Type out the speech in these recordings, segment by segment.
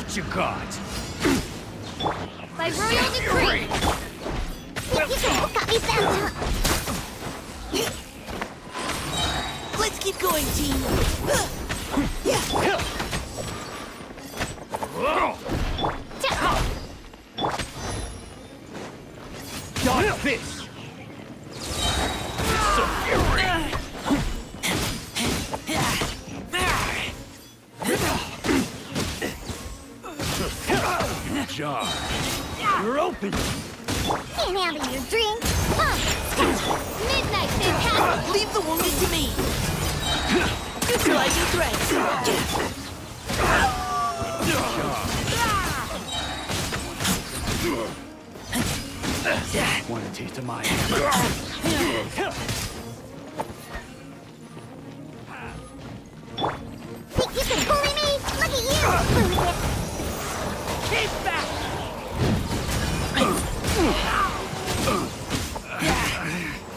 What you got? By royal decree! Got me back. Let's keep going, team! Dodge this! Job. You're open! Can't handle your drink! Midnight fantastic! Leave the wounded to me! Neutralizing threats! Want a taste of my hammer? Think you can bully me? Look at you! Keep back!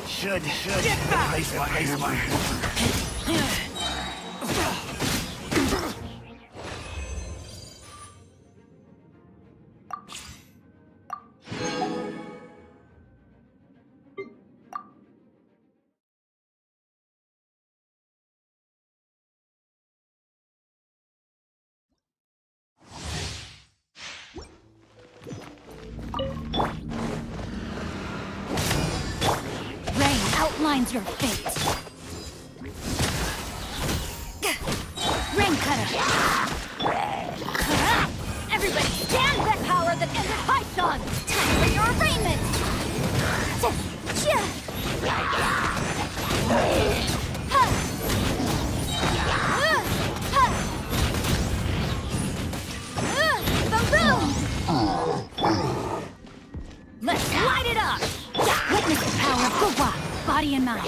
Should place my hammer. Outlines your fate. Rain cutter. Everybody stand that power that ended Python. Time for your arraignment. Let's light it up. Witness the power of Gugwa. Body and mind.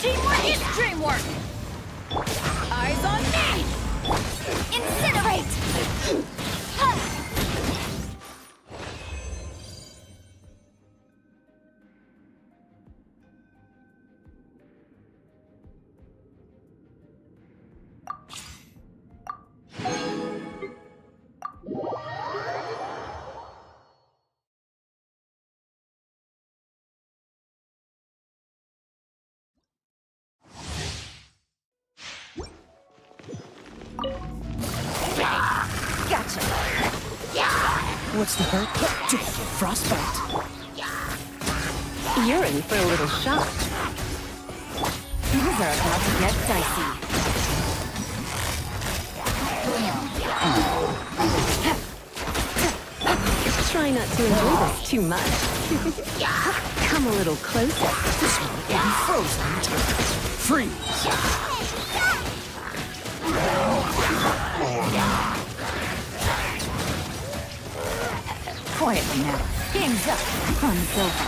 Teamwork is dreamwork! Eyes on me! Incinerate! Gotcha. What's the hurt? Frostbite. You're in for a little shock. Things are about to get dicey. Try not to enjoy this too much. Come a little closer. This one will be frozen. Freeze! Quietly now. Game's up. Fun's over.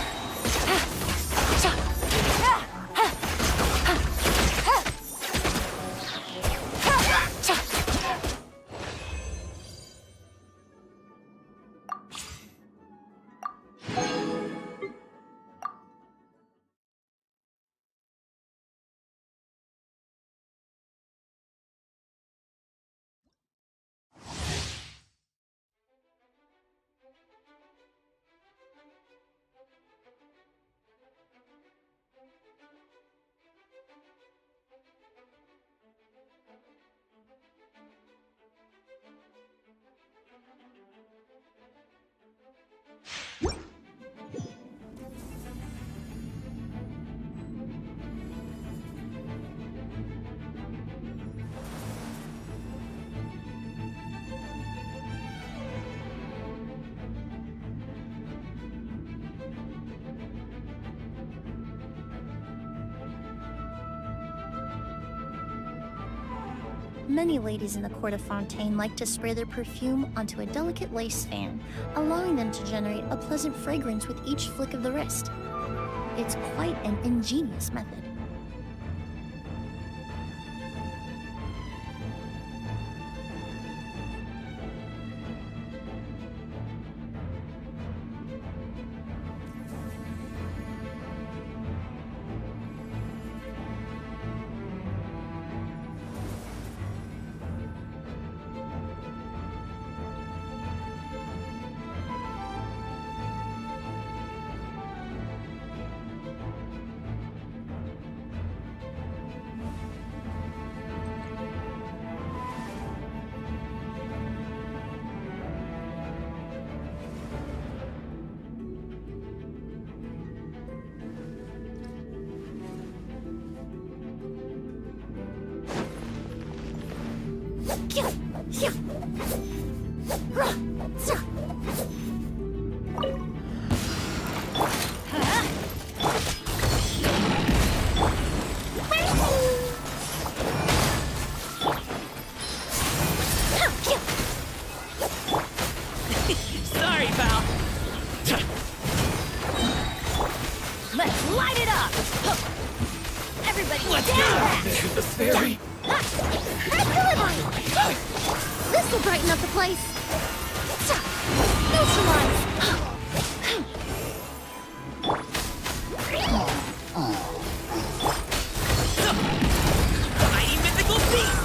Many ladies in the court of Fontaine like to spray their perfume onto a delicate lace fan, allowing them to generate a pleasant fragrance with each flick of the wrist. It's quite an ingenious method. Sorry, pal. Let's light it up! Everybody Let's stand go. back! The fairy. Excellent! This will brighten up the place. Neutralize! Mighty mythical beast!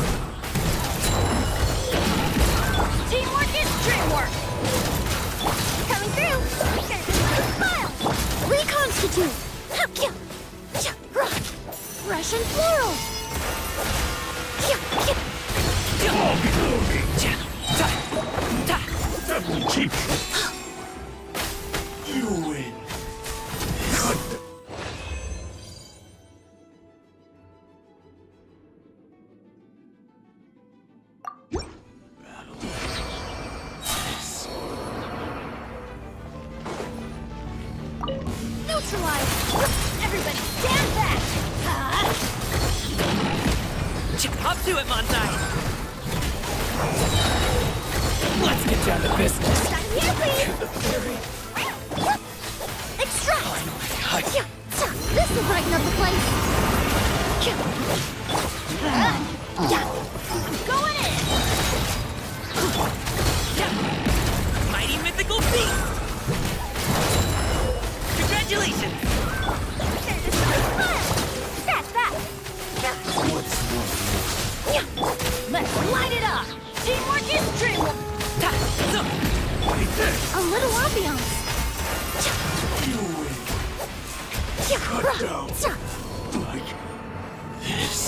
Teamwork is dreamwork! Coming through! Smile! Reconstitute! Russian floral! Double cheap! You win! Neutralize! Everybody stand back! Up to it, Montai! Let's get down to business. Stop here, please! To the fairy. Extract! Cut. This will brighten up the place! Going in! Mighty mythical beast! Congratulations! That's that! Let's light it up! Teamwork is dreamwork! A little ambiance! You win! Cut down! Like this.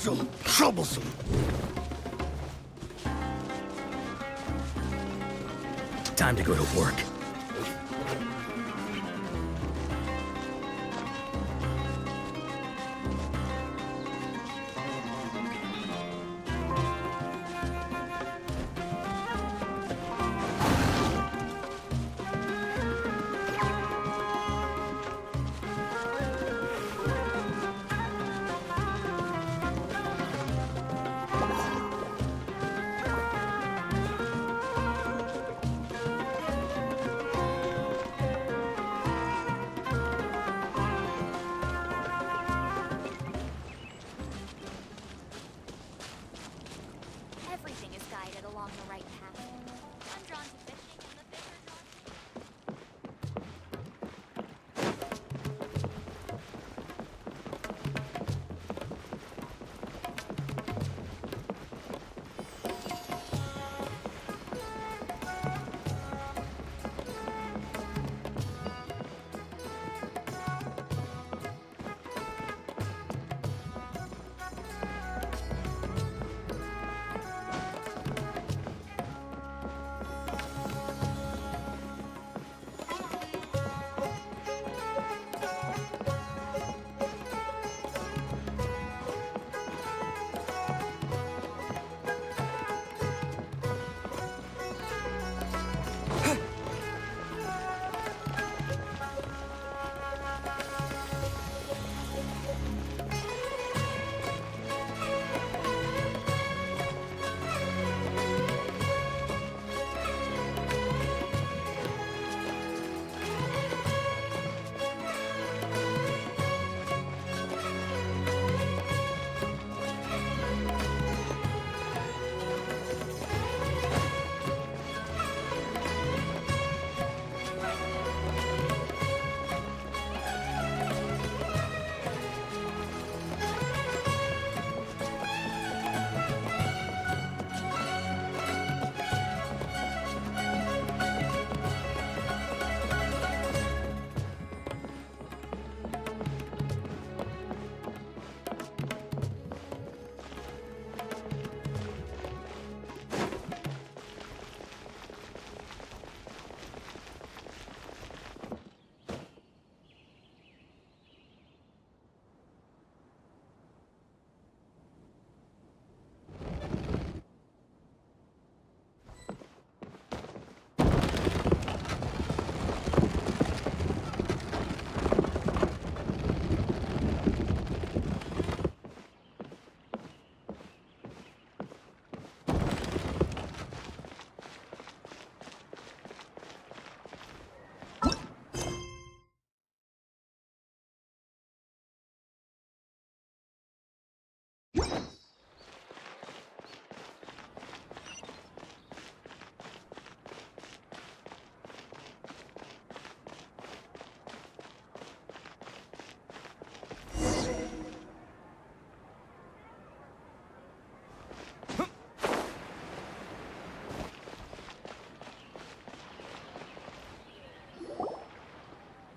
So troublesome. Time to go to work. Everything is guided along the right path. I'm drawn to fishing, and the fish are drawn to...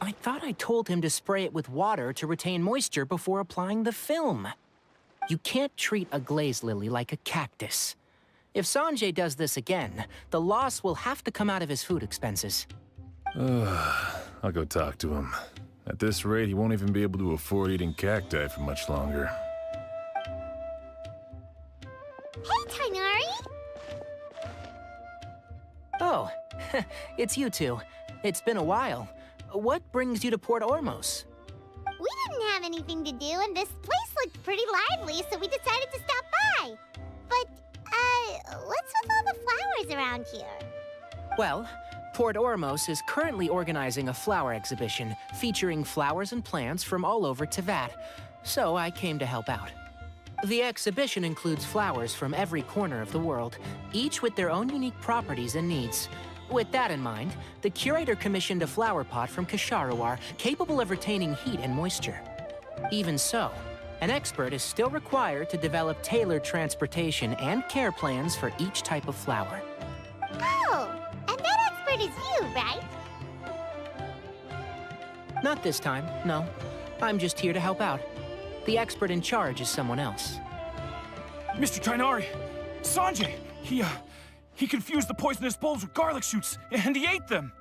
I thought I told him to spray it with water to retain moisture before applying the film. You can't treat a glaze lily like a cactus. If Sanjay does this again, the loss will have to come out of his food expenses. I'll go talk to him. At this rate, he won't even be able to afford eating cacti for much longer. Hey, Tainari! Oh, it's you two. It's been a while. What brings you to Port Ormos? We didn't have anything to do, and this place looked pretty lively, so we decided to stop by. But, what's with all the flowers around here? Well, Port Ormos is currently organizing a flower exhibition featuring flowers and plants from all over Teyvat, so I came to help out. The exhibition includes flowers from every corner of the world, each with their own unique properties and needs. With that in mind, the curator commissioned a flower pot from Ksharuar capable of retaining heat and moisture. Even so, an expert is still required to develop tailored transportation and care plans for each type of flower. Oh, and that expert is you, right? Not this time, no. I'm just here to help out. The expert in charge is someone else. Mr. Tainari! Sanjay! He confused the poisonous bulbs with garlic shoots, and he ate them!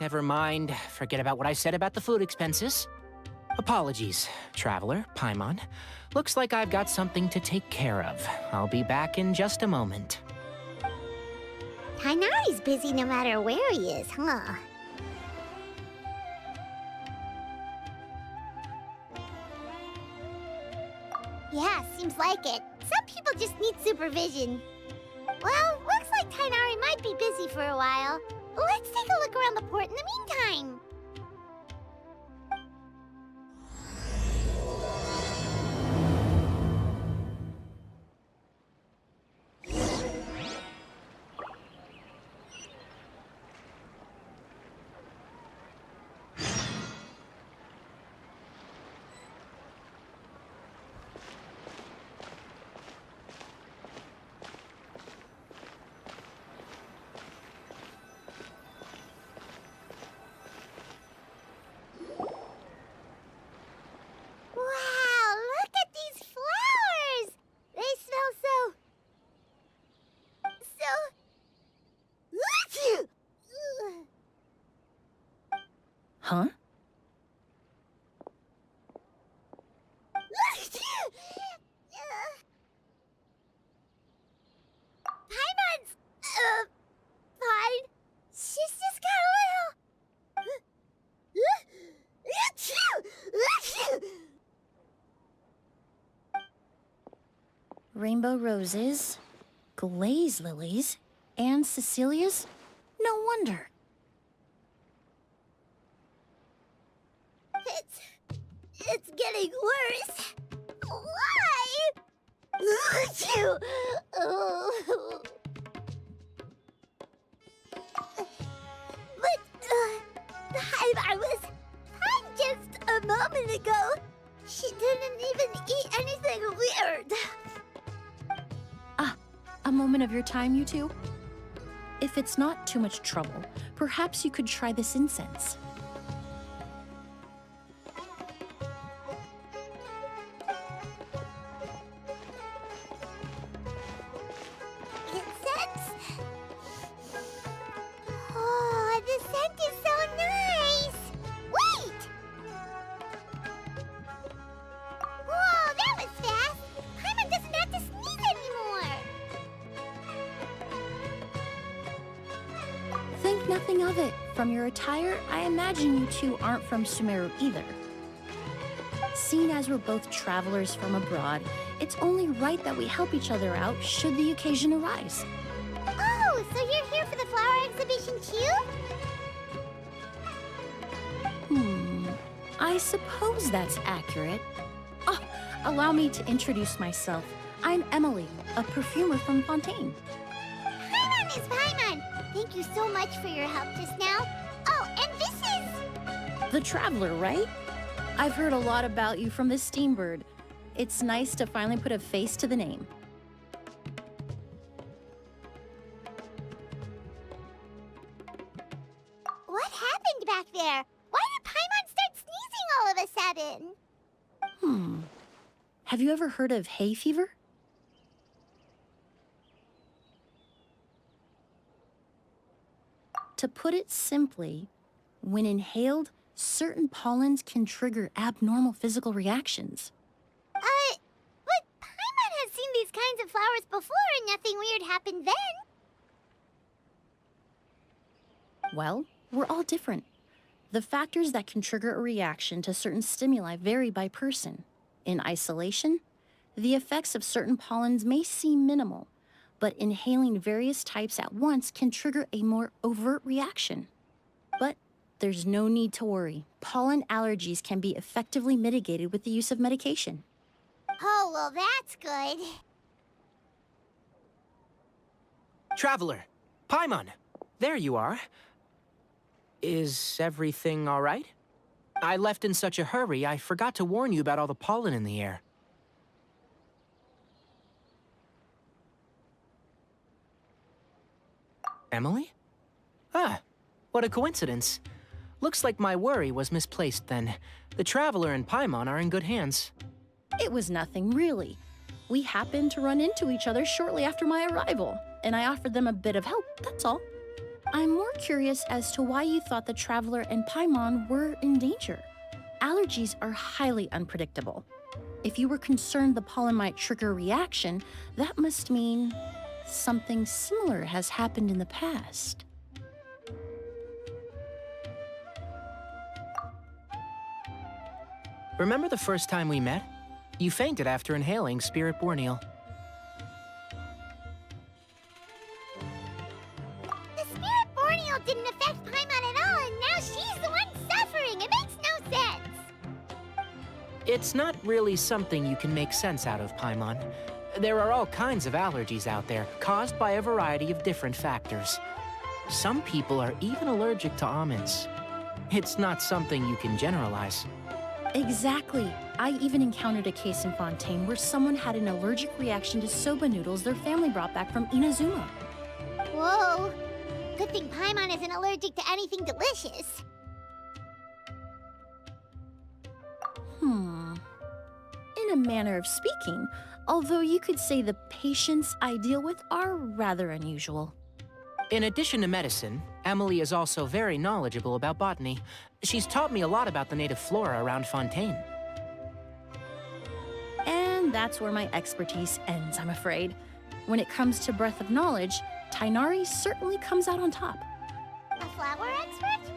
Never mind. Forget about what I said about the food expenses. Apologies, Traveler, Paimon. Looks like I've got something to take care of. I'll be back in just a moment. Tainari's busy no matter where he is, huh? Yeah, seems like it. Some people just need supervision. Well, looks like Tainari might be busy for a while. Let's take a look around the port in the meantime. Wow, look at these flowers! They smell so... Huh? Paimon's... fine. She's just got a little... Rainbow roses, glaze lilies, and Cecilia's? No wonder. It's getting worse. Why? But, the hive I was fine just a moment ago. She didn't even eat anything weird. A moment of your time, you two? If it's not too much trouble, perhaps you could try this incense. Incense? Oh, the scent is so nice! Wait! Whoa, that was fast! Paimon doesn't have to sneeze anymore! Think nothing of it. From your attire, I imagine you two aren't from Sumeru either. Seeing as we're both travelers from abroad, it's only right that we help each other out should the occasion arise. Oh, so you're here for the flower exhibition too? I suppose that's accurate. Oh, allow me to introduce myself. I'm Emilie, a perfumer from Fontaine. Paimon is Paimon! Thank you so much for your help just now. Oh, and this is... The Traveler, right? I've heard a lot about you from the Steambird. It's nice to finally put a face to the name. What happened back there? Why did Paimon start sneezing all of a sudden? Have you ever heard of hay fever? To put it simply, when inhaled, certain pollens can trigger abnormal physical reactions. But Paimon has seen these kinds of flowers before and nothing weird happened then. Well, we're all different. The factors that can trigger a reaction to certain stimuli vary by person. In isolation, the effects of certain pollens may seem minimal, but inhaling various types at once can trigger a more overt reaction. But there's no need to worry. Pollen allergies can be effectively mitigated with the use of medication. Oh, well, that's good. Traveler, Paimon, there you are. Is everything all right? I left in such a hurry, I forgot to warn you about all the pollen in the air. Emily? Ah, what a coincidence. Looks like my worry was misplaced then. The Traveler and Paimon are in good hands. It was nothing, really. We happened to run into each other shortly after my arrival, and I offered them a bit of help, that's all. I'm more curious as to why you thought the Traveler and Paimon were in danger. Allergies are highly unpredictable. If you were concerned the pollen might trigger a reaction, that must mean something similar has happened in the past. Remember the first time we met? You fainted after inhaling Spirit Borneal. The Spirit Borneal didn't affect Paimon at all, and now she's the one suffering. It makes no sense. It's not really something you can make sense out of, Paimon. There are all kinds of allergies out there, caused by a variety of different factors. Some people are even allergic to almonds. It's not something you can generalize. Exactly. I even encountered a case in Fontaine where someone had an allergic reaction to soba noodles their family brought back from Inazuma. Whoa. Good thing Paimon isn't allergic to anything delicious. In a manner of speaking, although you could say the patients I deal with are rather unusual. In addition to medicine, Emilie is also very knowledgeable about botany. She's taught me a lot about the native flora around Fontaine. And that's where my expertise ends, I'm afraid. When it comes to breadth of knowledge, Tighnari certainly comes out on top. A flower expert?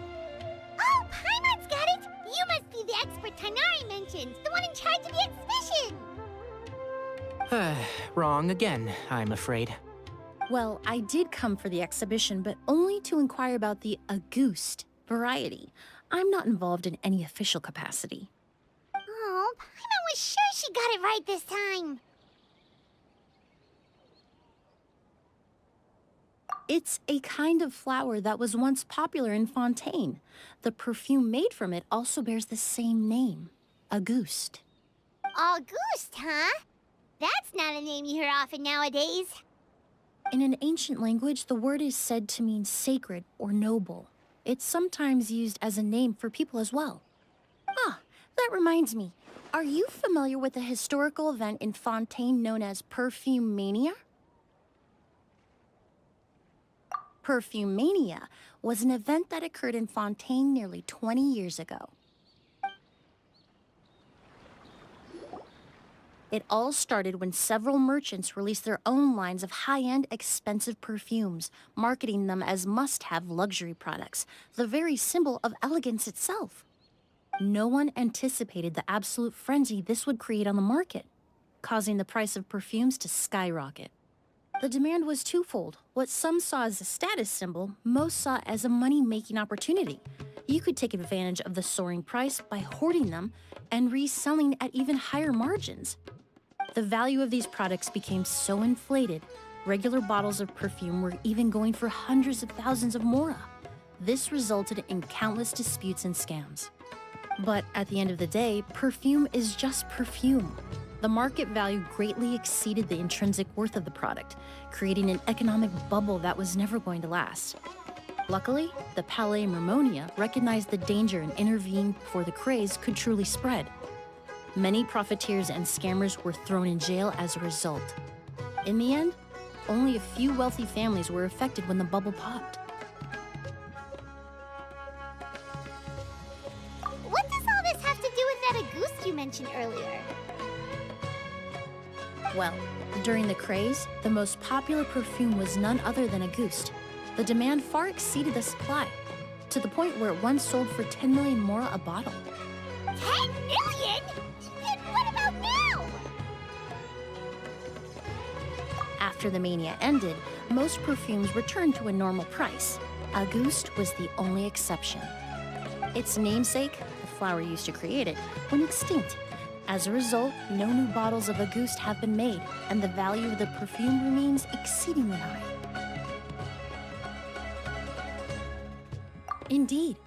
Oh, Paimon's got it! You must be the expert Tighnari mentioned, the one in charge of the exhibition! Wrong again, I'm afraid. Well, I did come for the exhibition, but only to inquire about the Auguste variety. I'm not involved in any official capacity. Oh, Paimon was sure she got it right this time. It's a kind of flower that was once popular in Fontaine. The perfume made from it also bears the same name, Auguste. Auguste, huh? That's not a name you hear often nowadays. In an ancient language, the word is said to mean sacred or noble. It's sometimes used as a name for people as well. Ah, that reminds me. Are you familiar with a historical event in Fontaine known as Perfume Mania? Perfume Mania was an event that occurred in Fontaine nearly 20 years ago. It all started when several merchants released their own lines of high-end, expensive perfumes, marketing them as must-have luxury products, the very symbol of elegance itself. No one anticipated the absolute frenzy this would create on the market, causing the price of perfumes to skyrocket. The demand was twofold. What some saw as a status symbol, most saw as a money-making opportunity. You could take advantage of the soaring price by hoarding them and reselling at even higher margins. The value of these products became so inflated, regular bottles of perfume were even going for hundreds of thousands of mora. This resulted in countless disputes and scams. But at the end of the day, perfume is just perfume. The market value greatly exceeded the intrinsic worth of the product, creating an economic bubble that was never going to last. Luckily, the Palais Mermonia recognized the danger and intervened before the craze could truly spread. Many profiteers and scammers were thrown in jail as a result. In the end, only a few wealthy families were affected when the bubble popped. What does all this have to do with that Auguste you mentioned earlier? Well, during the craze, the most popular perfume was none other than Auguste. The demand far exceeded the supply, to the point where it once sold for 10 million mora a bottle. 10 million? Then what about now? After the mania ended, most perfumes returned to a normal price. Auguste was the only exception. Its namesake, the flower used to create it, went extinct. As a result, no new bottles of Auguste have been made, and the value of the perfume remains exceedingly high. Indeed,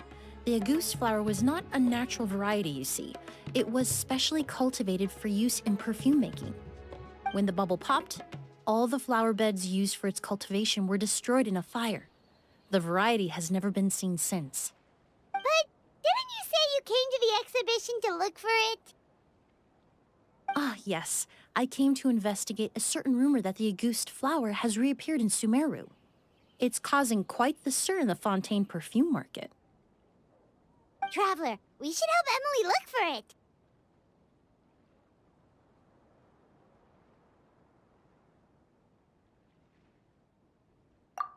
the Auguste flower was not a natural variety, you see. It was specially cultivated for use in perfume making. When the bubble popped, all the flower beds used for its cultivation were destroyed in a fire. The variety has never been seen since. But you came to the exhibition to look for it? Ah, yes. I came to investigate a certain rumor that the Auguste flower has reappeared in Sumeru. It's causing quite the stir in the Fontaine perfume market. Traveler, we should help Emily look for it.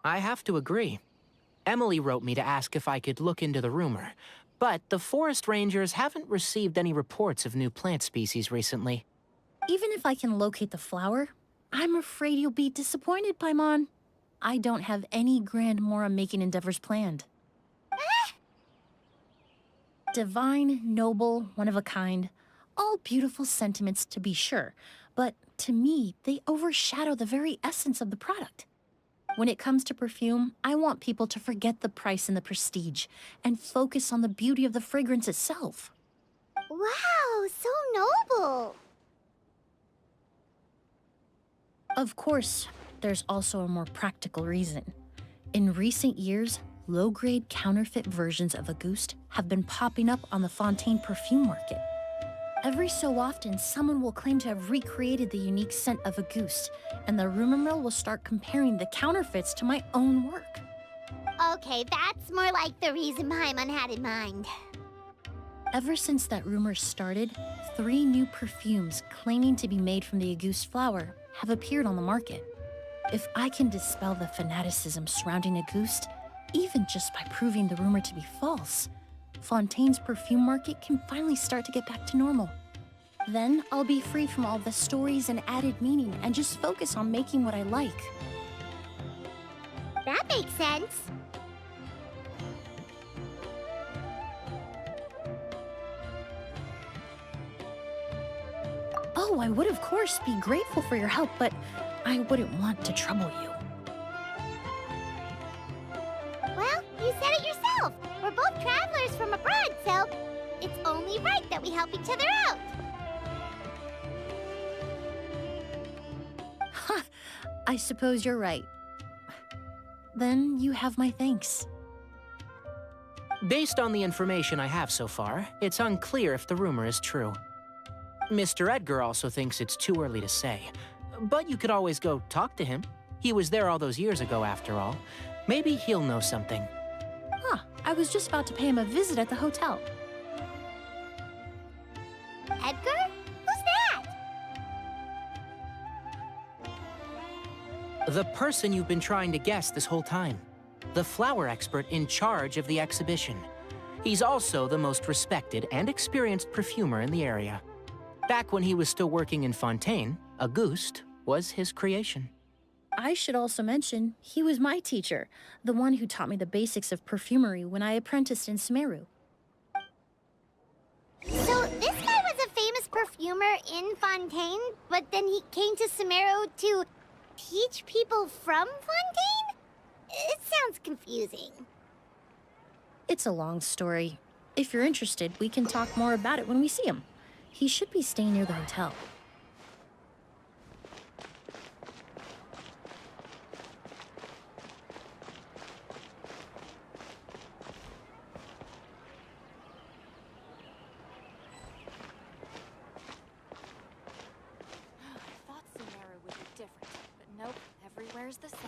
I have to agree. Emily wrote me to ask if I could look into the rumor, but the forest rangers haven't received any reports of new plant species recently. Even if I can locate the flower, I'm afraid you'll be disappointed, Paimon. I don't have any grand Mora-making endeavors planned. Divine, noble, one of a kind, all beautiful sentiments to be sure, but to me, they overshadow the very essence of the product. When it comes to perfume, I want people to forget the price and the prestige, and focus on the beauty of the fragrance itself. Wow, so noble. Of course, there's also a more practical reason. In recent years, low-grade counterfeit versions of Auguste have been popping up on the Fontaine perfume market. Every so often, someone will claim to have recreated the unique scent of Auguste, and the rumor mill will start comparing the counterfeits to my own work. Okay, that's more like the reason Paimon had in mind. Ever since that rumor started, 3 new perfumes claiming to be made from the Auguste flower have appeared on the market. If I can dispel the fanaticism surrounding Auguste, even just by proving the rumor to be false, Fontaine's perfume market can finally start to get back to normal. Then I'll be free from all the stories and added meaning and just focus on making what I like. That makes sense. Oh, I would of course be grateful for your help, but I wouldn't want to trouble you. Well, you said it yourself. We're both travelers from abroad, so it's only right that we help each other out. Ha! I suppose you're right. Then you have my thanks. Based on the information I have so far, it's unclear if the rumor is true. Mr. Edgar also thinks it's too early to say, but you could always go talk to him. He was there all those years ago, after all. Maybe he'll know something. Ah, I was just about to pay him a visit at the hotel. Edgar? Who's that? The person you've been trying to guess this whole time. The flower expert in charge of the exhibition. He's also the most respected and experienced perfumer in the area. Back when he was still working in Fontaine, Auguste was his creation. I should also mention, he was my teacher, the one who taught me the basics of perfumery when I apprenticed in Sumeru. So this guy was a famous perfumer in Fontaine, but then he came to Sumeru to teach people from Fontaine? It sounds confusing. It's a long story. If you're interested, we can talk more about it when we see him. He should be staying near the hotel. I thought Sumeru would be different, but nope, everywhere's the same.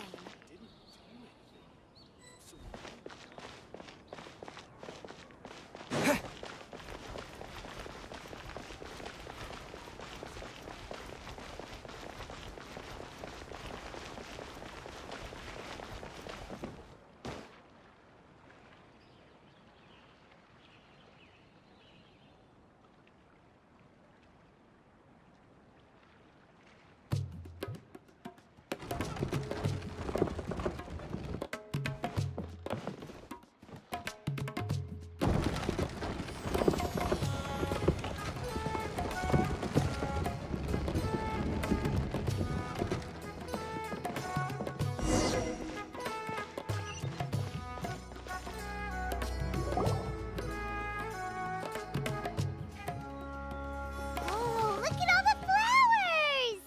Oh, look at all the flowers!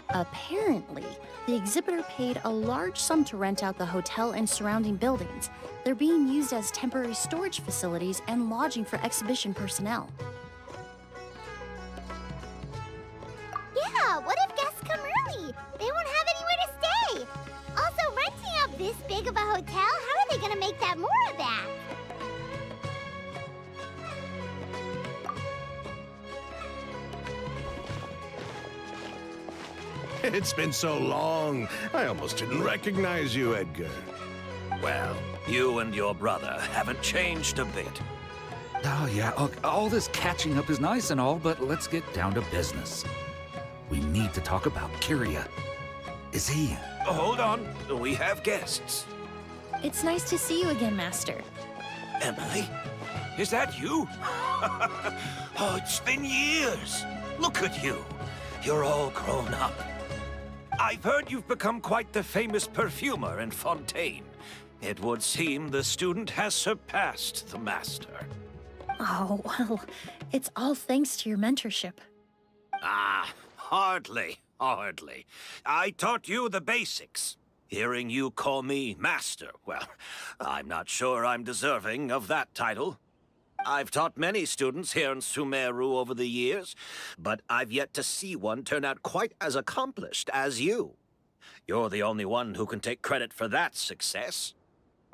Apparently, The exhibitor paid a large sum to rent out the hotel and surrounding buildings. They're being used as temporary storage facilities and lodging for exhibition personnel. Yeah, what if guests come early? They won't have anywhere to stay. Also, renting out this big of a hotel, how are they gonna make that more of that? It's been so long, I almost didn't recognize you, Edgar. Well, you and your brother haven't changed a bit. Oh, yeah, all this catching up is nice and all, but let's get down to business. We need to talk about Kirara. Is he... Hold on, we have guests. It's nice to see you again, Master. Emily? Is that you? Oh, it's been years. Look at you. You're all grown up. I've heard you've become quite the famous perfumer in Fontaine. It would seem the student has surpassed the master. Oh, well, it's all thanks to your mentorship. Ah, hardly. I taught you the basics. Hearing you call me master, well, I'm not sure I'm deserving of that title. I've taught many students here in Sumeru over the years, but I've yet to see one turn out quite as accomplished as you. You're the only one who can take credit for that success.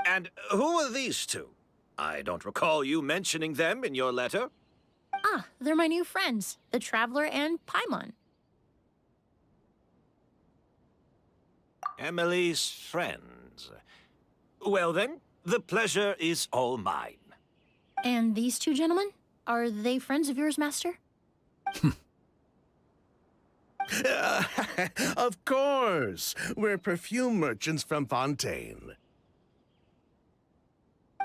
And who are these two? I don't recall you mentioning them in your letter. Ah, they're my new friends, the Traveler and Paimon. Emily's friends. Well then, the pleasure is all mine. And these two gentlemen? Are they friends of yours, Master? Of course! We're perfume merchants from Fontaine.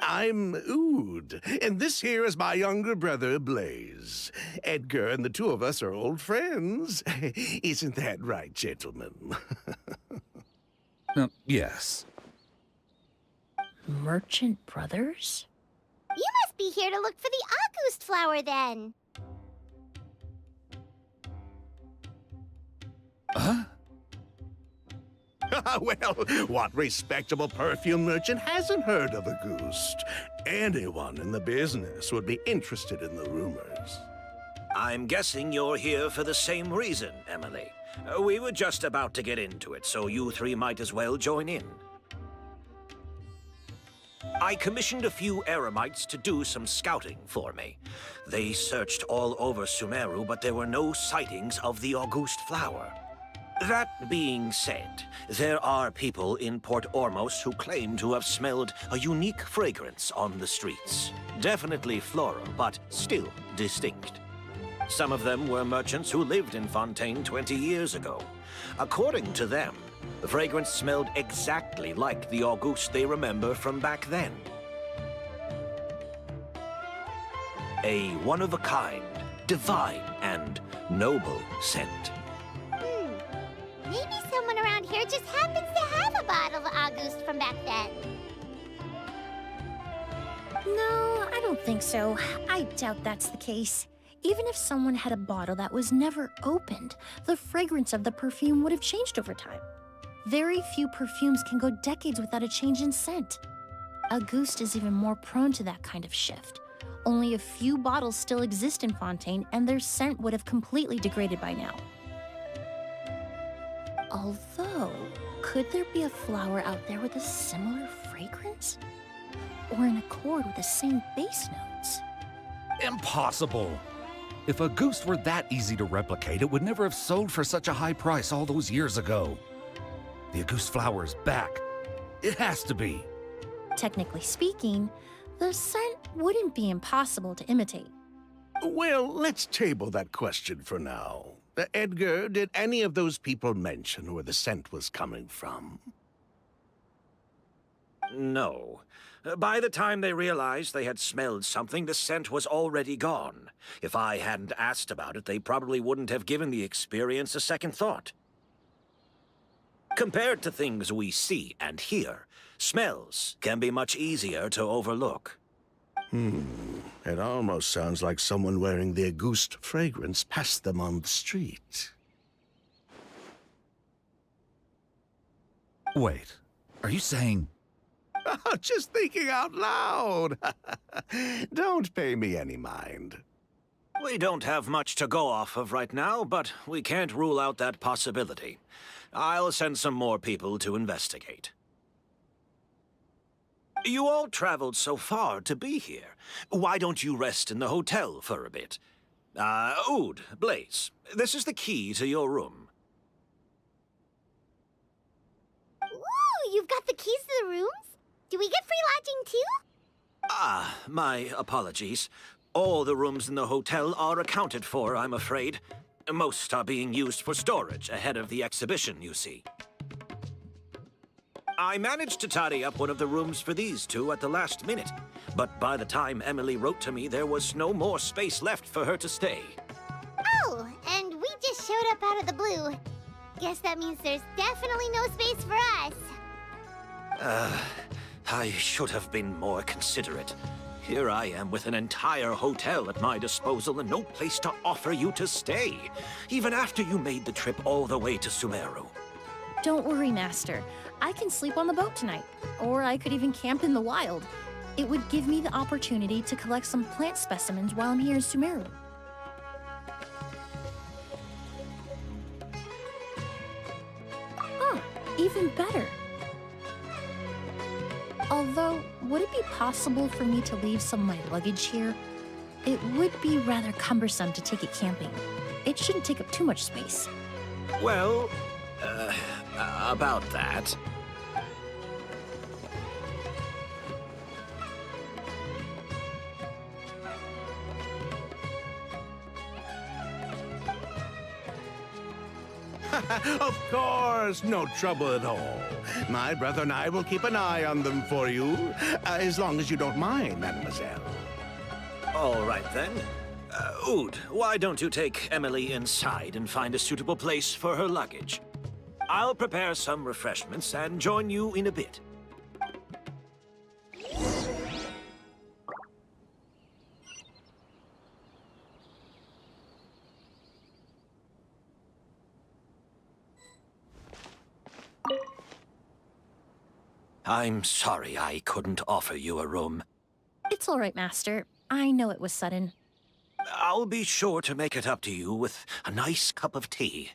I'm Oud, and this here is my younger brother, Blaze. Edgar and the two of us are old friends. Isn't that right, gentlemen? Yes. Merchant brothers? You must be here to look for the August flower, then. Huh? Well, what respectable perfume merchant hasn't heard of a Auguste? Anyone in the business would be interested in the rumors. I'm guessing you're here for the same reason, Emily. We were just about to get into it, so you three might as well join in. I commissioned a few eremites to do some scouting for me. They searched all over Sumeru, but there were no sightings of the Auguste flower. That being said, there are people in Port Ormos who claim to have smelled a unique fragrance on the streets. Definitely floral, but still distinct. Some of them were merchants who lived in Fontaine 20 years ago. According to them, the fragrance smelled exactly like the Auguste they remember from back then. A one-of-a-kind, divine, and noble scent. Maybe someone around here just happens to have a bottle of August from back then. No, I don't think so. I doubt that's the case. Even if someone had a bottle that was never opened, the fragrance of the perfume would have changed over time. Very few perfumes can go decades without a change in scent. Auguste is even more prone to that kind of shift. Only a few bottles still exist in Fontaine, and their scent would have completely degraded by now. Although, could there be a flower out there with a similar fragrance? Or in accord with the same bass notes? Impossible! If Auguste were that easy to replicate, it would never have sold for such a high price all those years ago. The Auguste flower is back. It has to be. Technically speaking, the scent wouldn't be impossible to imitate. Well, let's table that question for now. Edgar, did any of those people mention where the scent was coming from? No. By the time they realized they had smelled something, the scent was already gone. If I hadn't asked about it, they probably wouldn't have given the experience a second thought. Compared to things we see and hear, smells can be much easier to overlook. It almost sounds like someone wearing the Auguste fragrance passed them on the street. Wait, are you saying... Just thinking out loud. Don't pay me any mind. We don't have much to go off of right now, but we can't rule out that possibility. I'll send some more people to investigate. You all traveled so far to be here. Why don't you rest in the hotel for a bit? Oud, Blaze, this is the key to your room. Ooh, you've got the keys to the rooms? Do we get free lodging too? My apologies. All the rooms in the hotel are accounted for, I'm afraid. Most are being used for storage ahead of the exhibition, you see. I managed to tidy up one of the rooms for these two at the last minute, but by the time Emilie wrote to me, there was no more space left for her to stay. Oh, and we just showed up out of the blue. Guess that means there's definitely no space for us. I should have been more considerate. Here I am with an entire hotel at my disposal and no place to offer you to stay, even after you made the trip all the way to Sumeru. Don't worry, Master. I can sleep on the boat tonight, or I could even camp in the wild. It would give me the opportunity to collect some plant specimens while I'm here in Sumeru. Oh, even better. Although, would it be possible for me to leave some of my luggage here? It would be rather cumbersome to take it camping. It shouldn't take up too much space. Well, about that. Of course, no trouble at all. My brother and I will keep an eye on them for you, as long as you don't mind, mademoiselle. All right, then. Oud, why don't you take Emilie inside and find a suitable place for her luggage? I'll prepare some refreshments and join you in a bit. I'm sorry I couldn't offer you a room. It's all right, Master. I know it was sudden. I'll be sure to make it up to you with a nice cup of tea.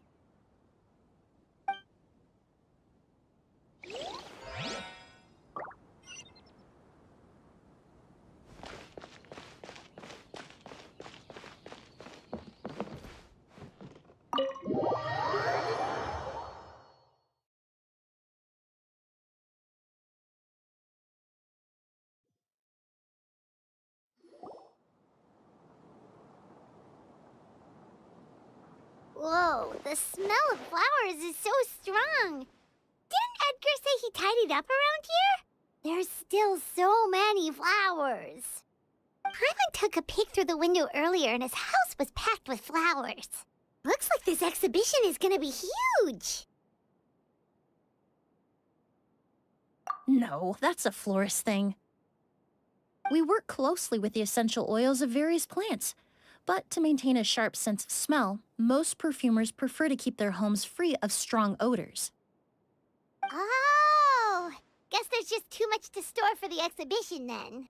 Whoa, the smell of flowers is so strong. Didn't Edgar say he tidied up around here? There's still so many flowers. Paimon took a peek through the window earlier and his house was packed with flowers. Looks like this exhibition is gonna be huge. No, that's a florist thing. We work closely with the essential oils of various plants. But to maintain a sharp sense of smell, most perfumers prefer to keep their homes free of strong odors. Oh, guess there's just too much to store for the exhibition then.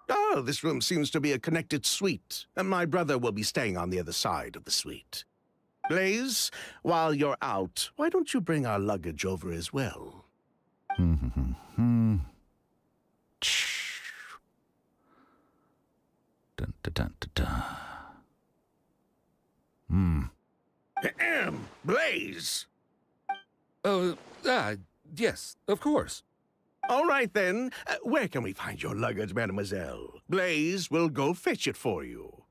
Oh, this room seems to be a connected suite, and my brother will be staying on the other side of the suite. Blaze, while you're out, why don't you bring our luggage over as well? Dun, dun, dun, dun, dun. Blaze! Yes, of course. All right, then. Where can we find your luggage, mademoiselle? Blaze will go fetch it for you.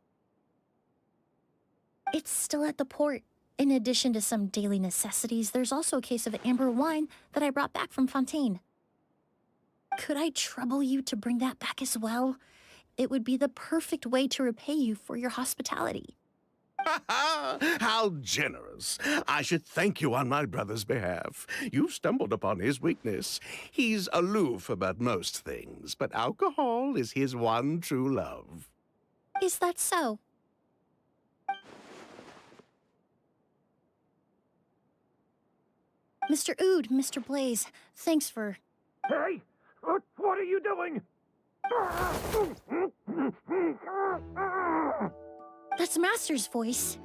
It's still at the port. In addition to some daily necessities, there's also a case of amber wine that I brought back from Fontaine. Could I trouble you to bring that back as well? It would be the perfect way to repay you for your hospitality. How generous. I should thank you on my brother's behalf. You've stumbled upon his weakness. He's aloof about most things, but alcohol is his one true love. Is that so? Mr. Ood, Mr. Blaze, thanks for... Hey! What are you doing? That's Master's voice.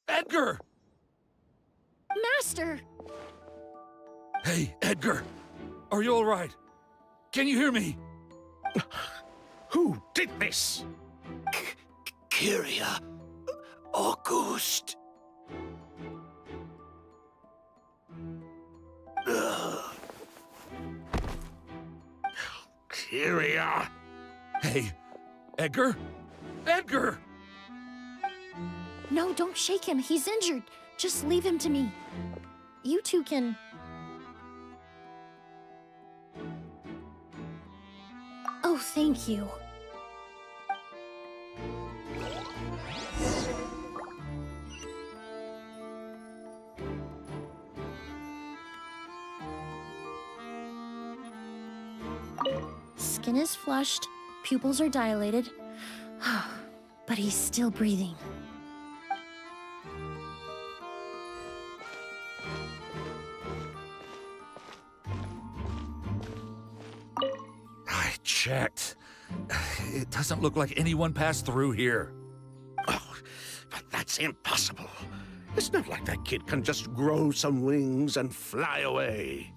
Edgar! Master! Hey, Edgar! Are you all right? Can you hear me? Who did this? Kirara. August. Kirara. Hey, Edgar? Edgar! No, don't shake him. He's injured. Just leave him to me. You two can... Oh, thank you. Skin is flushed, pupils are dilated, but he's still breathing. I checked. It doesn't look like anyone passed through here. Oh, but that's impossible. It's not like that kid can just grow some wings and fly away.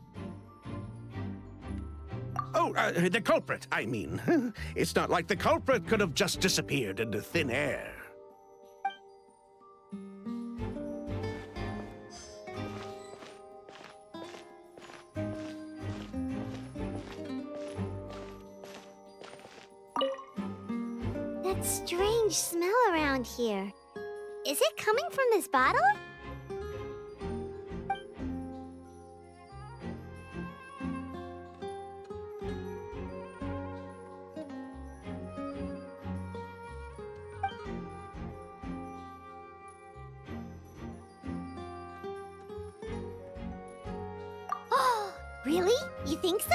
Oh, the culprit, I mean. It's not like the culprit could have just disappeared into thin air. That strange smell around here. Is it coming from this bottle? Oh, really? You think so?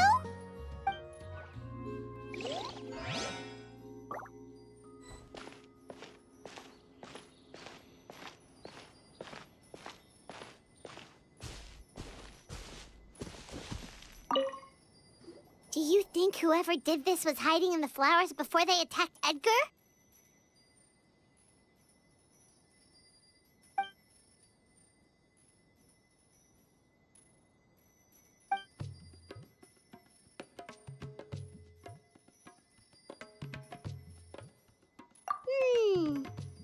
Do you think whoever did this was hiding in the flowers before they attacked Edgar?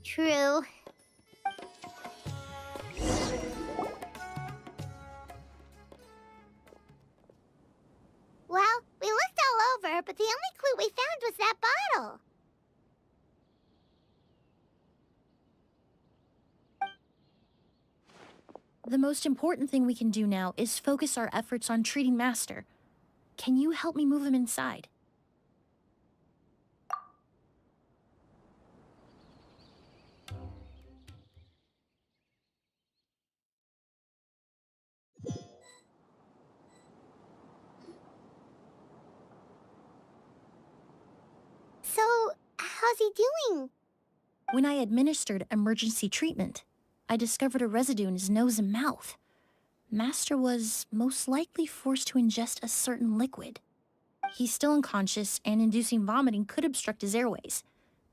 True. Well, we looked all over, but the only clue we found was that bottle. The most important thing we can do now is focus our efforts on treating Master. Can you help me move him inside? So, how's he doing? When I administered emergency treatment, I discovered a residue in his nose and mouth. Master was most likely forced to ingest a certain liquid. He's still unconscious, and inducing vomiting could obstruct his airways.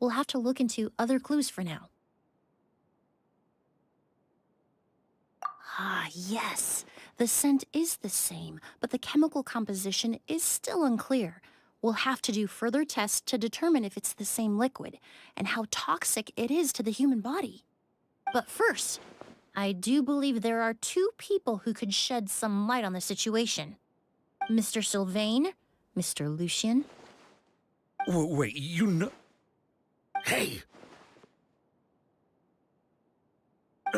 We'll have to look into other clues for now. Ah, yes. The scent is the same, but the chemical composition is still unclear. We'll have to do further tests to determine if it's the same liquid, and how toxic it is to the human body. But first, I do believe there are two people who could shed some light on the situation. Mr. Sylvain, Mr. Lucien. Wait, you know... Hey!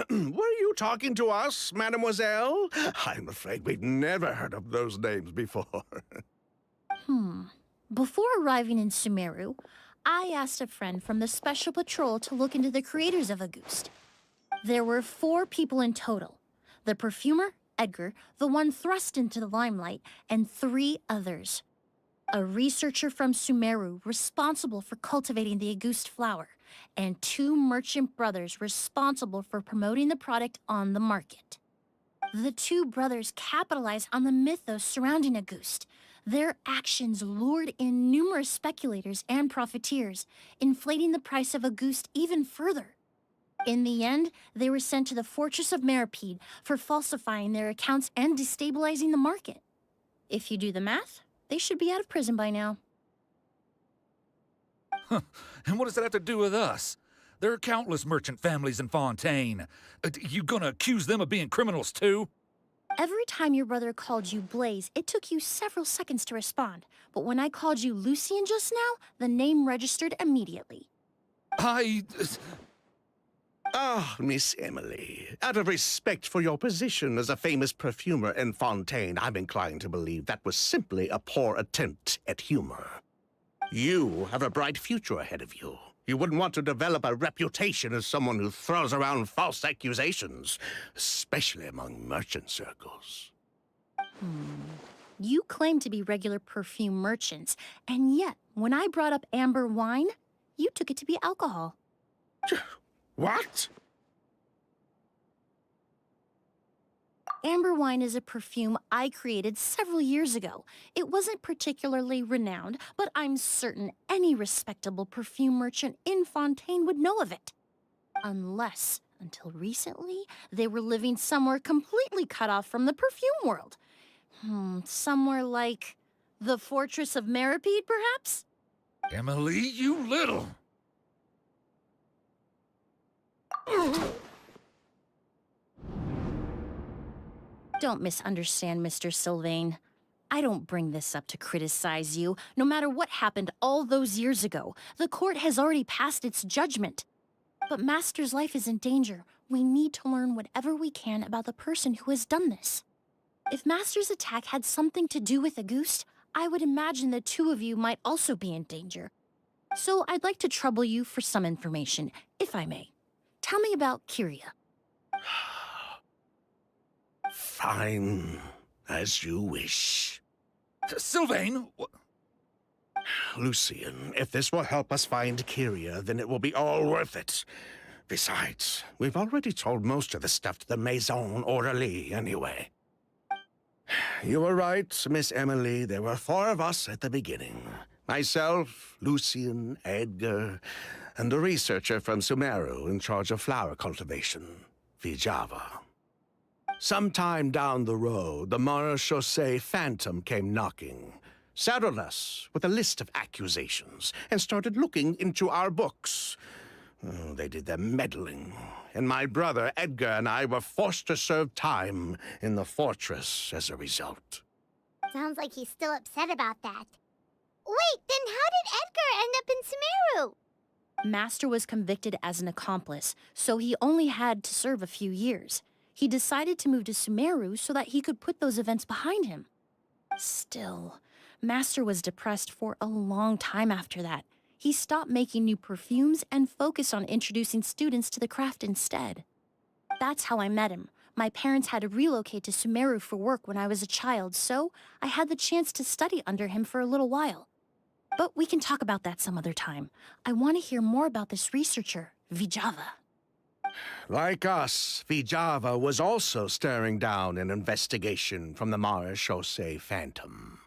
Were you talking to us, mademoiselle? I'm afraid we'd never heard of those names before. Before arriving in Sumeru, I asked a friend from the Special Patrol to look into the creators of Auguste. There were 4 people in total. The perfumer, Edgar, the one thrust into the limelight, and 3 others. A researcher from Sumeru responsible for cultivating the Auguste flower, and 2 merchant brothers responsible for promoting the product on the market. The 2 brothers capitalized on the mythos surrounding Auguste. Their actions lured in numerous speculators and profiteers, inflating the price of Auguste even further. In the end, they were sent to the Fortress of Meripede for falsifying their accounts and destabilizing the market. If you do the math, they should be out of prison by now. And what does that have to do with us? There are countless merchant families in Fontaine. You gonna accuse them of being criminals too? Every time your brother called you Blaze, it took you several seconds to respond. But when I called you Lucien just now, the name registered immediately. Ah, Miss Emilie, out of respect for your position as a famous perfumer in Fontaine, I'm inclined to believe that was simply a poor attempt at humor. You have a bright future ahead of you. You wouldn't want to develop a reputation as someone who throws around false accusations, especially among merchant circles. You claim to be regular perfume merchants, and yet, when I brought up amber wine, you took it to be alcohol. What? Amber wine is a perfume I created several years ago. It wasn't particularly renowned, but I'm certain any respectable perfume merchant in Fontaine would know of it. Unless, until recently, they were living somewhere completely cut off from the perfume world. Somewhere like the Fortress of Meripede, perhaps? Emily, you little... Don't misunderstand, Mr. Sylvain. I don't bring this up to criticize you. No matter what happened all those years ago, the court has already passed its judgment. But Master's life is in danger. We need to learn whatever we can about the person who has done this. If Master's attack had something to do with Auguste, I would imagine the 2 of you might also be in danger. So I'd like to trouble you for some information, if I may. Tell me about Kyria. Fine, as you wish. Sylvain! Lucien, if this will help us find Kyria, then it will be all worth it. Besides, we've already told most of the stuff to the Maison Orderly anyway. You were right, Miss Emilie. There were 4 of us at the beginning. Myself, Lucien, Edgar, and the researcher from Sumeru in charge of flower cultivation, Vijava. Sometime down the road, the Marechaussee Phantom came knocking, saddled us with a list of accusations, and started looking into our books. They did their meddling, and my brother Edgar and I were forced to serve time in the fortress as a result. Sounds like he's still upset about that. Wait, then how did Edgar end up in Sumeru? Master was convicted as an accomplice, so he only had to serve a few years. He decided to move to Sumeru so that he could put those events behind him. Still, Master was depressed for a long time after that. He stopped making new perfumes and focused on introducing students to the craft instead. That's how I met him. My parents had to relocate to Sumeru for work when I was a child, so I had the chance to study under him for a little while. But we can talk about that some other time. I want to hear more about this researcher, Vijava. Like us, Vijava was also staring down an investigation from the Marechaussee Phantom.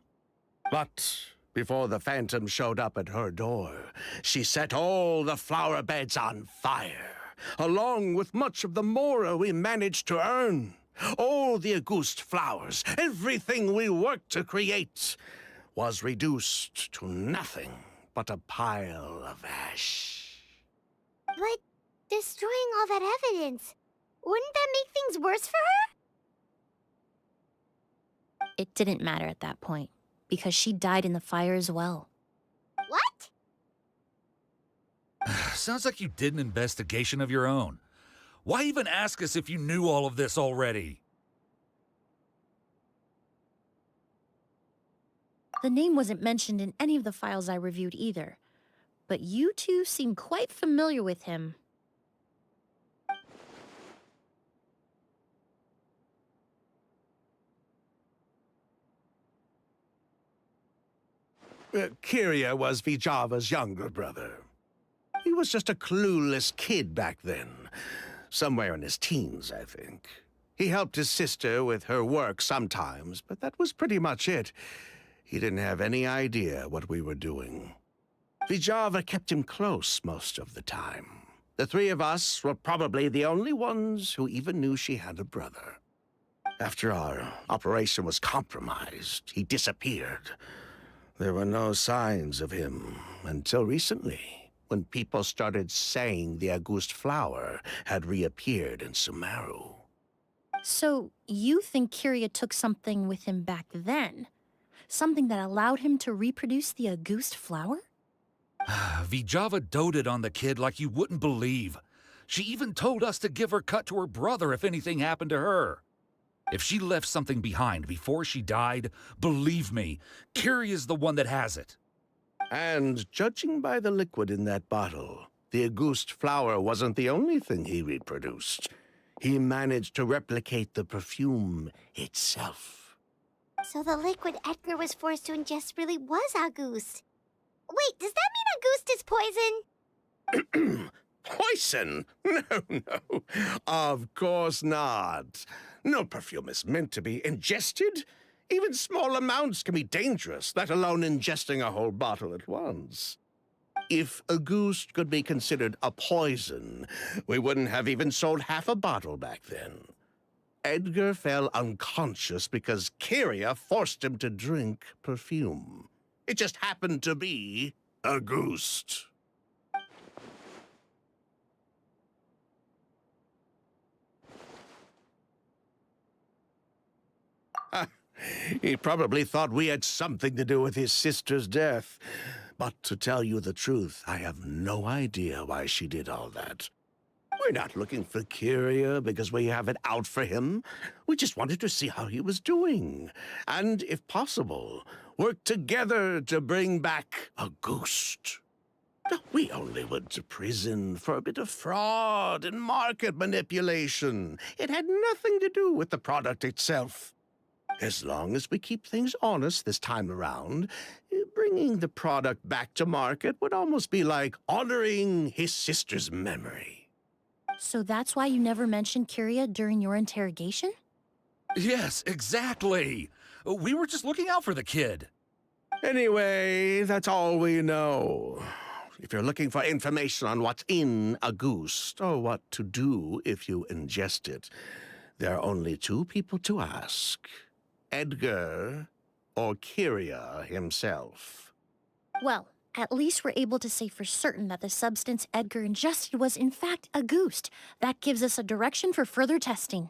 But before the Phantom showed up at her door, she set all the flower beds on fire, along with much of the mora we managed to earn. All the Auguste flowers, everything we worked to create, was reduced to nothing but a pile of ash. But destroying all that evidence, wouldn't that make things worse for her? It didn't matter at that point, because she died in the fire as well. What? Sounds like you did an investigation of your own. Why even ask us if you knew all of this already? The name wasn't mentioned in any of the files I reviewed either, but you two seem quite familiar with him. Kiria was Vijava's younger brother. He was just a clueless kid back then. Somewhere in his teens, I think. He helped his sister with her work sometimes, but that was pretty much it. He didn't have any idea what we were doing. Vijava kept him close most of the time. The three of us were probably the only ones who even knew she had a brother. After our operation was compromised, he disappeared. There were no signs of him until recently, when people started saying the August flower had reappeared in Sumeru. So, you think Kiria took something with him back then? Something that allowed him to reproduce the August flower? Vijava doted on the kid like you wouldn't believe. She even told us to give her cut to her brother if anything happened to her. If she left something behind before she died, believe me, Kiria's the one that has it. And judging by the liquid in that bottle, the August flower wasn't the only thing he reproduced. He managed to replicate the perfume itself. So the liquid Edgar was forced to ingest really was August. Wait, does that mean August is poison? Poison? No. Of course not. No perfume is meant to be ingested. Even small amounts can be dangerous, let alone ingesting a whole bottle at once. If August could be considered a poison, we wouldn't have even sold half a bottle back then. Edgar fell unconscious because Kiria forced him to drink perfume. It just happened to be August. He probably thought we had something to do with his sister's death. But to tell you the truth, I have no idea why she did all that. We're not looking for Kiria because we have it out for him. We just wanted to see how he was doing. And, if possible, work together to bring back August. We only went to prison for a bit of fraud and market manipulation. It had nothing to do with the product itself. As long as we keep things honest this time around, bringing the product back to market would almost be like honoring his sister's memory. So that's why you never mentioned Kiria during your interrogation? Yes, exactly. We were just looking out for the kid. Anyway, that's all we know. If you're looking for information on what's in August, or what to do if you ingest it, there are only two people to ask. Edgar or Kiria himself. Well, at least we're able to say for certain that the substance Edgar ingested was in fact August. That gives us a direction for further testing.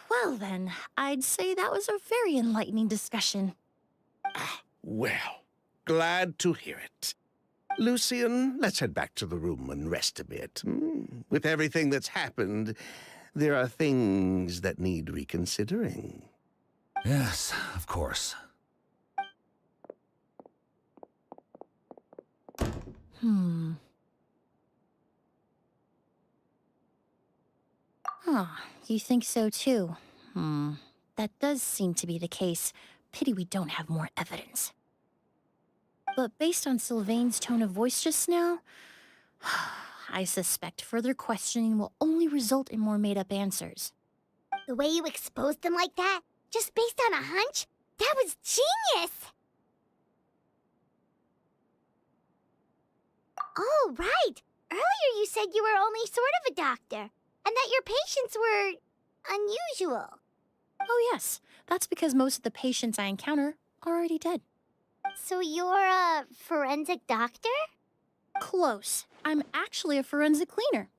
Well then, I'd say that was a very enlightening discussion. Well, glad to hear it. Lucian, let's head back to the room and rest a bit. With everything that's happened, there are things that need reconsidering. Yes, of course. You think so too? That does seem to be the case. Pity we don't have more evidence. But based on Sylvain's tone of voice just now, I suspect further questioning will only result in more made-up answers. The way you exposed them like that, just based on a hunch, that was genius! Oh, right! Earlier you said you were only sort of a doctor, and that your patients were unusual. Oh yes, that's because most of the patients I encounter are already dead. So you're a forensic doctor? Close. I'm actually a forensic cleaner.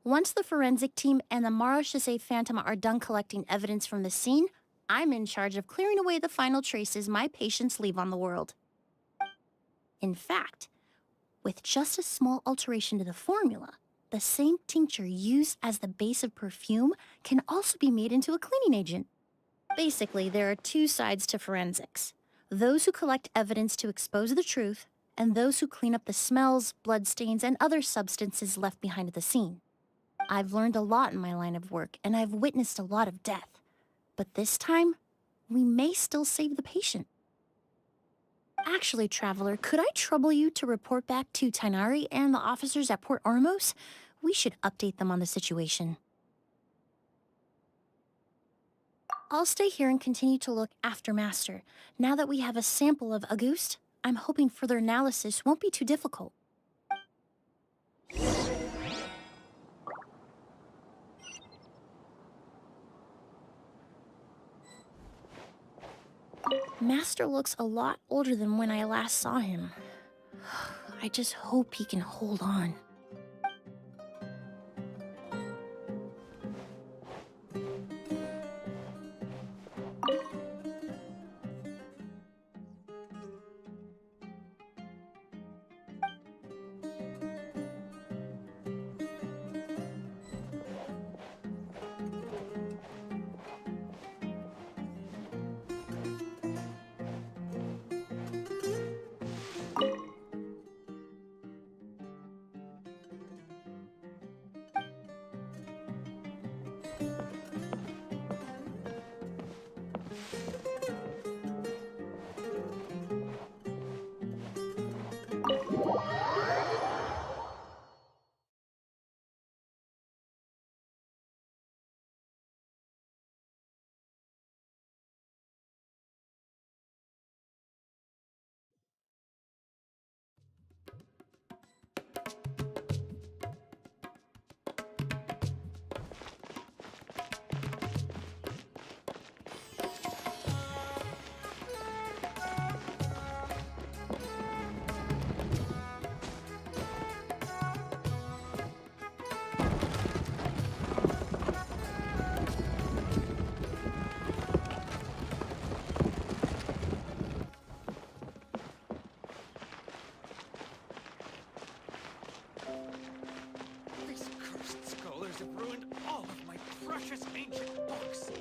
Once the forensic team and the Marechaussee Phantom are done collecting evidence from the scene, I'm in charge of clearing away the final traces my patients leave on the world. In fact, with just a small alteration to the formula, the same tincture used as the base of perfume can also be made into a cleaning agent. Basically, there are two sides to forensics. Those who collect evidence to expose the truth, and those who clean up the smells, bloodstains, and other substances left behind at the scene. I've learned a lot in my line of work, and I've witnessed a lot of death. But this time, we may still save the patient. Actually, Traveler, could I trouble you to report back to Tighnari and the officers at Port Ormos? We should update them on the situation. I'll stay here and continue to look after Master. Now that we have a sample of Auguste, I'm hoping further analysis won't be too difficult. Master looks a lot older than when I last saw him. I just hope he can hold on. Ancient books.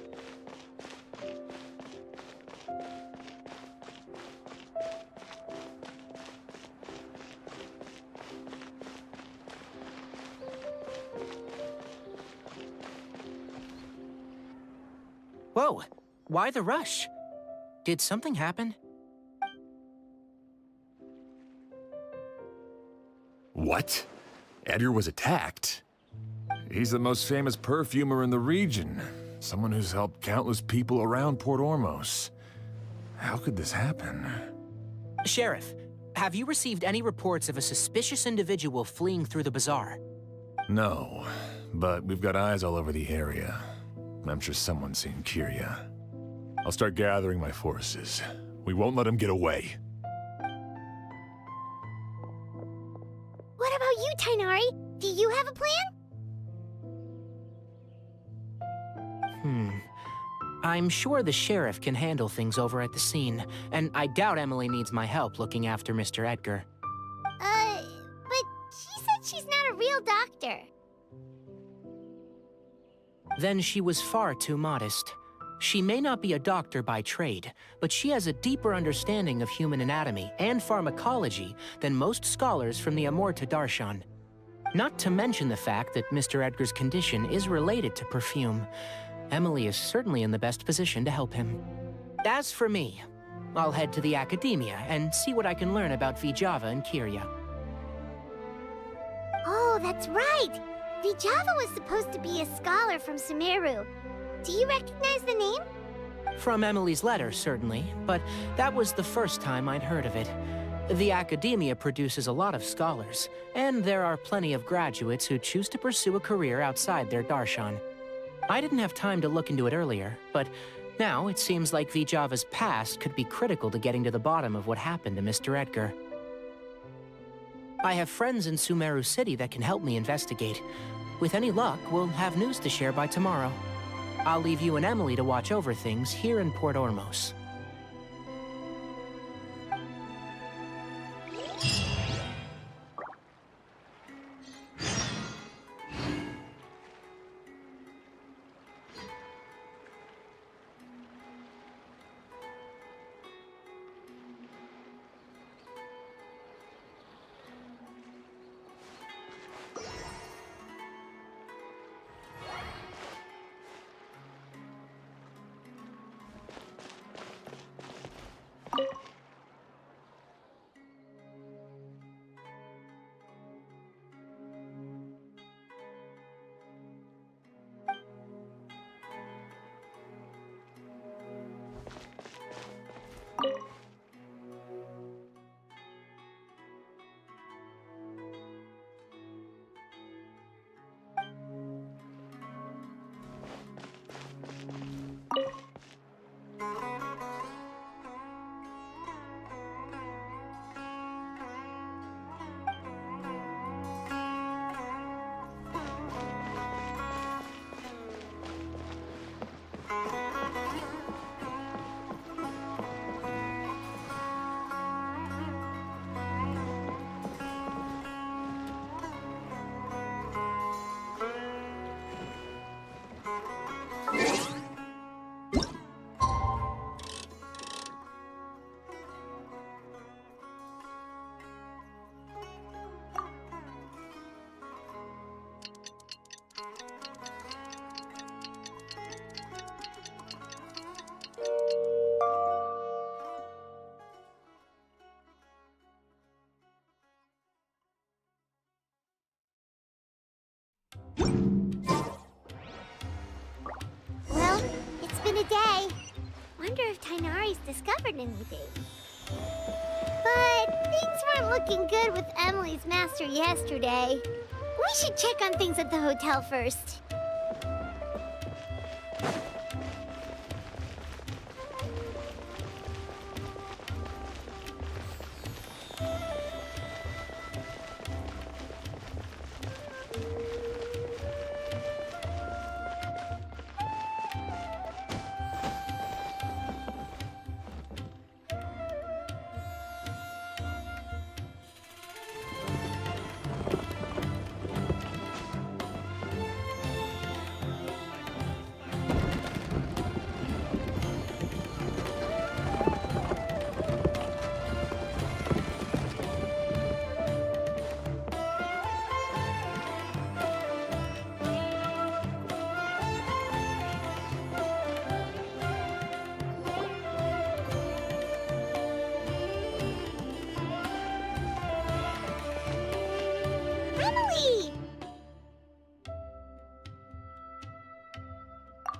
Whoa, why the rush? Did something happen? What? Edgar was attacked? He's the most famous perfumer in the region. Someone who's helped countless people around Port Ormos. How could this happen? Sheriff, have you received any reports of a suspicious individual fleeing through the bazaar? No, but we've got eyes all over the area. I'm sure someone's seen Kirya. I'll start gathering my forces. We won't let him get away. What about you, Tighnari? Do you have a plan? I'm sure the sheriff can handle things over at the scene, and I doubt Emily needs my help looking after Mr. Edgar. But she said she's not a real doctor. Then she was far too modest. She may not be a doctor by trade, but she has a deeper understanding of human anatomy and pharmacology than most scholars from the Amorta Darshan. Not to mention the fact that Mr. Edgar's condition is related to perfume. Emily is certainly in the best position to help him. As for me, I'll head to the academia and see what I can learn about Vijava and Kirya. Oh, that's right! Vijava was supposed to be a scholar from Sumeru. Do you recognize the name? From Emily's letter, certainly, but that was the first time I'd heard of it. The academia produces a lot of scholars, and there are plenty of graduates who choose to pursue a career outside their darshan. I didn't have time to look into it earlier, but now it seems like Vijava's past could be critical to getting to the bottom of what happened to Mr. Edgar. I have friends in Sumeru City that can help me investigate. With any luck, we'll have news to share by tomorrow. I'll leave you and Emily to watch over things here in Port Ormos. Well, it's been a day. Wonder if Tainari's discovered anything. But things weren't looking good with Emily's master yesterday. We should check on things at the hotel first.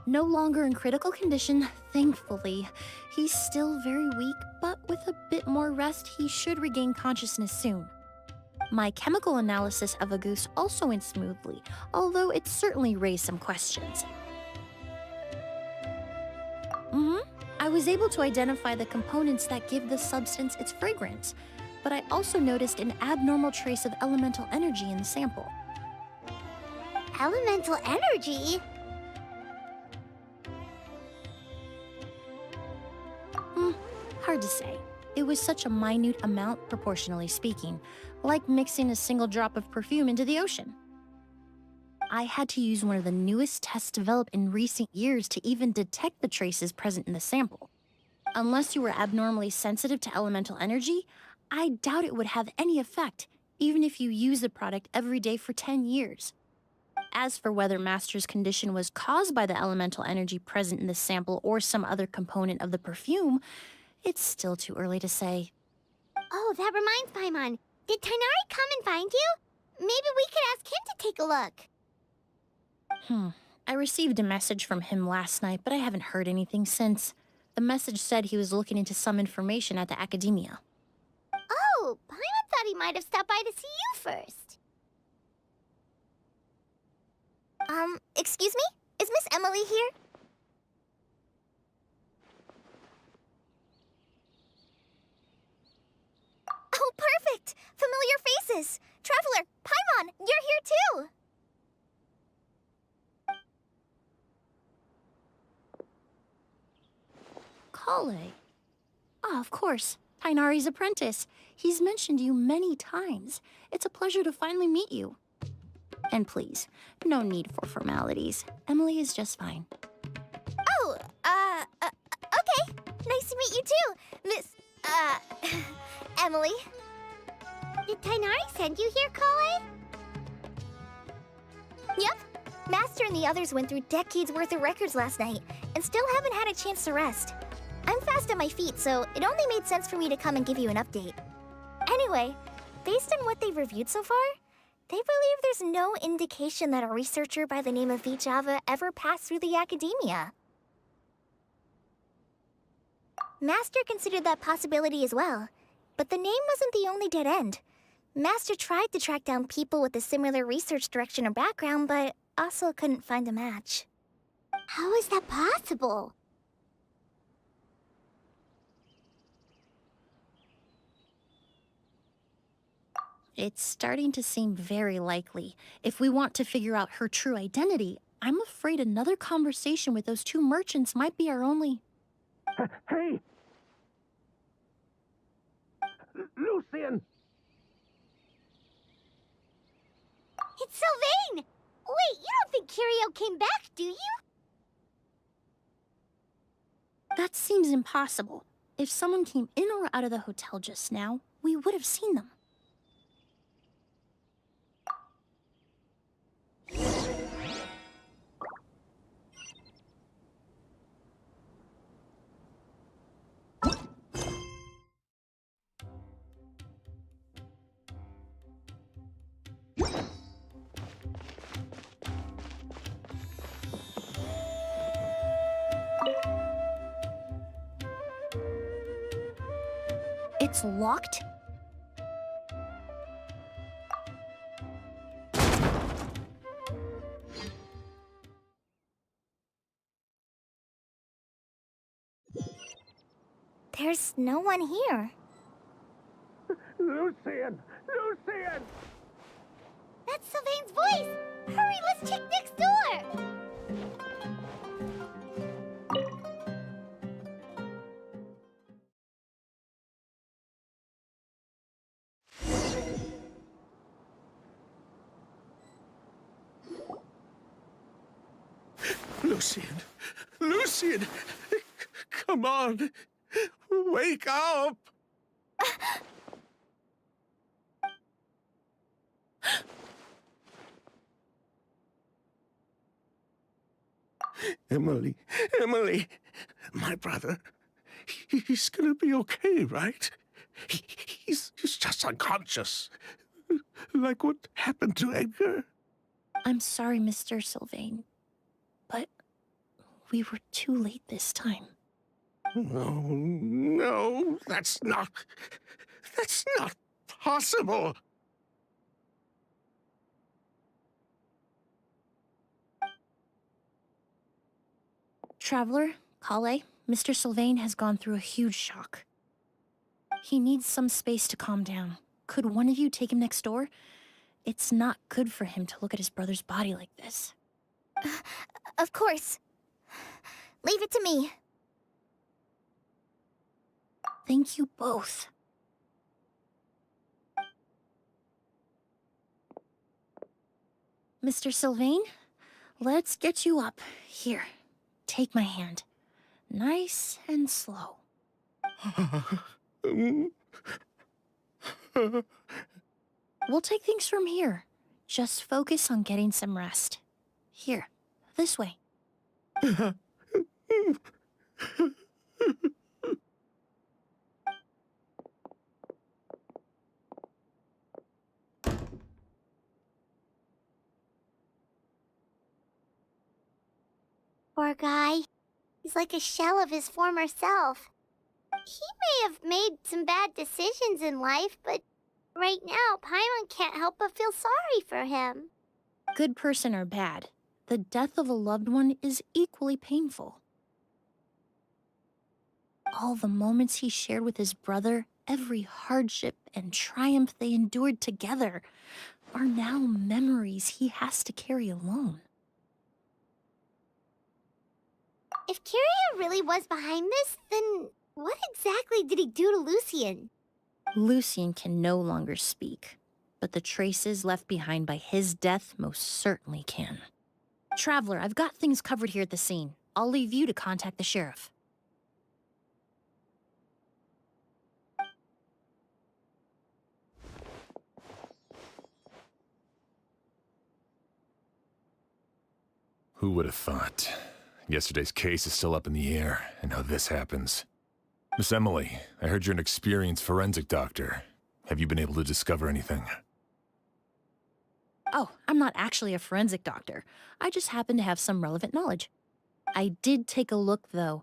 No longer in critical condition, thankfully. He's still very weak, but with a bit more rest, he should regain consciousness soon. My chemical analysis of Auguste also went smoothly, although it certainly raised some questions. I was able to identify the components that give the substance its fragrance, but I also noticed an abnormal trace of elemental energy in the sample. Elemental energy? Hard to say. It was such a minute amount, proportionally speaking, like mixing a single drop of perfume into the ocean. I had to use one of the newest tests developed in recent years to even detect the traces present in the sample. Unless you were abnormally sensitive to elemental energy, I doubt it would have any effect, even if you use the product every day for 10 years. As for whether Master's condition was caused by the elemental energy present in the sample or some other component of the perfume, it's still too early to say. Oh, that reminds Paimon. Did Tainari come and find you? Maybe we could ask him to take a look. I received a message from him last night, but I haven't heard anything since. The message said he was looking into some information at the academia. Oh, Paimon thought he might have stopped by to see you first. Excuse me? Is Miss Emilie here? Oh, perfect! Familiar faces! Traveler, Paimon, you're here too! Kale. Ah, of course. Tainari's apprentice. He's mentioned you many times. It's a pleasure to finally meet you. And please, no need for formalities. Emilie is just fine. Oh, okay. Nice to meet you too, Miss, Emilie. Did Tainari send you here, Kale? Yep. Master and the others went through decades worth of records last night, and still haven't had a chance to rest. I'm fast on my feet, so it only made sense for me to come and give you an update. Anyway, based on what they've reviewed so far, they believe there's no indication that a researcher by the name of Vijava ever passed through the academia. Master considered that possibility as well, but the name wasn't the only dead end. Master tried to track down people with a similar research direction or background, but also couldn't find a match. How is that possible? It's starting to seem very likely. If we want to figure out her true identity, I'm afraid another conversation with those two merchants might be our only... Hey! Lucian! It's Sylvain! Wait, you don't think Curio came back, do you? That seems impossible. If someone came in or out of the hotel just now, we would have seen them. It's locked? There's no one here. Lucian! Lucian! That's Sylvain's voice! Hurry, let's check next door! Lucian! Lucian! Come on! Wake up! Emilie, Emilie, my brother, he's gonna be okay, right? He's just unconscious. Like what happened to Edgar? I'm sorry, Mr. Sylvain, but we were too late this time. No, no, that's not possible. Traveler, Kale, Mr. Sylvain has gone through a huge shock. He needs some space to calm down. Could one of you take him next door? It's not good for him to look at his brother's body like this. Of course. Leave it to me. Thank you both. Mr. Sylvain, let's get you up. Here, take my hand. Nice and slow. We'll take things from here. Just focus on getting some rest. Here, this way. Poor guy. He's like a shell of his former self. He may have made some bad decisions in life, but right now, Paimon can't help but feel sorry for him. Good person or bad, the death of a loved one is equally painful. All the moments he shared with his brother, every hardship and triumph they endured together, are now memories he has to carry alone. If Kirara really was behind this, then what exactly did he do to Lucian? Lucian can no longer speak, but the traces left behind by his death most certainly can. Traveler, I've got things covered here at the scene. I'll leave you to contact the sheriff. Who would have thought? Yesterday's case is still up in the air, and now this happens. Miss Emilie, I heard you're an experienced forensic doctor. Have you been able to discover anything? Oh, I'm not actually a forensic doctor. I just happen to have some relevant knowledge. I did take a look, though.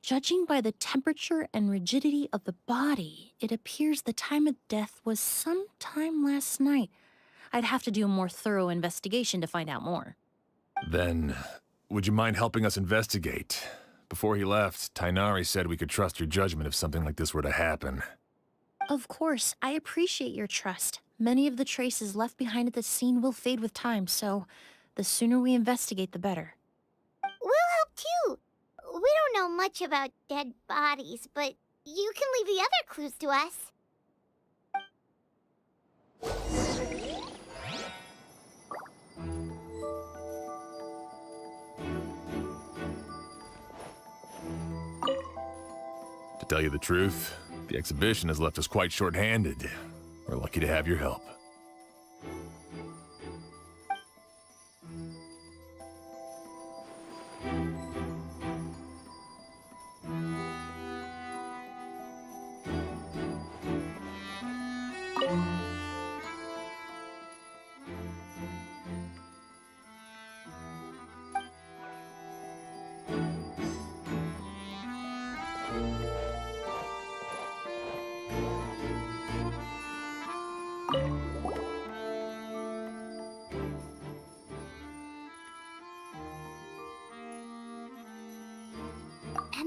Judging by the temperature and rigidity of the body, it appears the time of death was sometime last night. I'd have to do a more thorough investigation to find out more. Then, would you mind helping us investigate? Before he left, Tighnari said we could trust your judgment if something like this were to happen. Of course, I appreciate your trust. Many of the traces left behind at the scene will fade with time, so the sooner we investigate, the better. We'll help too. We don't know much about dead bodies, but you can leave the other clues to us. To tell you the truth, the exhibition has left us quite short-handed. We're lucky to have your help.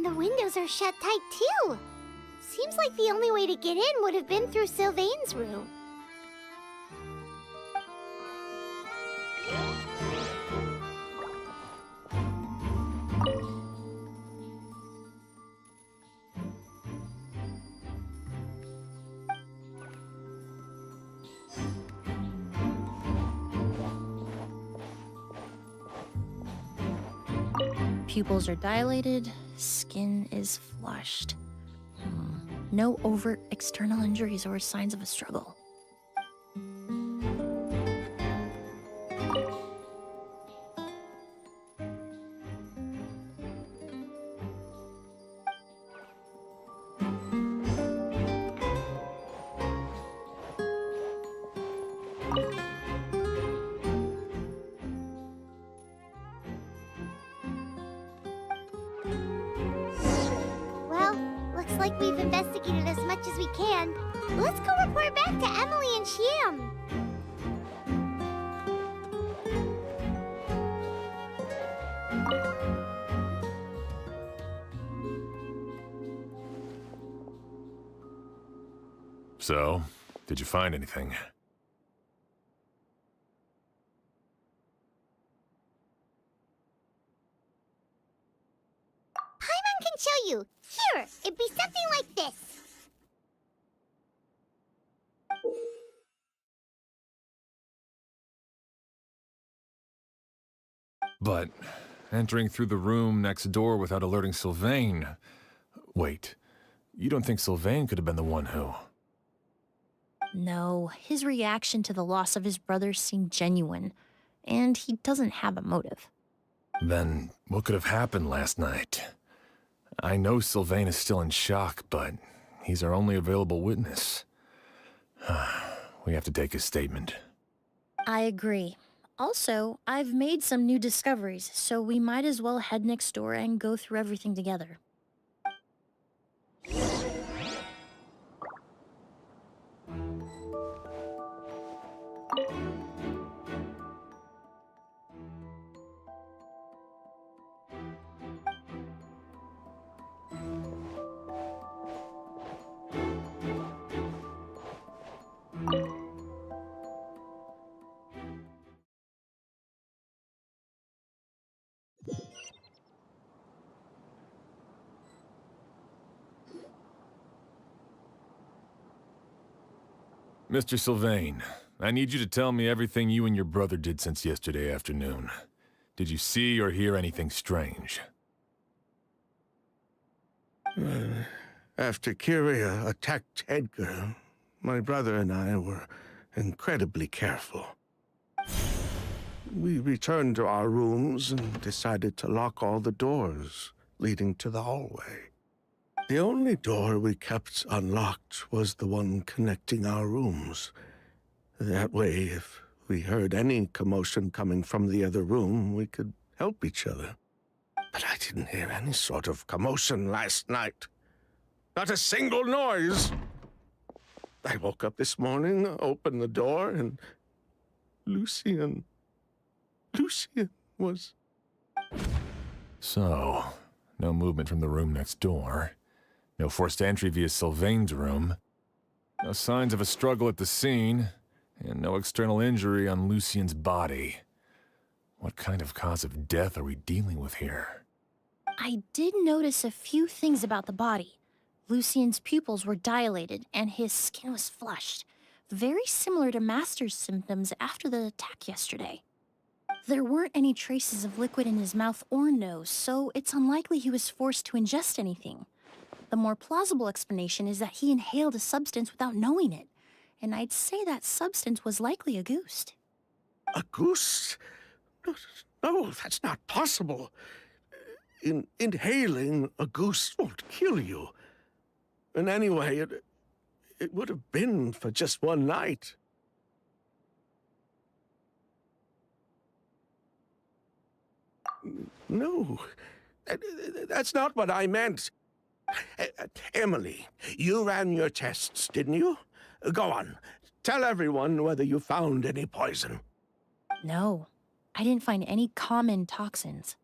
And the windows are shut tight too. Seems like the only way to get in would have been through Sylvain's room. Pupils are dilated, skin is flushed. No overt external injuries or signs of a struggle. Well, looks like we've investigated as much as we can. Let's go report back to Emilie and Shiam. So, did you find anything? Paimon can show you. Here, it'd be something like this. But entering through the room next door without alerting Sylvain... Wait, you don't think Sylvain could have been the one who... No, his reaction to the loss of his brother seemed genuine, and he doesn't have a motive. Then what could have happened last night? I know Sylvain is still in shock, but he's our only available witness. We have to take his statement. I agree. Also, I've made some new discoveries, so we might as well head next door and go through everything together. Mr. Sylvain, I need you to tell me everything you and your brother did since yesterday afternoon. Did you see or hear anything strange? After Kirara attacked Edgar, my brother and I were incredibly careful. We returned to our rooms and decided to lock all the doors leading to the hallway. The only door we kept unlocked was the one connecting our rooms. That way, if we heard any commotion coming from the other room, we could help each other. But I didn't hear any sort of commotion last night. Not a single noise. I woke up this morning, opened the door, and Lucian was... So, no movement from the room next door. No forced entry via Sylvain's room. No signs of a struggle at the scene. And no external injury on Lucian's body. What kind of cause of death are we dealing with here? I did notice a few things about the body. Lucian's pupils were dilated, and his skin was flushed. Very similar to Master's symptoms after the attack yesterday. There weren't any traces of liquid in his mouth or nose, so it's unlikely he was forced to ingest anything. The more plausible explanation is that he inhaled a substance without knowing it, and I'd say that substance was likely a ghost. A goose? No, that's not possible. Inhaling a goose won't kill you. And anyway, it would have been for just one night. No, that's not what I meant. Emilie, you ran your tests, didn't you? Go on. Tell everyone whether you found any poison. No, I didn't find any common toxins.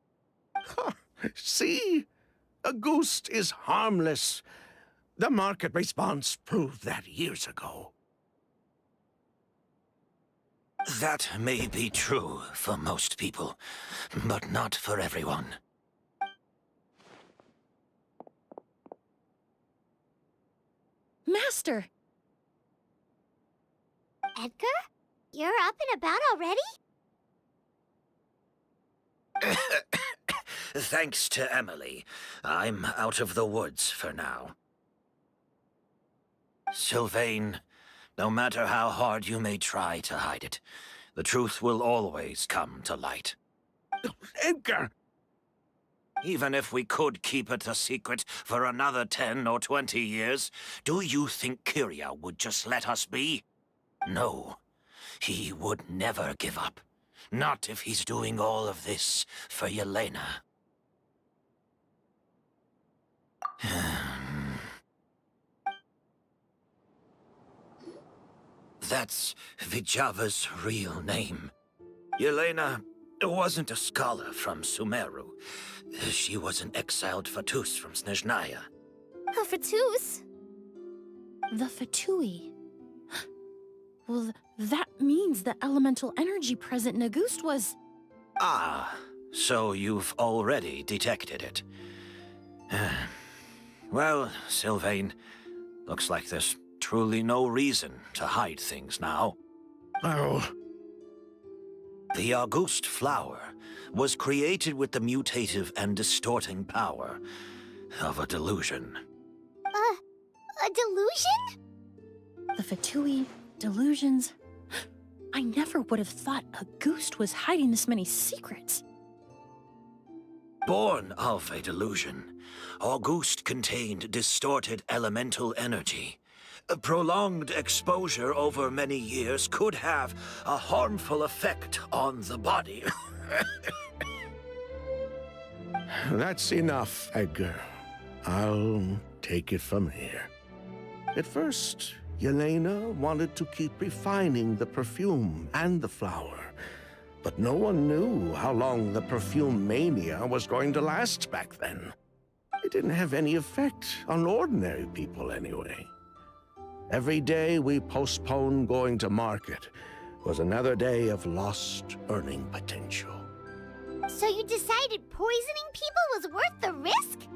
See? A ghost is harmless. The market response proved that years ago. That may be true for most people, but not for everyone. Master! Edgar? You're up and about already? Thanks to Emilie, I'm out of the woods for now. Sylvain, no matter how hard you may try to hide it, the truth will always come to light. Edgar! Even if we could keep it a secret for another 10 or 20 years, do you think Kirara would just let us be? No, he would never give up. Not if he's doing all of this for Yelena. That's Vijava's real name. Yelena wasn't a scholar from Sumeru. She was an exiled Fatus from Snezhnaya. A Fatus? The Fatui. Well, that means the elemental energy present in Auguste was... Ah, so you've already detected it. Well, Sylvain, looks like there's truly no reason to hide things now. Oh. The Auguste flower was created with the mutative and distorting power of a delusion. A delusion? The Fatui, delusions... I never would have thought Auguste was hiding this many secrets. Born of a delusion, Auguste contained distorted elemental energy. A prolonged exposure over many years could have a harmful effect on the body. That's enough, Edgar. I'll take it from here. At first, Yelena wanted to keep refining the perfume and the flower, but no one knew how long the perfume mania was going to last back then. It didn't have any effect on ordinary people anyway. Every day we postponed going to market was another day of lost earning potential. So you decided poisoning people was worth the risk?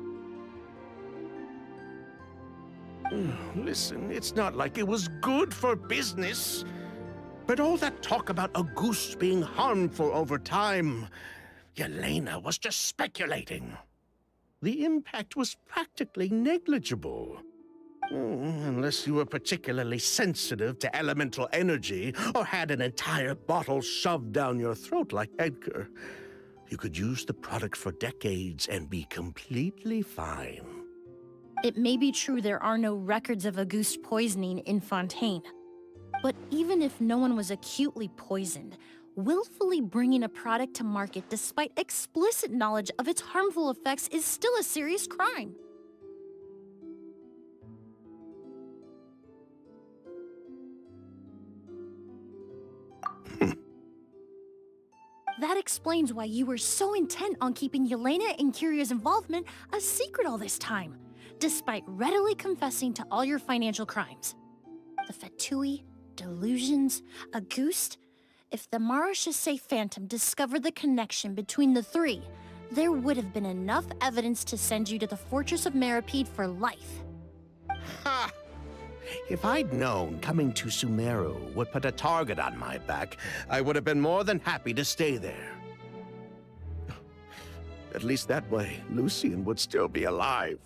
Listen, it's not like it was good for business. But all that talk about Auguste being harmful over time, Yelena was just speculating. The impact was practically negligible. Unless you were particularly sensitive to elemental energy or had an entire bottle shoved down your throat like Edgar. You could use the product for decades and be completely fine. It may be true there are no records of Auguste poisoning in Fontaine. But even if no one was acutely poisoned, willfully bringing a product to market despite explicit knowledge of its harmful effects is still a serious crime. That explains why you were so intent on keeping Yelena and Kirara's involvement a secret all this time, despite readily confessing to all your financial crimes. The Fatui, delusions, Auguste. If the Marechaussee Phantom discovered the connection between the three, there would have been enough evidence to send you to the Fortress of Meripede for life. Ha! If I'd known coming to Sumeru would put a target on my back, I would have been more than happy to stay there. At least that way, Lucien would still be alive.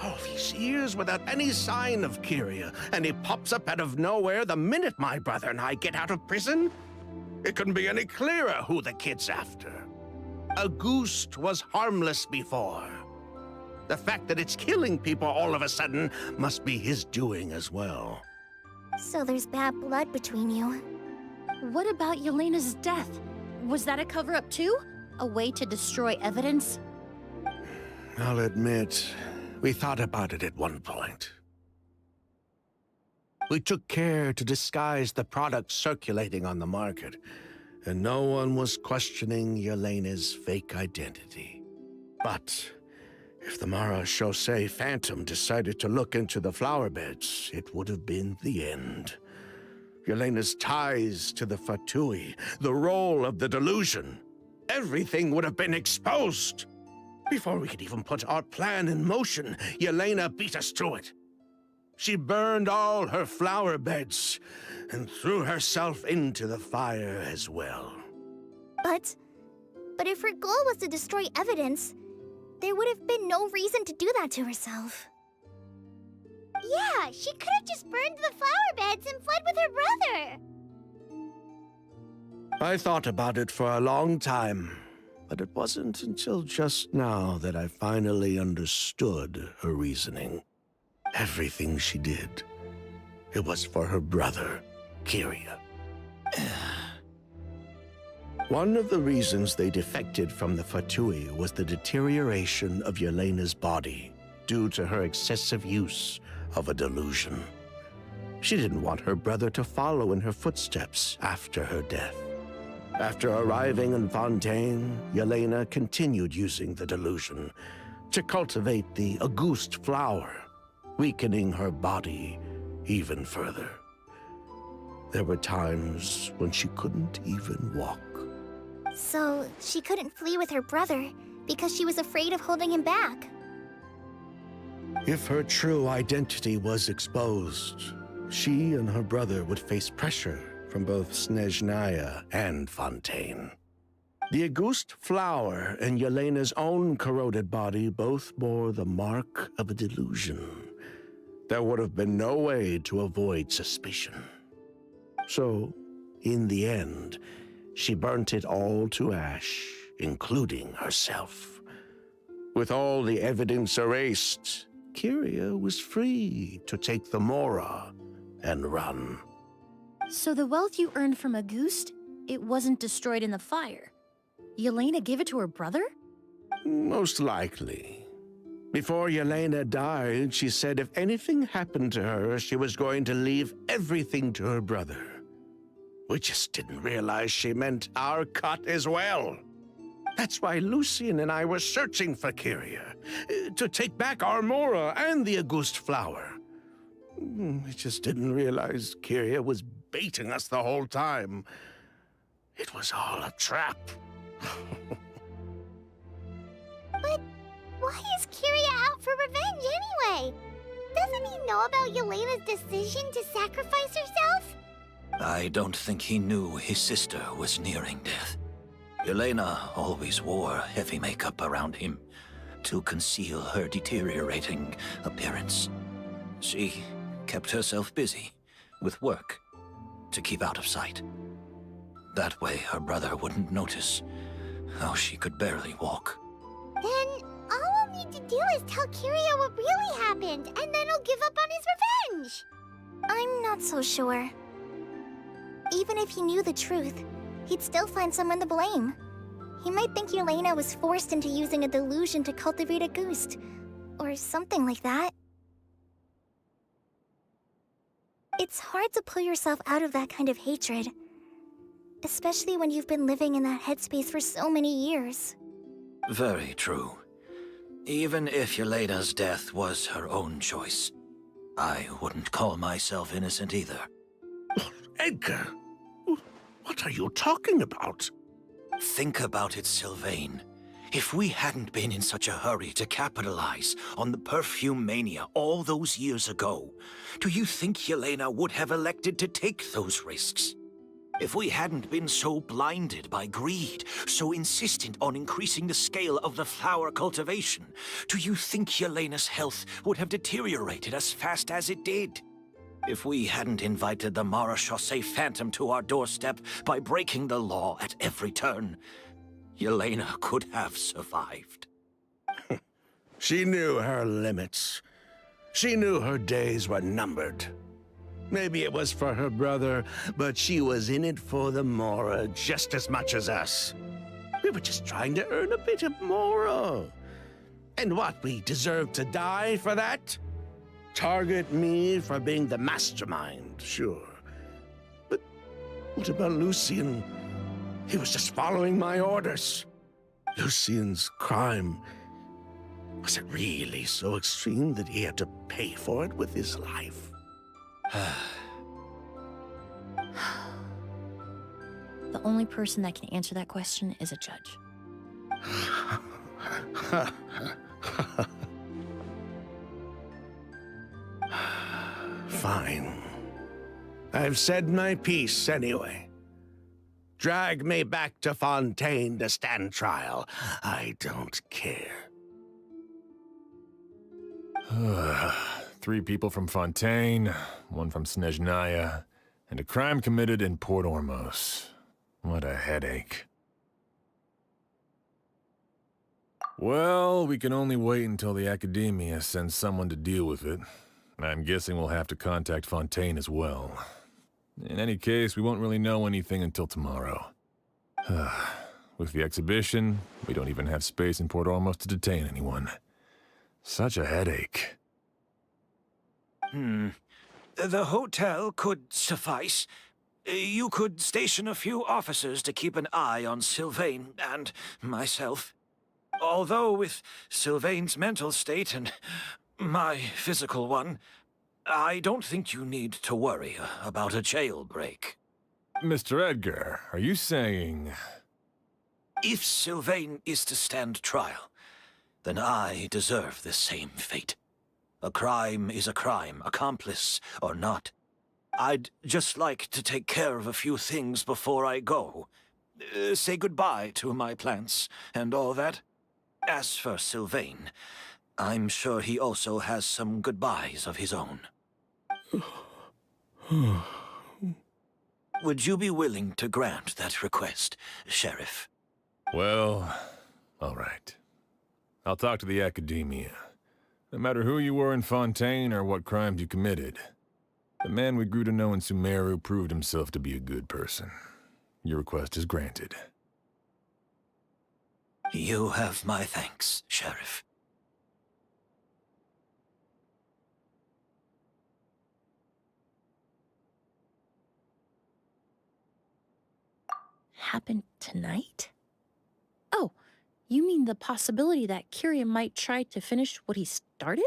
All these years without any sign of Kirara, and he pops up out of nowhere the minute my brother and I get out of prison? It couldn't be any clearer who the kid's after. Auguste was harmless before. The fact that it's killing people all of a sudden must be his doing as well. So there's bad blood between you. What about Yelena's death? Was that a cover-up too? A way to destroy evidence? I'll admit, we thought about it at one point. We took care to disguise the products circulating on the market, and no one was questioning Yelena's fake identity. But If the Marechaussee Phantom decided to look into the flower beds, it would have been the end. Yelena's ties to the Fatui, the role of the delusion, everything would have been exposed. Before we could even put our plan in motion, Yelena beat us to it. She burned all her flower beds and threw herself into the fire as well. But if her goal was to destroy evidence, there would have been no reason to do that to herself. Yeah, she could have just burned the flower beds and fled with her brother. I thought about it for a long time, but it wasn't until just now that I finally understood her reasoning. Everything she did, it was for her brother, Kirara. One of the reasons they defected from the Fatui was the deterioration of Yelena's body due to her excessive use of a delusion. She didn't want her brother to follow in her footsteps after her death. After arriving in Fontaine, Yelena continued using the delusion to cultivate the Auguste flower, weakening her body even further. There were times when she couldn't even walk. So she couldn't flee with her brother because she was afraid of holding him back. If her true identity was exposed, she and her brother would face pressure from both Snezhnaya and Fontaine. The Auguste flower and Yelena's own corroded body both bore the mark of a delusion. There would have been no way to avoid suspicion. So, in the end, she burnt it all to ash, including herself. With all the evidence erased, Kirara was free to take the Mora and run. So the wealth you earned from Auguste, it wasn't destroyed in the fire. Yelena gave it to her brother? Most likely. Before Yelena died, she said if anything happened to her, she was going to leave everything to her brother. We just didn't realize she meant our cut as well. That's why Lucien and I were searching for Kirara, to take back our Mora and the Auguste flower. We just didn't realize Kirara was baiting us the whole time. It was all a trap. But why is Kirara out for revenge anyway? Doesn't he know about Yelena's decision to sacrifice herself? I don't think he knew his sister was nearing death. Yelena always wore heavy makeup around him to conceal her deteriorating appearance. She kept herself busy with work to keep out of sight. That way her brother wouldn't notice how she could barely walk. Then all we'll need to do is tell Kirara what really happened, and then he'll give up on his revenge. I'm not so sure. Even if he knew the truth, he'd still find someone to blame. He might think Yelena was forced into using a delusion to cultivate a Auguste, or something like that. It's hard to pull yourself out of that kind of hatred, especially when you've been living in that headspace for so many years. Very true. Even if Yelena's death was her own choice, I wouldn't call myself innocent either. Edgar, what are you talking about? Think about it, Sylvain. If we hadn't been in such a hurry to capitalize on the perfume mania all those years ago, do you think Yelena would have elected to take those risks? If we hadn't been so blinded by greed, so insistent on increasing the scale of the flower cultivation, do you think Yelena's health would have deteriorated as fast as it did? If we hadn't invited the Marechaussee Phantom to our doorstep by breaking the law at every turn, Yelena could have survived. She knew her limits. She knew her days were numbered. Maybe it was for her brother, but she was in it for the Mora just as much as us. We were just trying to earn a bit of Mora. And what, we deserve to die for that? Target me for being the mastermind, sure. But what about Lucien? He was just following my orders. Lucien's crime, Was it really so extreme that he had to pay for it with his life? The only person that can answer that question is a judge. Fine. I've said my piece anyway. Drag me back to Fontaine to stand trial. I don't care. 3 people from Fontaine, 1 from Snezhnaya, and a crime committed in Port Ormos. What a headache. Well, we can only wait until the Academia sends someone to deal with it. I'm guessing we'll have to contact Fontaine as well. In any case, we won't really know anything until tomorrow. With the exhibition, we don't even have space in Port Ormos to detain anyone. Such a headache. The hotel could suffice. You could station a few officers to keep an eye on Sylvain and myself. Although with Sylvain's mental state and my physical one, I don't think you need to worry about a jailbreak. Mr. Edgar, are you saying... If Sylvain is to stand trial, then I deserve the same fate. A crime is a crime, accomplice or not. I'd just like to take care of a few things before I go. Say goodbye to my plants and all that. As for Sylvain, I'm sure he also has some goodbyes of his own. Would you be willing to grant that request, Sheriff? Well, all right. I'll talk to the Academia. No matter who you were in Fontaine or what crimes you committed, the man we grew to know in Sumeru proved himself to be a good person. Your request is granted. You have my thanks, Sheriff. Happened tonight? Oh, you mean the possibility that Kirya might try to finish what he started?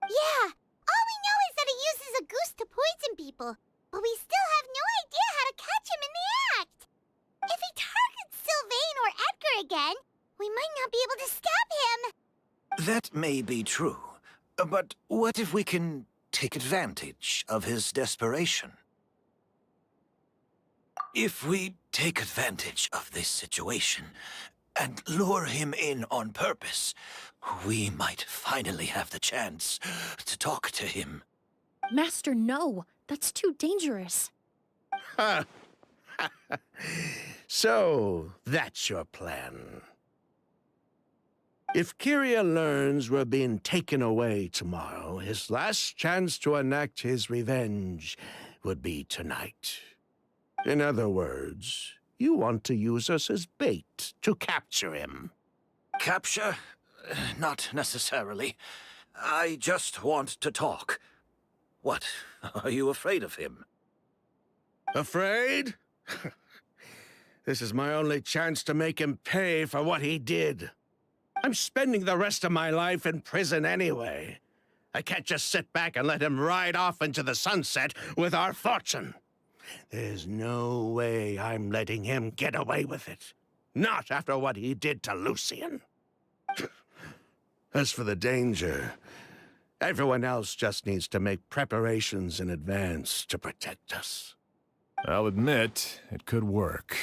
Yeah, all we know is that he uses a goose to poison people, but we still have no idea how to catch him in the act. If he targets Sylvain or Edgar again, we might not be able to stop him. That may be true, but what if we can take advantage of his desperation? If we take advantage of this situation and lure him in on purpose, we might finally have the chance to talk to him. Master, no. That's too dangerous. So, that's your plan. If Kirya learns we're being taken away tomorrow, his last chance to enact his revenge would be tonight. In other words, you want to use us as bait to capture him. Capture? Not necessarily. I just want to talk. What? Are you afraid of him? Afraid? This is my only chance to make him pay for what he did. I'm spending the rest of my life in prison anyway. I can't just sit back and let him ride off into the sunset with our fortune. There's no way I'm letting him get away with it. Not after what he did to Lucian. As for the danger, everyone else just needs to make preparations in advance to protect us. I'll admit, it could work.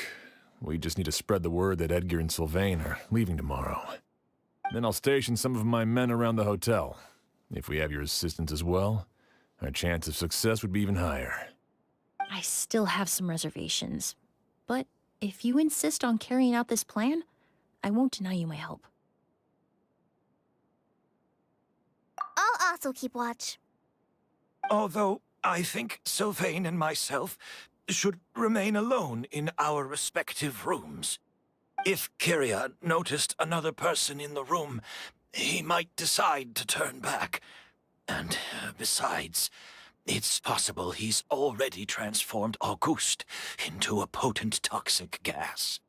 We just need to spread the word that Edgar and Sylvain are leaving tomorrow. Then I'll station some of my men around the hotel. If we have your assistance as well, our chance of success would be even higher. I still have some reservations. But if you insist on carrying out this plan, I won't deny you my help. I'll also keep watch. Although I think Sylvain and myself should remain alone in our respective rooms. If Kirya noticed another person in the room, he might decide to turn back. And besides, it's possible he's already transformed Auguste into a potent toxic gas.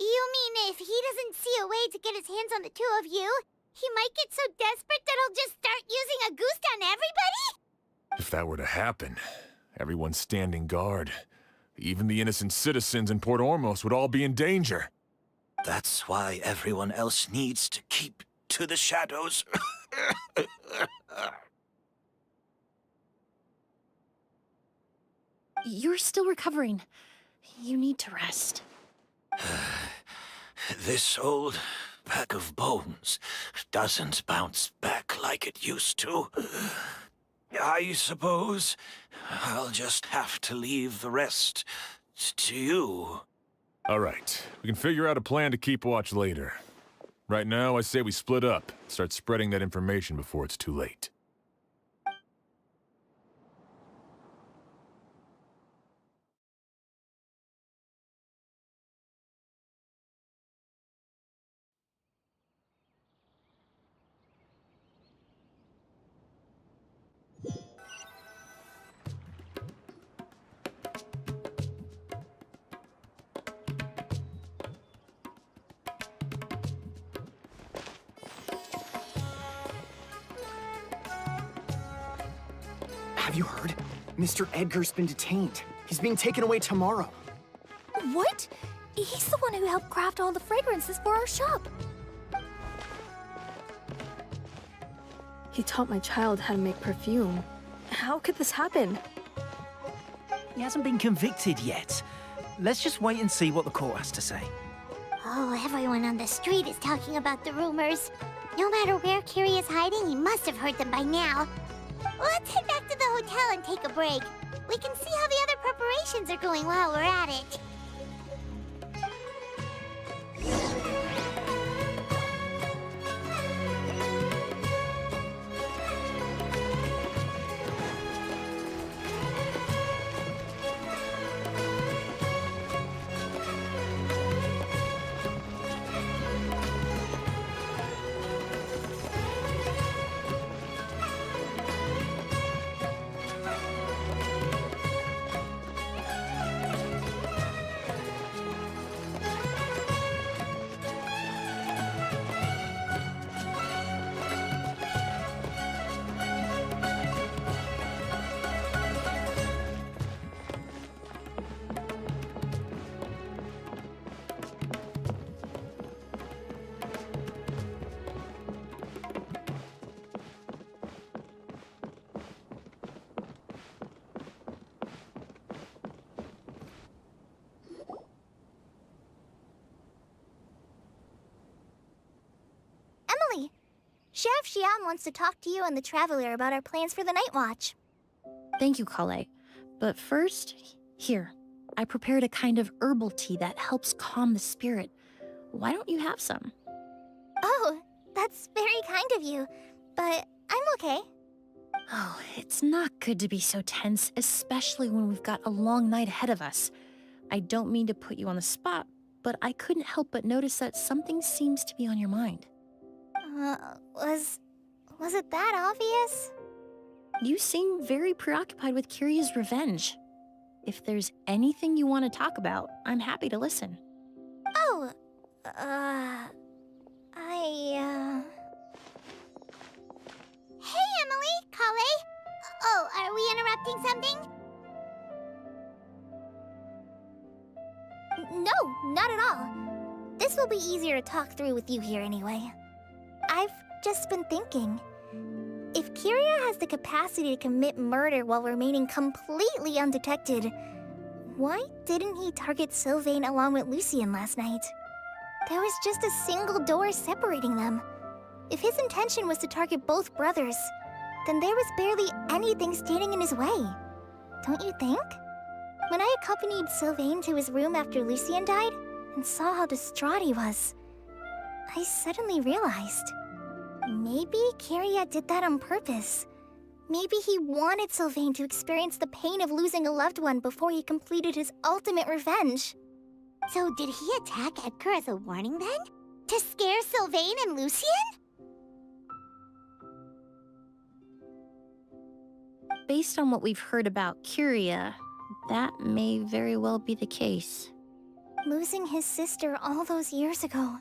You mean if he doesn't see a way to get his hands on the two of you, he might get so desperate that he'll just start using a goose on everybody? If that were to happen, everyone standing guard, even the innocent citizens in Port Ormos would all be in danger. That's why everyone else needs to keep to the shadows. You're still recovering. You need to rest. This old bag of bones doesn't bounce back like it used to. I suppose I'll just have to leave the rest to you. All right, we can figure out a plan to keep watch later. Right now, I say we split up, start spreading that information before it's too late. Have you heard? Mr. Edgar's been detained. He's being taken away tomorrow. What? He's the one who helped craft all the fragrances for our shop. He taught my child how to make perfume. How could this happen? He hasn't been convicted yet. Let's just wait and see what the court has to say. Oh, everyone on the street is talking about the rumors. No matter where Kiri is hiding, he must have heard them by now. Let's head back to the hotel and take a break. We can see how the other preparations are going while we're at it. Sheriff Xian wants to talk to you and the Traveler about our plans for the Night Watch. Thank you, Kale. But first, here. I prepared a kind of herbal tea that helps calm the spirit. Why don't you have some? Oh, that's very kind of you, but I'm okay. Oh, it's not good to be so tense, especially when we've got a long night ahead of us. I don't mean to put you on the spot, but I couldn't help but notice that something seems to be on your mind. Was it that obvious? You seem very preoccupied with Kiria's revenge. If there's anything you want to talk about, I'm happy to listen. Oh, Hey, Emily, Kale. Oh, are we interrupting something? No, not at all. This will be easier to talk through with you here anyway. I've just been thinking. If Kiria has the capacity to commit murder while remaining completely undetected, why didn't he target Sylvain along with Lucien last night? There was just a single door separating them. If his intention was to target both brothers, then there was barely anything standing in his way. Don't you think? When I accompanied Sylvain to his room after Lucien died and saw how distraught he was, I suddenly realized. Maybe Kiria did that on purpose. Maybe he wanted Sylvain to experience the pain of losing a loved one before he completed his ultimate revenge. So did he attack Edgar as a warning then? To scare Sylvain and Lucien? Based on what we've heard about Kiria, that may very well be the case. Losing his sister all those years ago.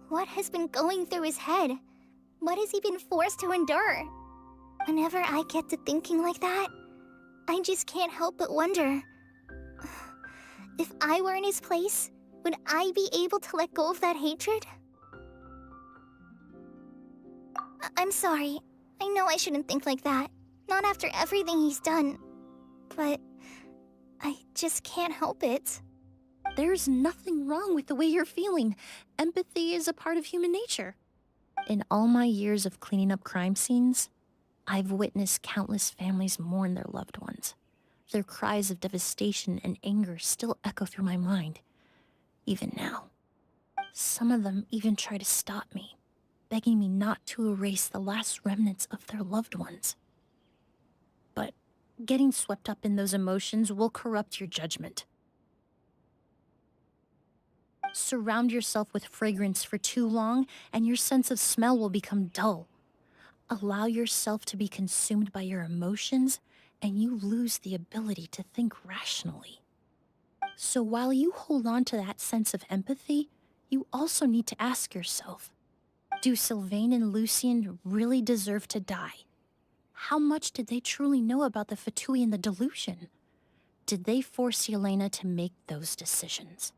What has been going through his head? What has he been forced to endure? Whenever I get to thinking like that, I just can't help but wonder. If I were in his place, would I be able to let go of that hatred? I'm sorry. I know I shouldn't think like that. Not after everything he's done. But I just can't help it. There's nothing wrong with the way you're feeling. Empathy is a part of human nature. In all my years of cleaning up crime scenes, I've witnessed countless families mourn their loved ones. Their cries of devastation and anger still echo through my mind, even now. Some of them even try to stop me, begging me not to erase the last remnants of their loved ones. But getting swept up in those emotions will corrupt your judgment. Surround yourself with fragrance for too long, and your sense of smell will become dull. Allow yourself to be consumed by your emotions, and you lose the ability to think rationally. So while you hold on to that sense of empathy, you also need to ask yourself, do Sylvain and Lucien really deserve to die? How much did they truly know about the Fatui and the delusion? Did they force Yelena to make those decisions?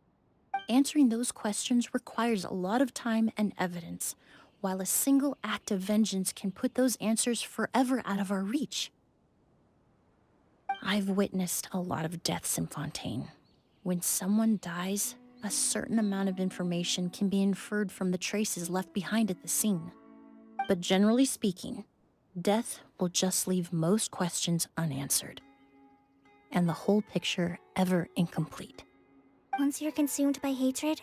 Answering those questions requires a lot of time and evidence, while a single act of vengeance can put those answers forever out of our reach. I've witnessed a lot of deaths in Fontaine. When someone dies, a certain amount of information can be inferred from the traces left behind at the scene. But generally speaking, death will just leave most questions unanswered, and the whole picture ever incomplete. Once you're consumed by hatred,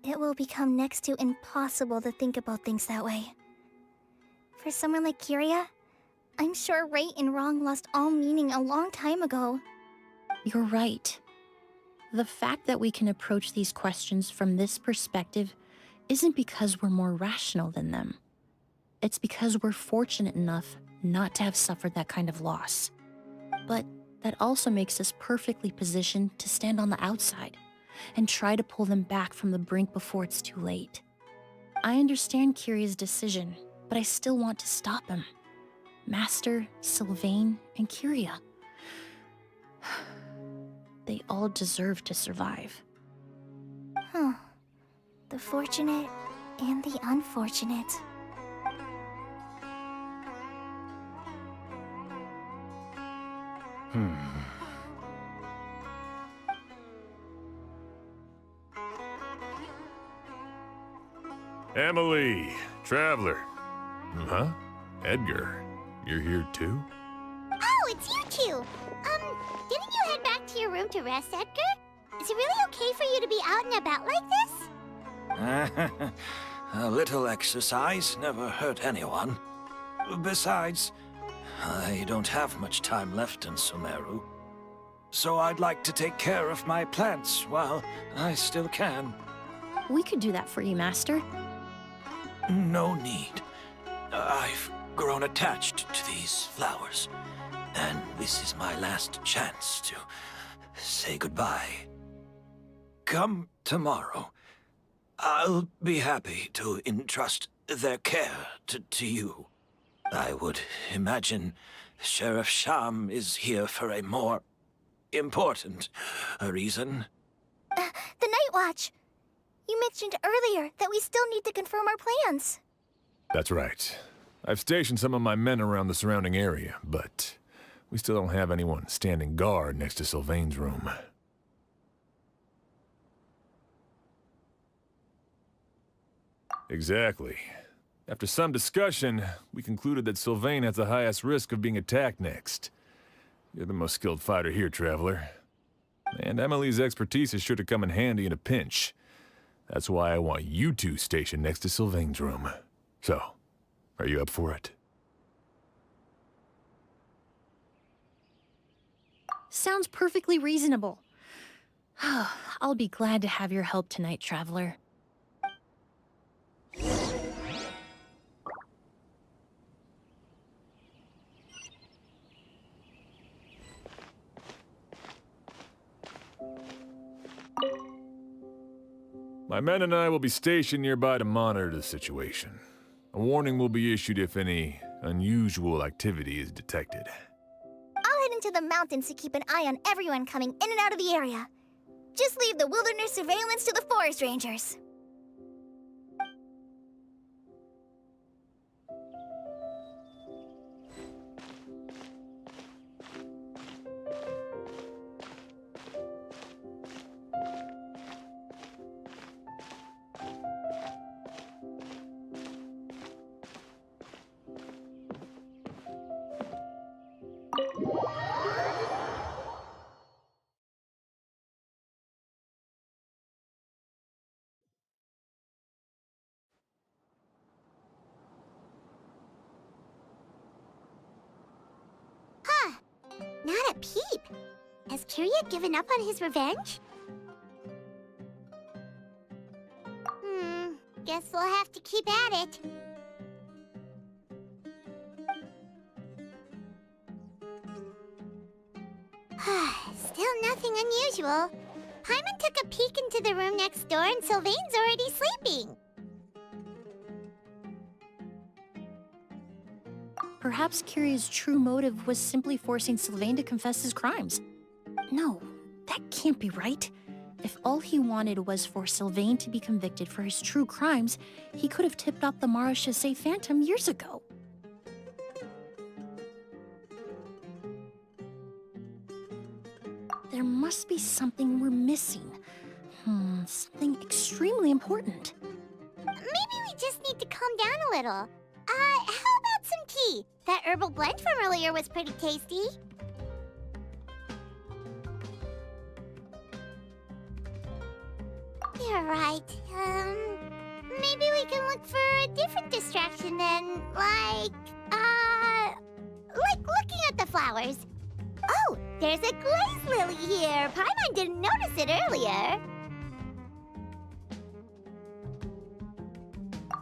it will become next to impossible to think about things that way. For someone like Kiria, I'm sure right and wrong lost all meaning a long time ago. You're right. The fact that we can approach these questions from this perspective isn't because we're more rational than them. It's because we're fortunate enough not to have suffered that kind of loss. But that also makes us perfectly positioned to stand on the outside and try to pull them back from the brink before it's too late. I understand Kiria's decision, but I still want to stop him. Master, Sylvain, and Kiria. They all deserve to survive. Huh. The fortunate and the unfortunate. Emily, Traveler. Huh? Edgar, you're here too? Oh, it's you two! Didn't you head back to your room to rest, Edgar? Is it really okay for you to be out and about like this? A little exercise never hurt anyone. Besides, I don't have much time left in Sumeru. So I'd like to take care of my plants while I still can. We could do that for you, Master. No need. I've grown attached to these flowers, and this is my last chance to say goodbye. Come tomorrow. I'll be happy to entrust their care to you. I would imagine Sheriff Sham is here for a more important reason. The Night Watch! You mentioned earlier that we still need to confirm our plans. That's right. I've stationed some of my men around the surrounding area, but we still don't have anyone standing guard next to Sylvain's room. Exactly. After some discussion, we concluded that Sylvain has the highest risk of being attacked next. You're the most skilled fighter here, Traveler. And Emily's expertise is sure to come in handy in a pinch. That's why I want you two stationed next to Sylvain's room. So, are you up for it? Sounds perfectly reasonable. I'll be glad to have your help tonight, Traveler. My men and I will be stationed nearby to monitor the situation. A warning will be issued if any unusual activity is detected. I'll head into the mountains to keep an eye on everyone coming in and out of the area. Just leave the wilderness surveillance to the forest rangers. Not a peep. Has Kirya given up on his revenge? Guess we'll have to keep at it. Still nothing unusual. Paimon took a peek into the room next door and Sylvain's already sleeping. Perhaps Kirya's true motive was simply forcing Sylvain to confess his crimes. No, that can't be right. If all he wanted was for Sylvain to be convicted for his true crimes, he could have tipped off the Marechaussee Phantom years ago. There must be something we're missing. Something extremely important. Maybe we just need to calm down a little. How about some tea? That herbal blend from earlier was pretty tasty. You're right. Maybe we can look for a different distraction then, like looking at the flowers. Oh, there's a glaze lily here. Paimon didn't notice it earlier.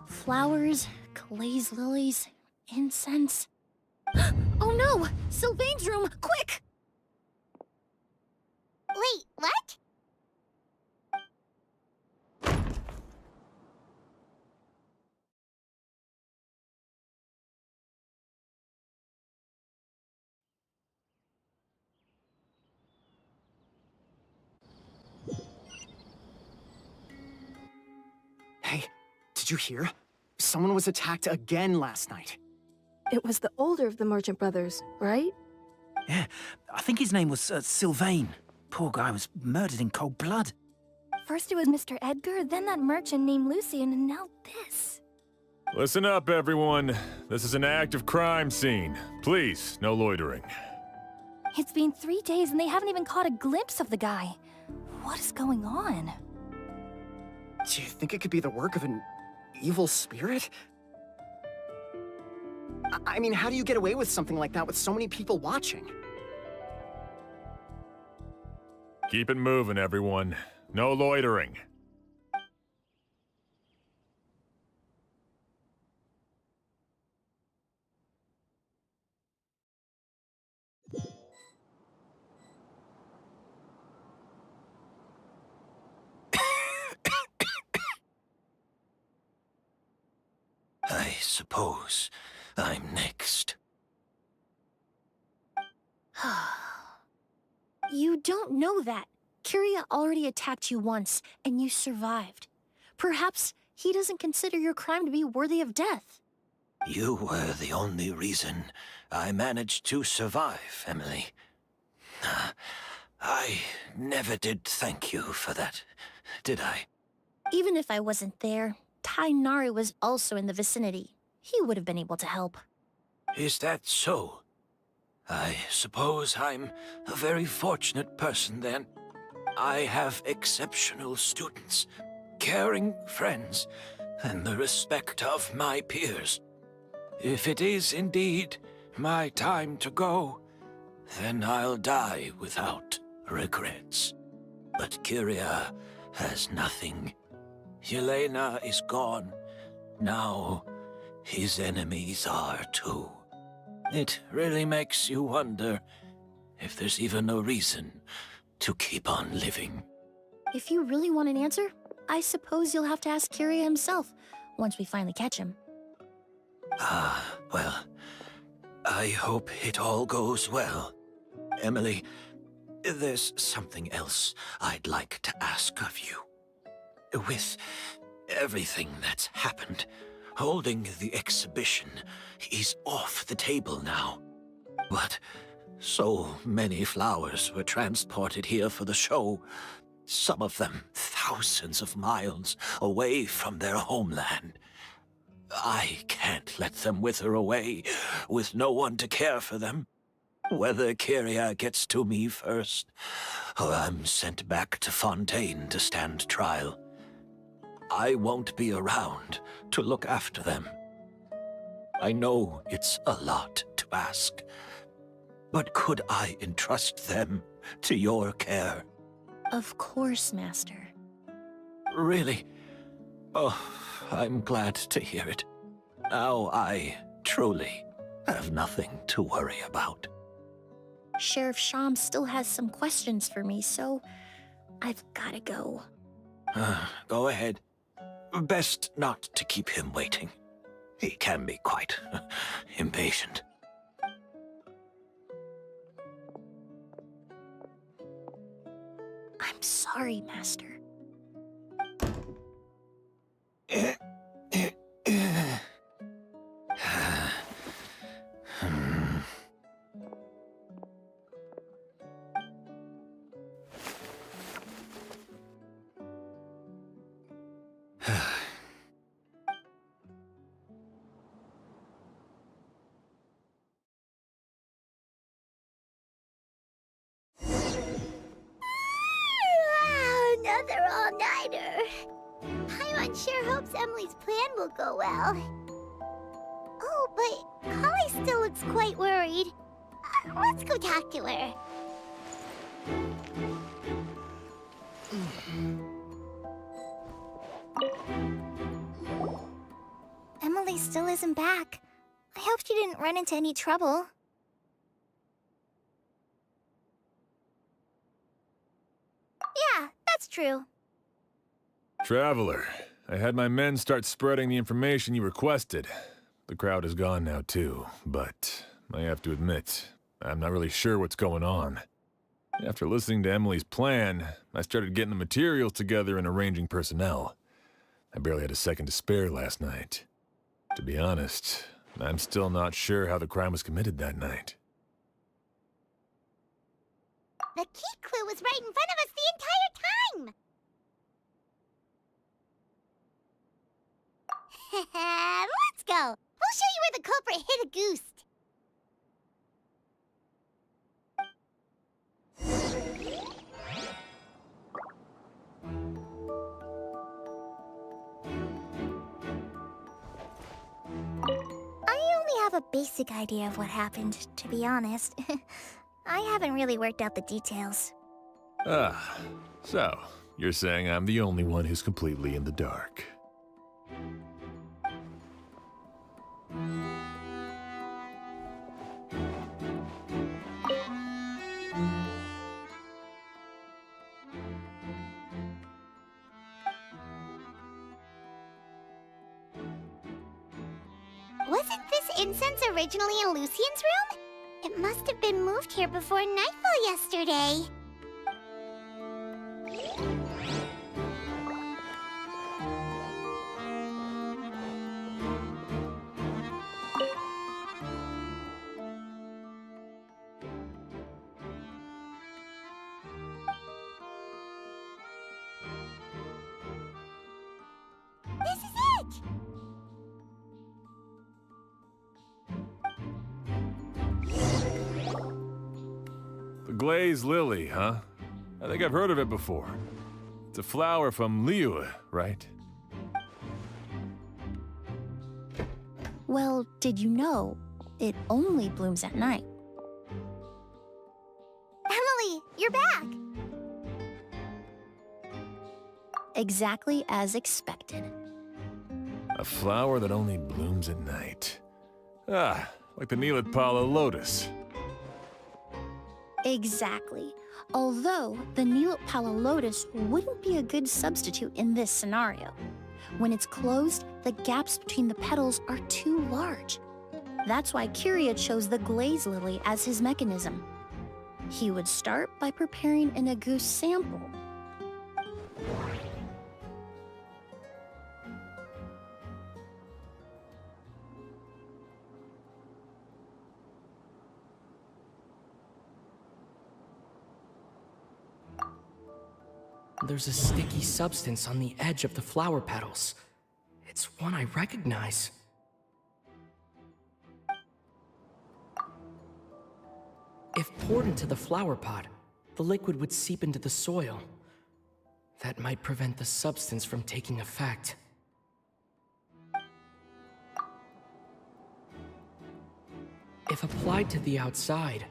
Flowers, glaze lilies, incense. Oh no! Sylvain's room! Quick! Wait, what? Hey, did you hear? Someone was attacked again last night. It was the older of the merchant brothers, right? Yeah, I think his name was Sylvain. Poor guy was murdered in cold blood. First it was Mr. Edgar, then that merchant named Lucian, and now this. Listen up, everyone. This is an active crime scene. Please, no loitering. It's been 3 days and they haven't even caught a glimpse of the guy. What is going on? Do you think it could be the work of an evil spirit? I mean, how do you get away with something like that with so many people watching? Keep it moving, everyone. No loitering. I suppose I'm next. You don't know that. Kirya already attacked you once, and you survived. Perhaps he doesn't consider your crime to be worthy of death. You were the only reason I managed to survive, Emilie. I never did thank you for that, did I? Even if I wasn't there, Tainari was also in the vicinity. He would have been able to help. Is that so? I suppose I'm a very fortunate person then. I have exceptional students, caring friends, and the respect of my peers. If it is indeed my time to go, then I'll die without regrets. But Kirya has nothing. Yelena is gone. Now, his enemies are too. It really makes you wonder if there's even a reason to keep on living. If you really want an answer, I suppose you'll have to ask Kyria himself once we finally catch him. Well, I hope it all goes well. Emilie, there's something else I'd like to ask of you. With everything that's happened, holding the exhibition is off the table now. But so many flowers were transported here for the show, some of them thousands of miles away from their homeland. I can't let them wither away with no one to care for them. Whether Kyria gets to me first, or I'm sent back to Fontaine to stand trial, I won't be around to look after them. I know it's a lot to ask, but could I entrust them to your care? Of course, Master. Really? Oh, I'm glad to hear it. Now I truly have nothing to worry about. Sheriff Sham still has some questions for me, so I've gotta go. Go ahead. Best not to keep him waiting. He can be quite impatient. I'm sorry, Master. Another all-nighter. Paimon sure hopes Emily's plan will go well. Oh, but Holly still looks quite worried. Let's go talk to her. Emily still isn't back. I hope she didn't run into any trouble. Yeah, that's true. Traveler, I had my men start spreading the information you requested. The crowd is gone now too, but I have to admit, I'm not really sure what's going on. After listening to Emily's plan, I started getting the materials together and arranging personnel. I barely had a second to spare last night. To be honest, I'm still not sure how the crime was committed that night. The key clue was right in front of us the entire time! Let's go! We'll show you where the culprit hid a goose. I only have a basic idea of what happened, to be honest. I haven't really worked out the details. Ah, so you're saying I'm the only one who's completely in the dark. Wasn't this incense originally in Lucien's room? It must have been moved here before nightfall yesterday. This is it! The glazed lily, huh? I think I've heard of it before. It's a flower from Liyue, right? Well, did you know it only blooms at night? Emily, you're back! Exactly as expected. A flower that only blooms at night. Ah, like the Nilou Emilie lotus. Exactly. Although the Nilou Lotus wouldn't be a good substitute in this scenario. When it's closed, the gaps between the petals are too large. That's why Kirara chose the glaze lily as his mechanism. He would start by preparing an Auguste sample. There's a sticky substance on the edge of the flower petals. It's one I recognize. If poured into the flower pot, the liquid would seep into the soil. That might prevent the substance from taking effect. If applied to the outside,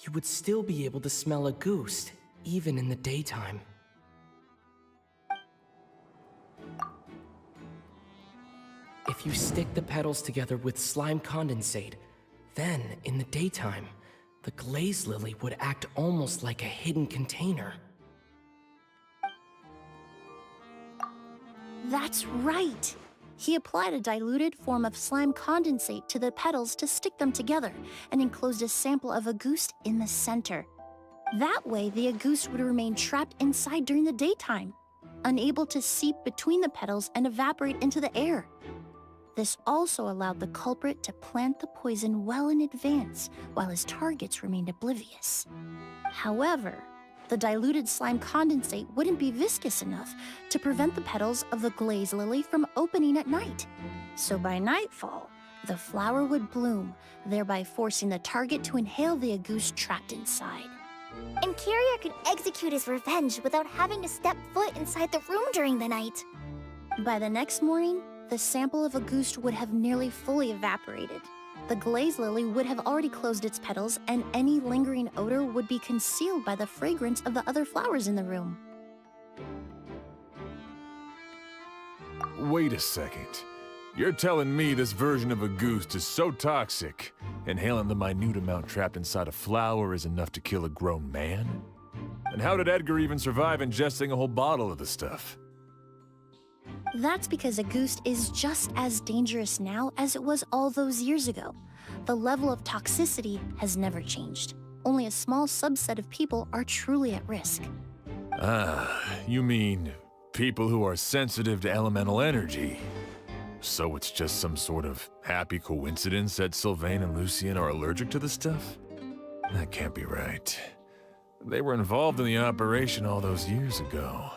you would still be able to smell Auguste, even in the daytime. If you stick the petals together with slime condensate, then, in the daytime, the glaze lily would act almost like a hidden container. That's right! He applied a diluted form of slime condensate to the petals to stick them together and enclosed a sample of Auguste in the center. That way, the Auguste would remain trapped inside during the daytime, unable to seep between the petals and evaporate into the air. This also allowed the culprit to plant the poison well in advance, while his targets remained oblivious. However, the diluted slime condensate wouldn't be viscous enough to prevent the petals of the glaze lily from opening at night. So by nightfall, the flower would bloom, thereby forcing the target to inhale the Auguste trapped inside. And Kirara could execute his revenge without having to step foot inside the room during the night. By the next morning, the sample of Auguste would have nearly fully evaporated. The glaze lily would have already closed its petals, and any lingering odor would be concealed by the fragrance of the other flowers in the room. Wait a second. You're telling me this version of Auguste is so toxic, inhaling the minute amount trapped inside a flower is enough to kill a grown man? And how did Edgar even survive ingesting a whole bottle of the stuff? That's because Auguste is just as dangerous now as it was all those years ago. The level of toxicity has never changed. Only a small subset of people are truly at risk. Ah, you mean people who are sensitive to elemental energy. So it's just some sort of happy coincidence that Sylvain and Lucien are allergic to the stuff? That can't be right. They were involved in the operation all those years ago.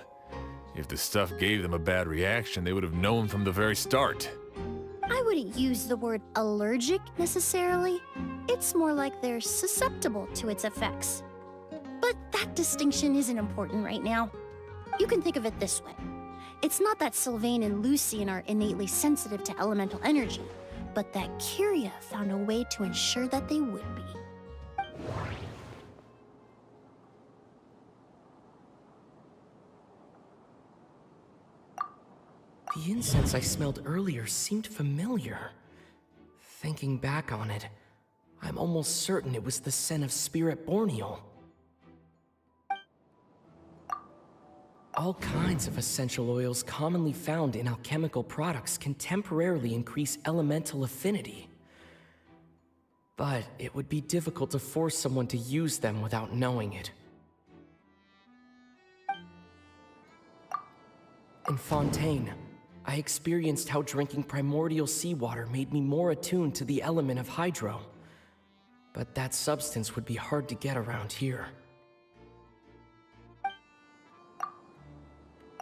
If the stuff gave them a bad reaction, they would have known from the very start. I wouldn't use the word allergic necessarily. It's more like they're susceptible to its effects. But that distinction isn't important right now. You can think of it this way. It's not that Sylvain and Lucien are innately sensitive to elemental energy, but that Kirara found a way to ensure that they would be. The incense I smelled earlier seemed familiar. Thinking back on it, I'm almost certain it was the scent of spirit borneal. All kinds of essential oils commonly found in alchemical products can temporarily increase elemental affinity. But it would be difficult to force someone to use them without knowing it. In Fontaine, I experienced how drinking primordial seawater made me more attuned to the element of hydro. But that substance would be hard to get around here.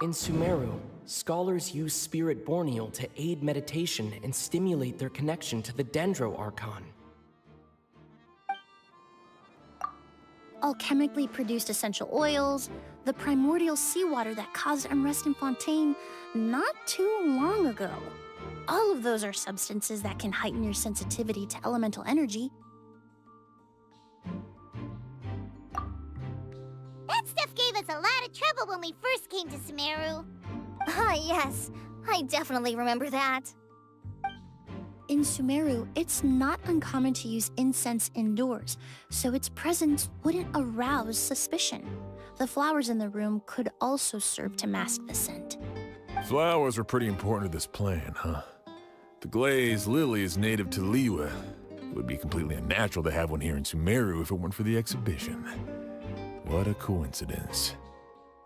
In Sumeru, scholars use spirit borneal to aid meditation and stimulate their connection to the Dendro Archon. Alchemically produced essential oils, the primordial seawater that caused unrest in Fontaine not too long ago. All of those are substances that can heighten your sensitivity to elemental energy. That stuff gave us a lot of trouble when we first came to Sumeru. Ah, yes. I definitely remember that. In Sumeru, it's not uncommon to use incense indoors, so its presence wouldn't arouse suspicion. The flowers in the room could also serve to mask the scent. Flowers were pretty important to this plan, huh? The glazed lily is native to Liyue. It would be completely unnatural to have one here in Sumeru if it weren't for the exhibition. What a coincidence.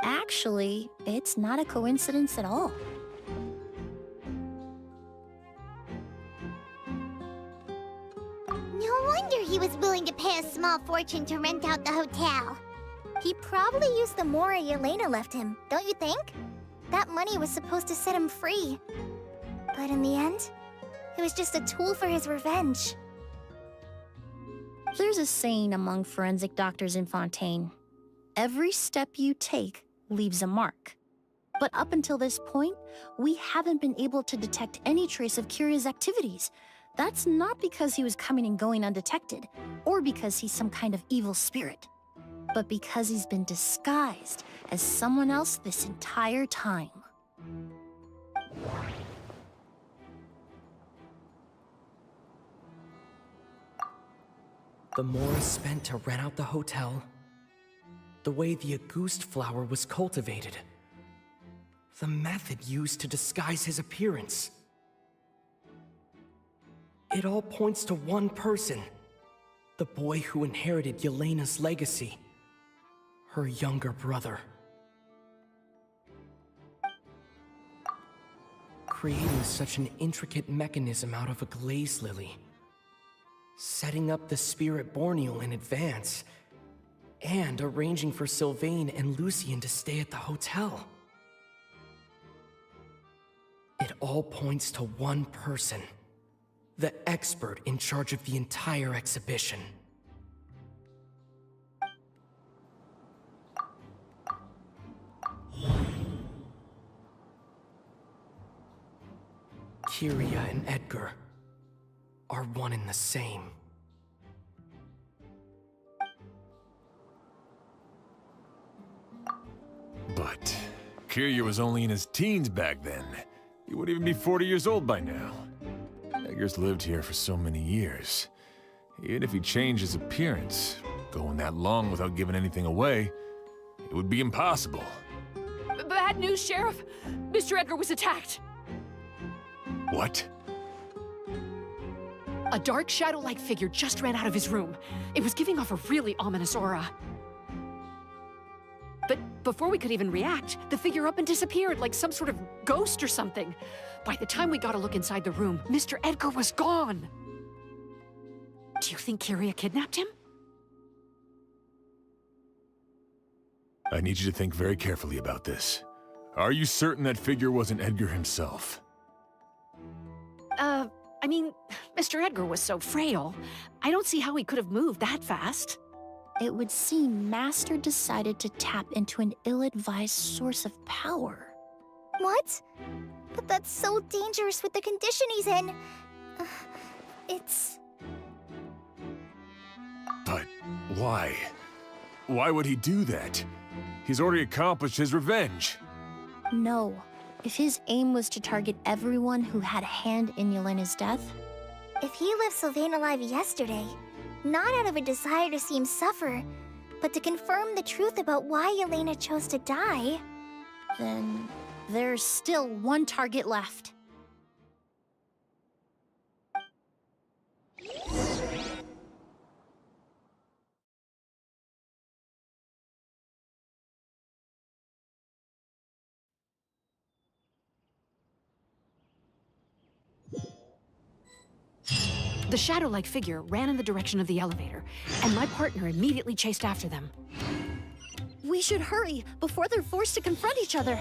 Actually, it's not a coincidence at all. No wonder he was willing to pay a small fortune to rent out the hotel. He probably used the mora Yelena left him, don't you think? That money was supposed to set him free. But in the end, it was just a tool for his revenge. There's a saying among forensic doctors in Fontaine. Every step you take leaves a mark. But up until this point, we haven't been able to detect any trace of Kiria's activities. That's not because he was coming and going undetected, or because he's some kind of evil spirit, but because he's been disguised as someone else this entire time. The mora spent to rent out the hotel, the way the Auguste flower was cultivated, the method used to disguise his appearance. It all points to one person, the boy who inherited Yelena's legacy, her younger brother. Creating such an intricate mechanism out of a glaze lily, setting up the spirit borneal in advance, and arranging for Sylvain and Lucien to stay at the hotel. It all points to one person, the expert in charge of the entire exhibition. Kiria and Edgar are one and the same. But Kiria was only in his teens back then. He wouldn't even be 40 years old by now. Edgar's lived here for so many years. Even if he changed his appearance, going that long without giving anything away, it would be impossible. Bad news, Sheriff. Mr. Edgar was attacked. What? A dark shadow-like figure just ran out of his room. It was giving off a really ominous aura. But before we could even react, the figure up and disappeared like some sort of ghost or something. By the time we got a look inside the room, Mr. Edgar was gone. Do you think Kiria kidnapped him? I need you to think very carefully about this. Are you certain that figure wasn't Edgar himself? I mean, Mr. Edgar was so frail. I don't see how he could have moved that fast. It would seem Master decided to tap into an ill-advised source of power. What? But that's so dangerous with the condition he's in. It's... But why? Why would he do that? He's already accomplished his revenge. No. If his aim was to target everyone who had a hand in Yelena's death... If he left Sylvain alive yesterday, not out of a desire to see him suffer, but to confirm the truth about why Yelena chose to die... Then there's still one target left. The shadow-like figure ran in the direction of the elevator, and my partner immediately chased after them. We should hurry before they're forced to confront each other.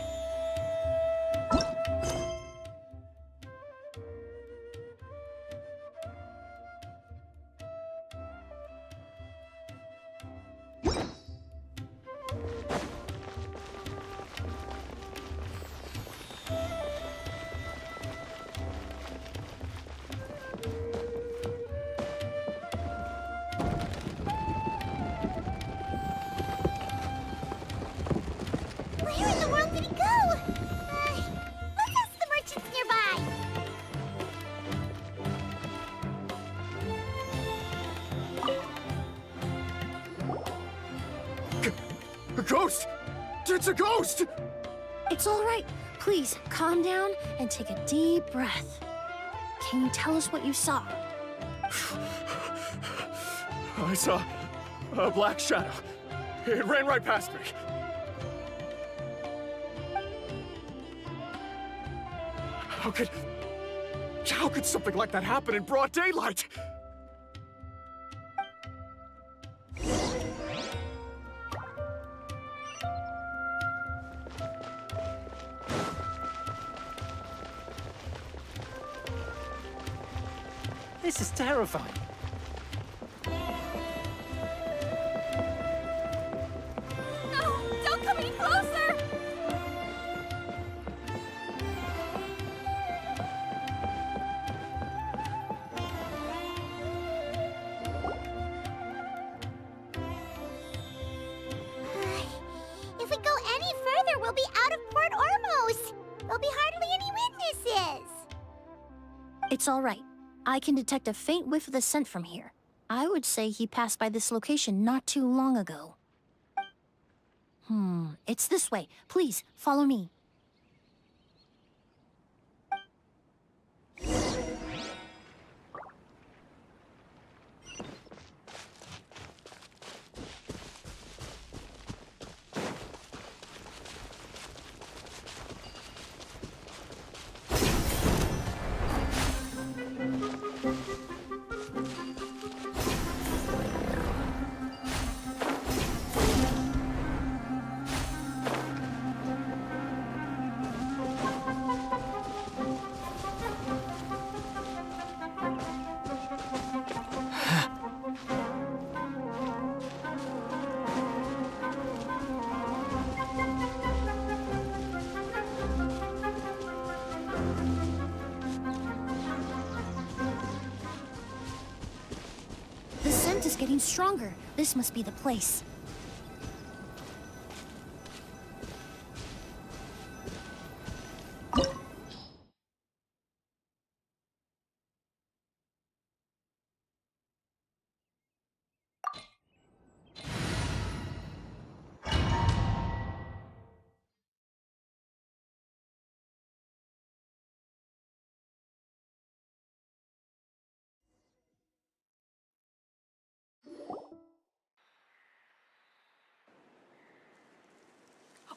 Where in the world did he go? ghost! It's a ghost! It's all right. Please, calm down and take a deep breath. Can you tell us what you saw? I saw a black shadow. It ran right past me. How could something like that happen in broad daylight? This is terrifying. No! Don't come any closer! If we go any further, we'll be out of Port Ormos! There'll be hardly any witnesses! It's all right. I can detect a faint whiff of the scent from here. I would say he passed by this location not too long ago. It's this way. Please, follow me. The scent is getting stronger. This must be the place.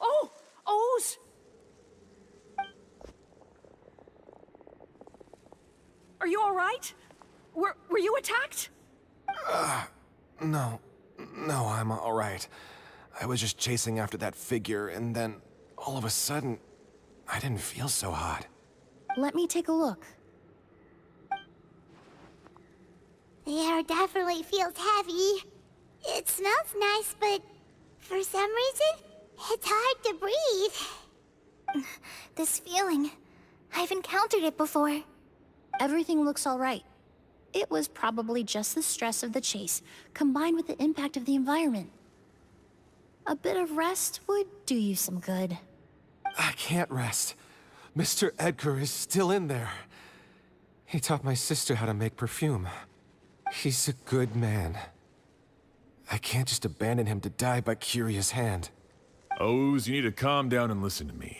Oh! O's! Are you all right? Were you attacked? No, I'm all right. I was just chasing after that figure, and then all of a sudden, I didn't feel so hot. Let me take a look. The air definitely feels heavy. It smells nice, but for some reason, it's hard to breathe. This feeling, I've encountered it before. Everything looks all right. It was probably just the stress of the chase, combined with the impact of the environment. A bit of rest would do you some good. I can't rest. Mr. Edgar is still in there. He taught my sister how to make perfume. He's a good man. I can't just abandon him to die by Kiria's hand. O's, you need to calm down and listen to me.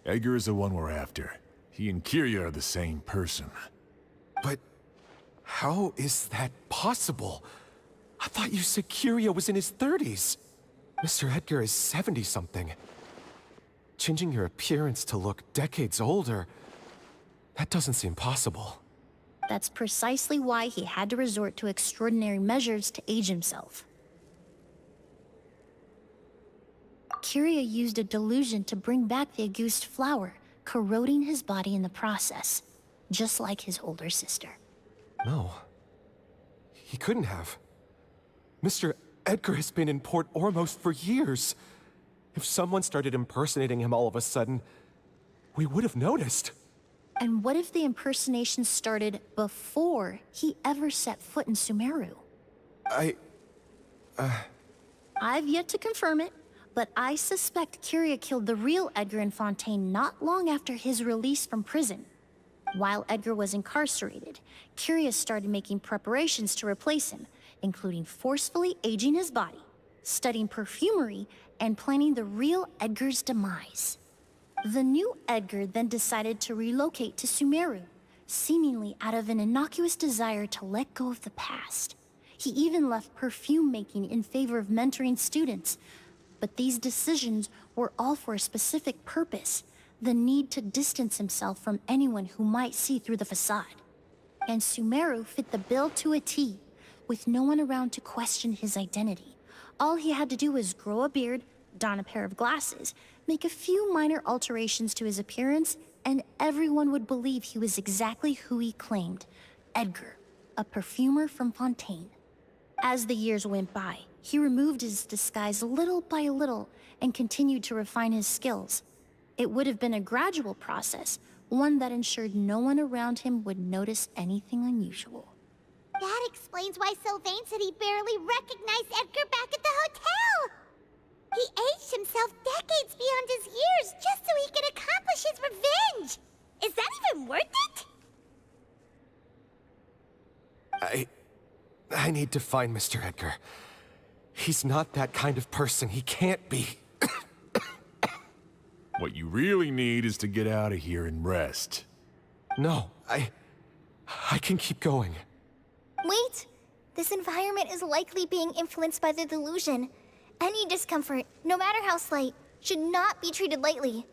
Edgar is the one we're after. He and Kiria are the same person. But how is that possible? I thought you said Kiria was in his 30s. Mr. Edgar is 70-something. Changing your appearance to look decades older, that doesn't seem possible. That's precisely why he had to resort to extraordinary measures to age himself. Kiria used a delusion to bring back the Auguste flower, corroding his body in the process, just like his older sister. No. He couldn't have. Mr. Edgar has been in Port Ormos for years. If someone started impersonating him all of a sudden, we would have noticed. And what if the impersonation started before he ever set foot in Sumeru? I've yet to confirm it, but I suspect Kiria killed the real Edgar in Fontaine not long after his release from prison. While Edgar was incarcerated, Kiria started making preparations to replace him, including forcefully aging his body, studying perfumery, and planning the real Edgar's demise. The new Edgar then decided to relocate to Sumeru, seemingly out of an innocuous desire to let go of the past. He even left perfume making in favor of mentoring students. But these decisions were all for a specific purpose: the need to distance himself from anyone who might see through the facade. And Sumeru fit the bill to a T, with no one around to question his identity. All he had to do was grow a beard, don a pair of glasses, make a few minor alterations to his appearance, and everyone would believe he was exactly who he claimed: Edgar, a perfumer from Fontaine. As the years went by, he removed his disguise little by little and continued to refine his skills. It would have been a gradual process, one that ensured no one around him would notice anything unusual. That explains why Sylvain said he barely recognized Edgar back at the hotel! He aged himself decades beyond his years just so he could accomplish his revenge! Is that even worth it? I need to find Mr. Edgar. He's not that kind of person. He can't be. What you really need is to get out of here and rest. No, I can keep going. Wait! This environment is likely being influenced by the delusion. Any discomfort, no matter how slight, should not be treated lightly.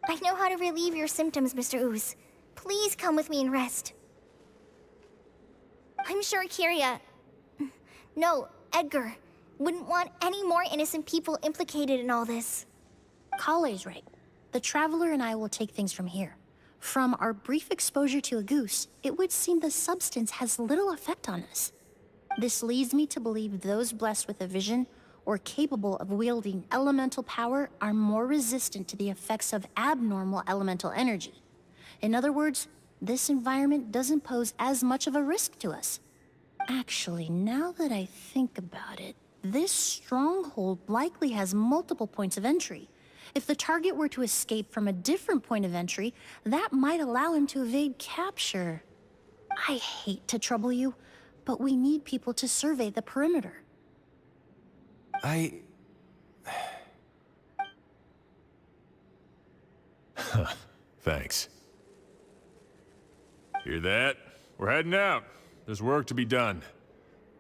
I know how to relieve your symptoms, Mr. Ooze. Please come with me and rest. I'm sure Edgar wouldn't want any more innocent people implicated in all this. Kale's right. The Traveler and I will take things from here. From our brief exposure to a goose, it would seem the substance has little effect on us. This leads me to believe those blessed with a vision or capable of wielding elemental power are more resistant to the effects of abnormal elemental energy. In other words, this environment doesn't pose as much of a risk to us. Actually, now that I think about it, this stronghold likely has multiple points of entry. If the target were to escape from a different point of entry, that might allow him to evade capture. I hate to trouble you, but we need people to survey the perimeter. Thanks. Hear that? We're heading out. There's work to be done.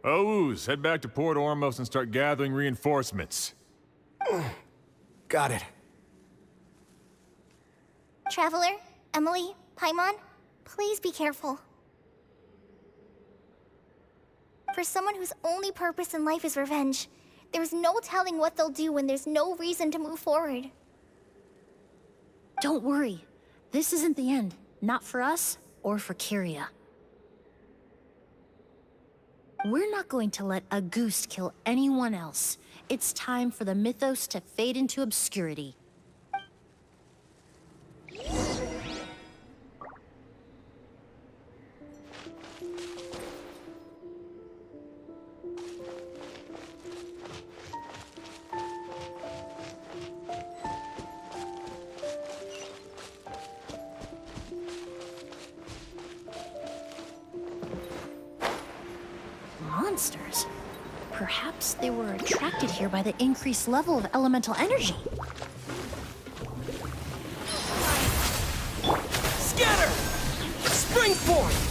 Ooze, head back to Port Ormos and start gathering reinforcements. Got it. Traveler, Emilie, Paimon, please be careful. For someone whose only purpose in life is revenge, there's no telling what they'll do when there's no reason to move forward. Don't worry. This isn't the end. Not for us or for Kyria. We're not going to let a goose kill anyone else. It's time for the mythos to fade into obscurity. Monsters. Perhaps they were attracted here by the increased level of elemental energy. Scatter! Spring forth!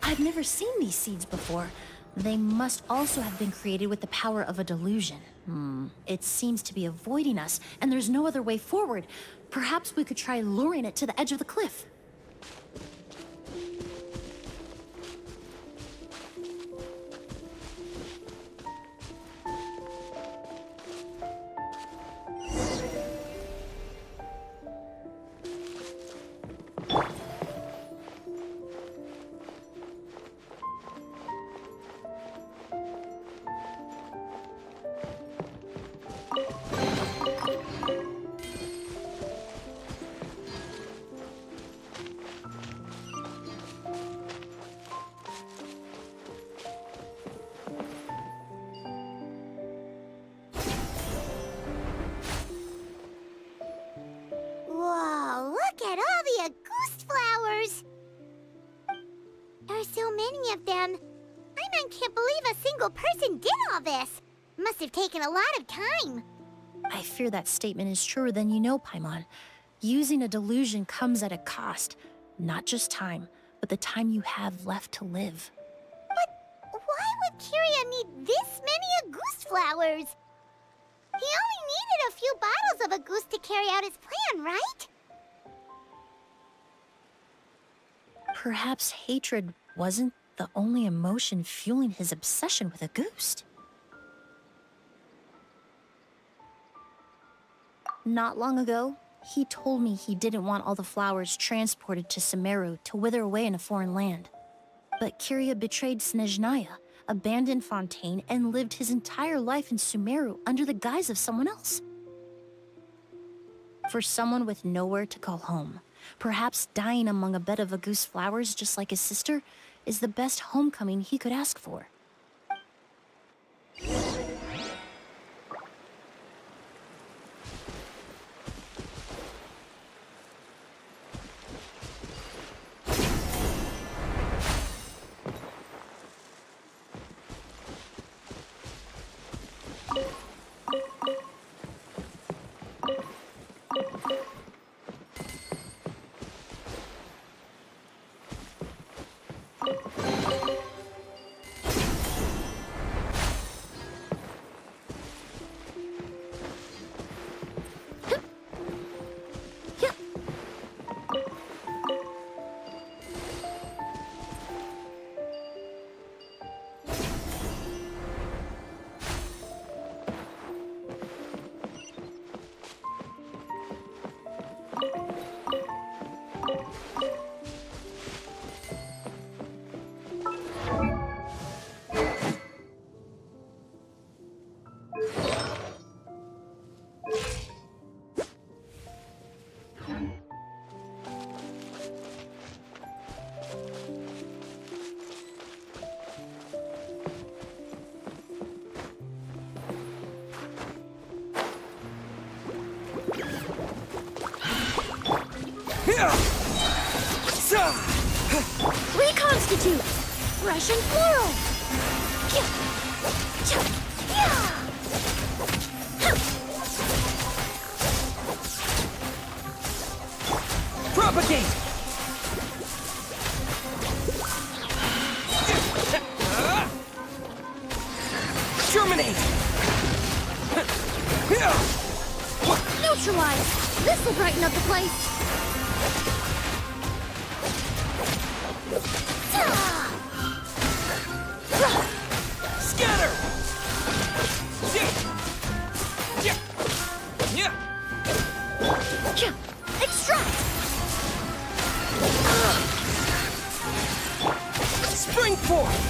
I've never seen these seeds before. They must also have been created with the power of a delusion. It seems to be avoiding us, and there's no other way forward. Perhaps we could try luring it to the edge of the cliff. many of them. I can't believe a single person did all this. Must have taken a lot of time. I fear that statement is truer than you know, Paimon. Using a delusion comes at a cost. Not just time, but the time you have left to live. But why would Kiria need this many Auguste flowers? He only needed a few bottles of Auguste to carry out his plan, right? Perhaps hatred wasn't the only emotion fueling his obsession with Auguste. Not long ago, he told me he didn't want all the flowers transported to Sumeru to wither away in a foreign land. But Kiria betrayed Snezhnaya, abandoned Fontaine, and lived his entire life in Sumeru under the guise of someone else. For someone with nowhere to call home, perhaps dying among a bed of Auguste flowers just like his sister is the best homecoming he could ask for. Reconstitute! Fresh and floral! Propagate! Germinate! Neutralize! This'll brighten up the place! Scatter! Extract! Spring forth!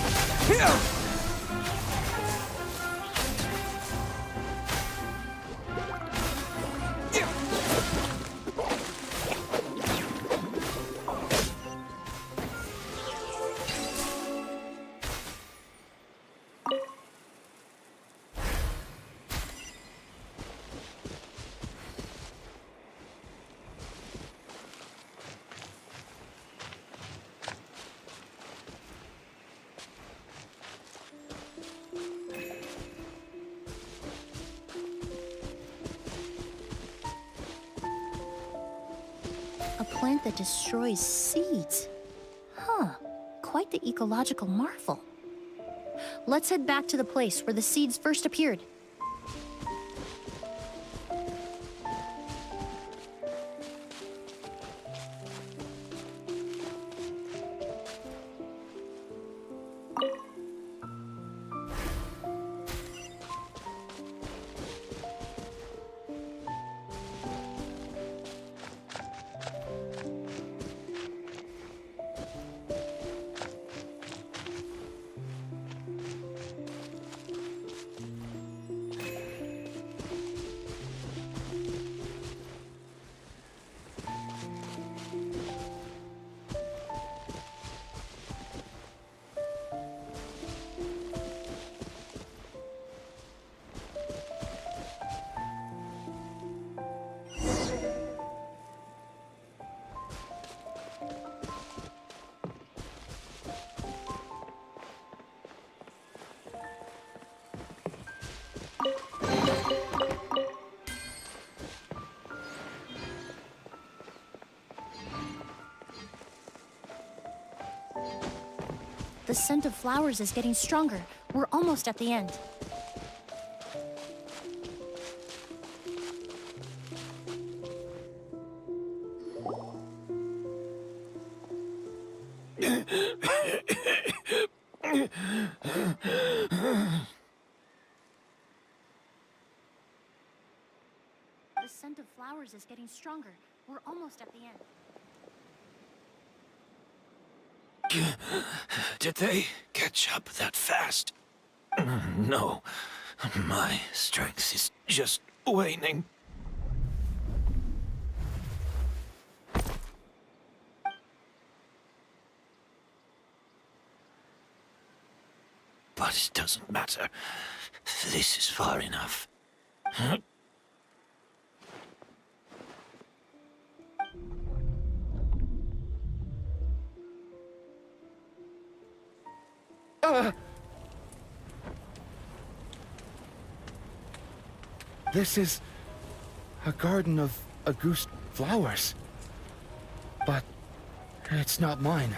A plant that destroys seeds. Huh, quite the ecological marvel. Let's head back to the place where the seeds first appeared. The scent of flowers is getting stronger. We're almost at the end. The scent of flowers is getting stronger. We're almost at the end. Did they catch up that fast? No. My strength is just waning. But it doesn't matter. This is far enough. This is a garden of August flowers. But it's not mine.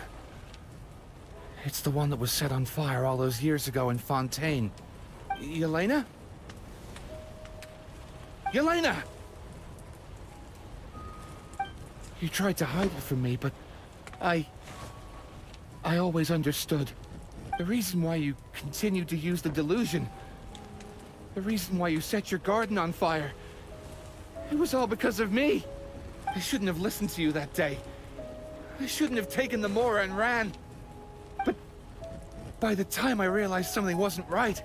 It's the one that was set on fire all those years ago in Fontaine. Yelena? Yelena! You tried to hide it from me, but I always understood. The reason why you continued to use the delusion, the reason why you set your garden on fire, it was all because of me. I shouldn't have listened to you that day. I shouldn't have taken the Mora and ran. But by the time I realized something wasn't right,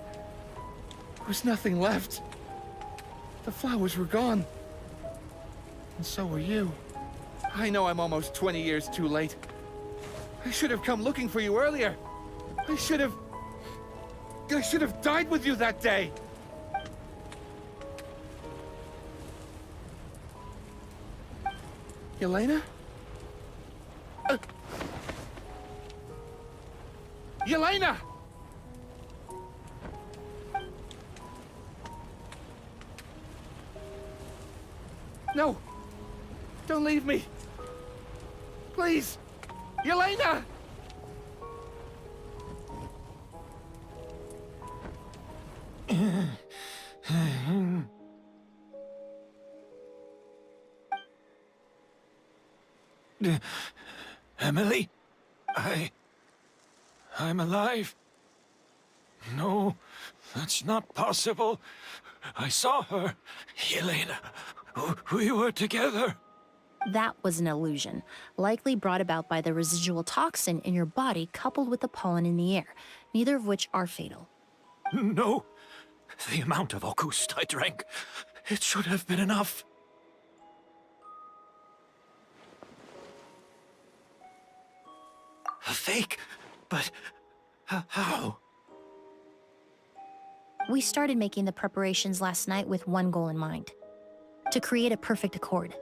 there was nothing left. The flowers were gone. And so were you. I know I'm almost 20 years too late. I should have come looking for you earlier. I should have died with you that day. Yelena? Yelena! No! Don't leave me! Please! Yelena! Emily? I'm alive. No, that's not possible. I saw her. Yelena, we were together. That was an illusion, likely brought about by the residual toxin in your body coupled with the pollen in the air, neither of which are fatal. No, the amount of August I drank, it should have been enough. A fake? But how? We started making the preparations last night with one goal in mind: to create a perfect accord.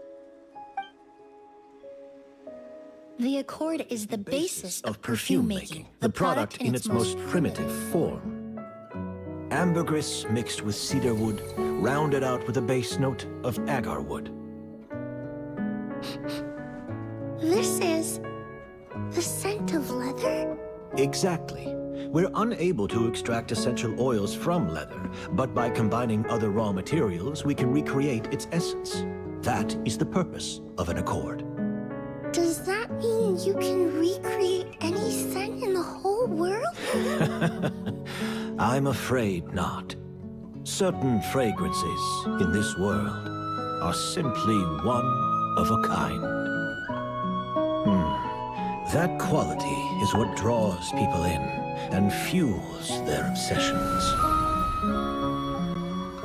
The accord is the basis of perfume making, the product in its most primitive form. Ambergris mixed with cedarwood, rounded out with a base note of agarwood. This is the scent of leather? Exactly. We're unable to extract essential oils from leather, but by combining other raw materials, we can recreate its essence. That is the purpose of an accord. Does that mean you can recreate any scent in the whole world? I'm afraid not. Certain fragrances in this world are simply one of a kind. That quality is what draws people in and fuels their obsessions.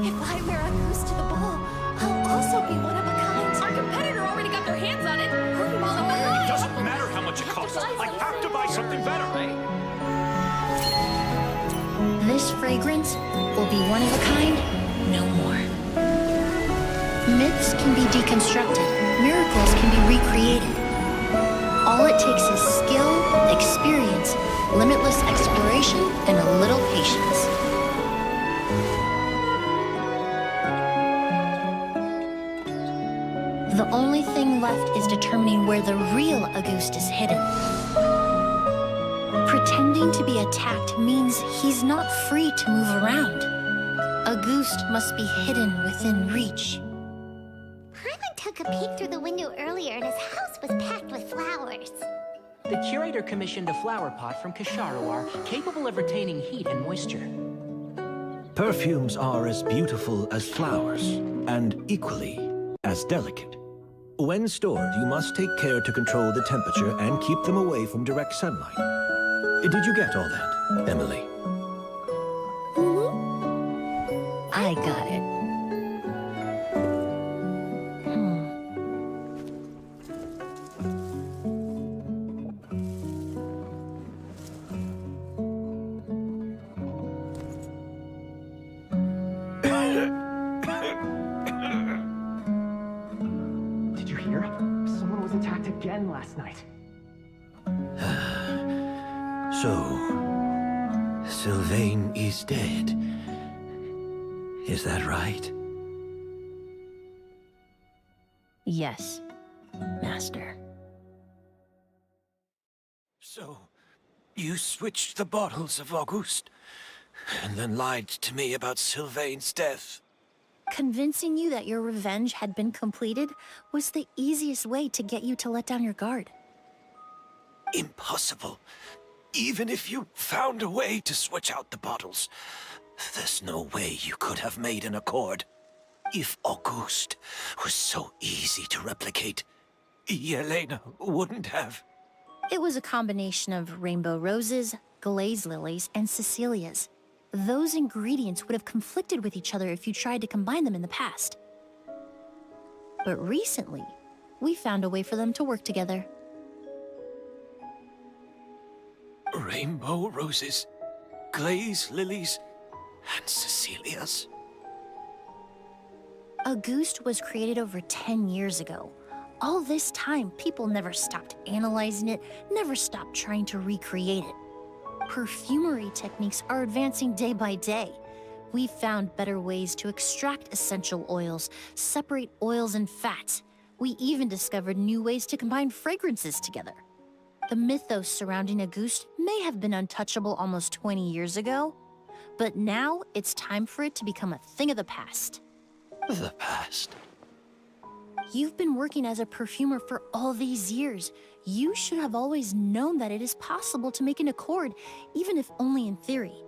If I wear a goose to the ball, I'll also be one of a kind. Our competitor already got their hands on it. It doesn't matter how much it costs. I have to buy something better. This fragrance will be one of a kind, no more. Myths can be deconstructed, miracles can be recreated. All it takes is skill, experience, limitless exploration, and a little patience. The only thing left is determining where the real August is hidden. Pretending to be attacked means he's not free to move around. A ghost must be hidden within reach. Paimon took a peek through the window earlier and his house was packed with flowers. The curator commissioned a flower pot from Kasharawar, capable of retaining heat and moisture. Perfumes are as beautiful as flowers, and equally as delicate. When stored, you must take care to control the temperature and keep them away from direct sunlight. Did you get all that, Emily? I got it. Did you hear? Someone was attacked again last night. So, Sylvain is dead. Is that right? Yes, Master. So, you switched the bottles of Auguste, and then lied to me about Sylvain's death. Convincing you that your revenge had been completed was the easiest way to get you to let down your guard. Impossible. Even if you found a way to switch out the bottles, there's no way you could have made an accord. If Auguste was so easy to replicate, Yelena wouldn't have. It was a combination of rainbow roses, glaze lilies, and Cecilias. Those ingredients would have conflicted with each other if you tried to combine them in the past. But recently, we found a way for them to work together. Rainbow roses, glaze lilies, and Cecilias. Auguste was created over 10 years ago. All this time, people never stopped analyzing it, never stopped trying to recreate it. Perfumery techniques are advancing day by day. We've found better ways to extract essential oils, separate oils and fats. We even discovered new ways to combine fragrances together. The mythos surrounding Auguste may have been untouchable almost 20 years ago, but now it's time for it to become a thing of the past. The past? You've been working as a perfumer for all these years. You should have always known that it is possible to make an accord, even if only in theory.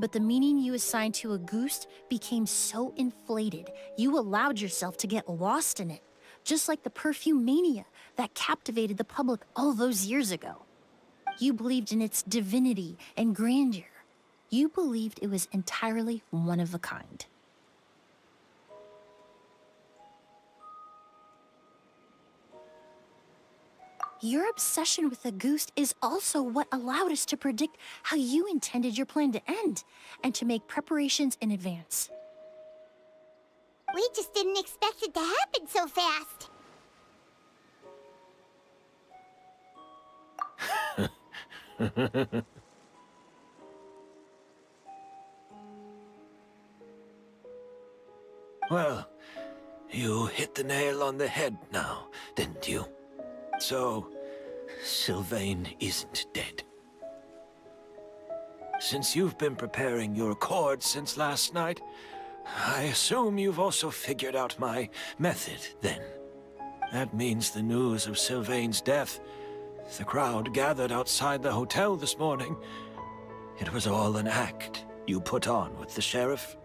But the meaning you assigned to Auguste became so inflated, you allowed yourself to get lost in it, just like the perfume mania that captivated the public all those years ago. You believed in its divinity and grandeur. You believed it was entirely one of a kind. Your obsession with Auguste is also what allowed us to predict how you intended your plan to end, and to make preparations in advance. We just didn't expect it to happen so fast. Well, you hit the nail on the head now, didn't you? So, Sylvain isn't dead. Since you've been preparing your accord since last night, I assume you've also figured out my method, then. That means the news of Sylvain's death. The crowd gathered outside the hotel this morning. It was all an act you put on with the sheriff?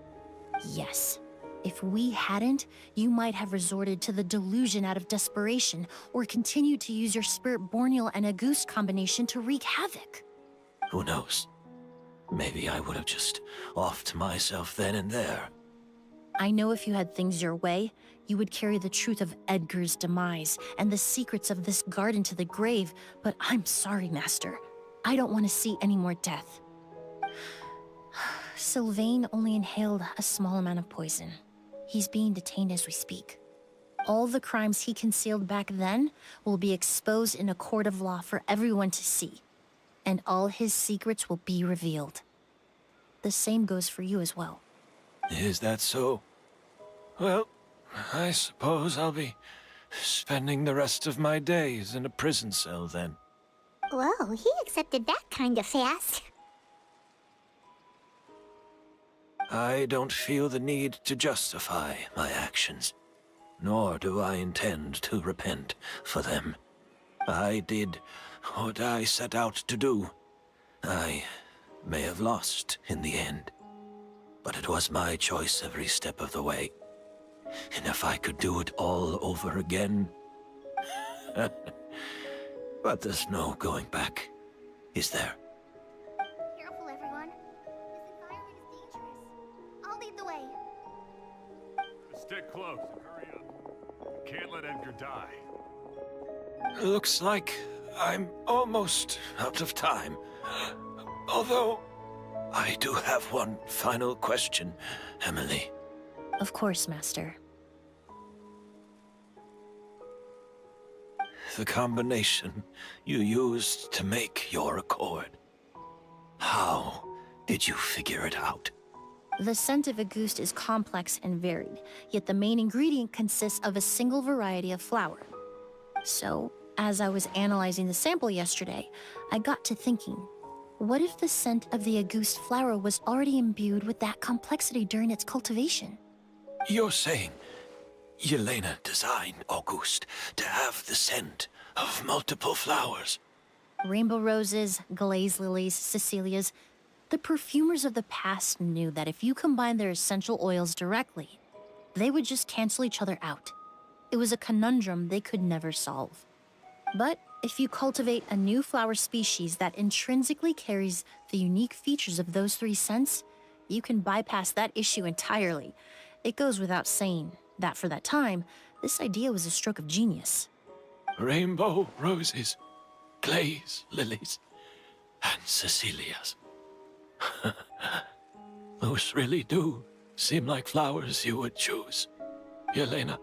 Yes. If we hadn't, you might have resorted to the delusion out of desperation, or continued to use your Spirit Borneal and Auguste combination to wreak havoc. Who knows? Maybe I would have just offed myself then and there. I know if you had things your way, you would carry the truth of Edgar's demise and the secrets of this garden to the grave, but I'm sorry, Master. I don't want to see any more death. Sylvain only inhaled a small amount of poison. He's being detained as we speak. All the crimes he concealed back then will be exposed in a court of law for everyone to see, and all his secrets will be revealed. The same goes for you as well. Is that so? Well, I suppose I'll be spending the rest of my days in a prison cell then. Whoa, he accepted that kind of fast. I don't feel the need to justify my actions, nor do I intend to repent for them. I did what I set out to do. I may have lost in the end, but it was my choice every step of the way. And if I could do it all over again... But there's no going back, is there? Careful, everyone. This environment is dangerous. I'll lead the way. Stick close and hurry up. Can't let Edgar die. Looks like I'm almost out of time. Although, I do have one final question, Emilie. Of course, Master. The combination you used to make your accord. How did you figure it out? The scent of Auguste is complex and varied, yet the main ingredient consists of a single variety of flower. So, as I was analyzing the sample yesterday, I got to thinking, what if the scent of the Auguste flower was already imbued with that complexity during its cultivation? You're saying Yelena designed Auguste to have the scent of multiple flowers? Rainbow roses, glaze lilies, Cecilias. The perfumers of the past knew that if you combine their essential oils directly, they would just cancel each other out. It was a conundrum they could never solve. But if you cultivate a new flower species that intrinsically carries the unique features of those three scents, you can bypass that issue entirely. It goes without saying that for that time, this idea was a stroke of genius. Rainbow roses, glaze lilies, and Cecilias. Those really do seem like flowers you would choose, Yelena.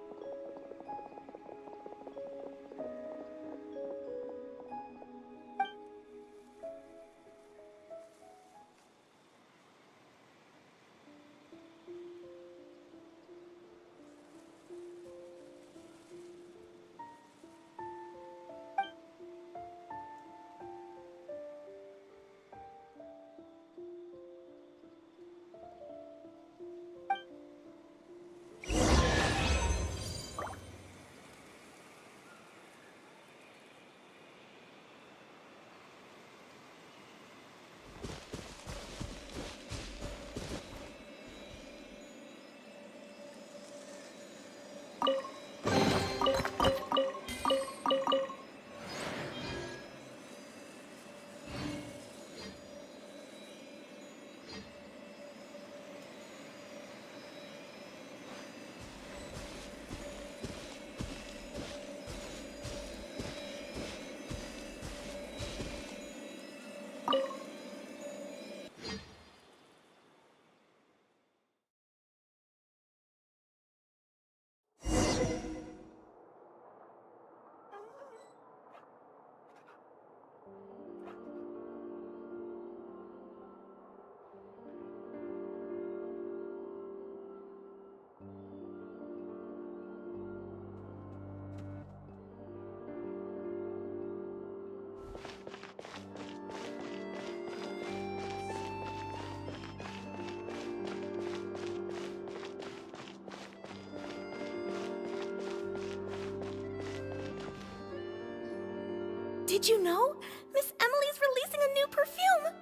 Did you know? Miss Emilie's releasing a new perfume!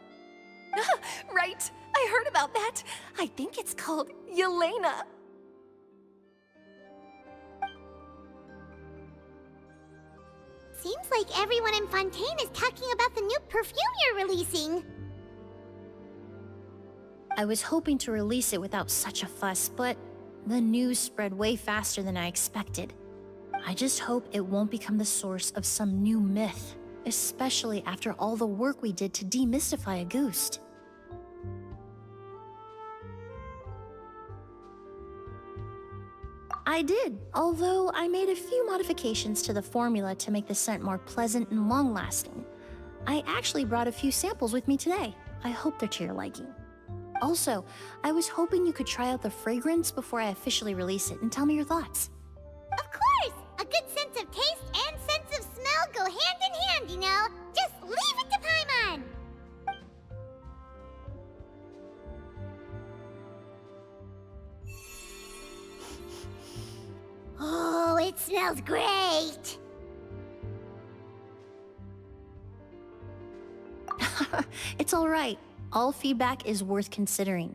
Right, I heard about that. I think it's called Yelena. Seems like everyone in Fontaine is talking about the new perfume you're releasing. I was hoping to release it without such a fuss, but the news spread way faster than I expected. I just hope it won't become the source of some new myth, especially after all the work we did to demystify Auguste. I did, although I made a few modifications to the formula to make the scent more pleasant and long-lasting. I actually brought a few samples with me today. I hope they're to your liking. Also, I was hoping you could try out the fragrance before I officially release it and tell me your thoughts. Of course! A good sense of taste and sense of smell go hand in hand, you know. Just leave smells great! It's all right. All feedback is worth considering.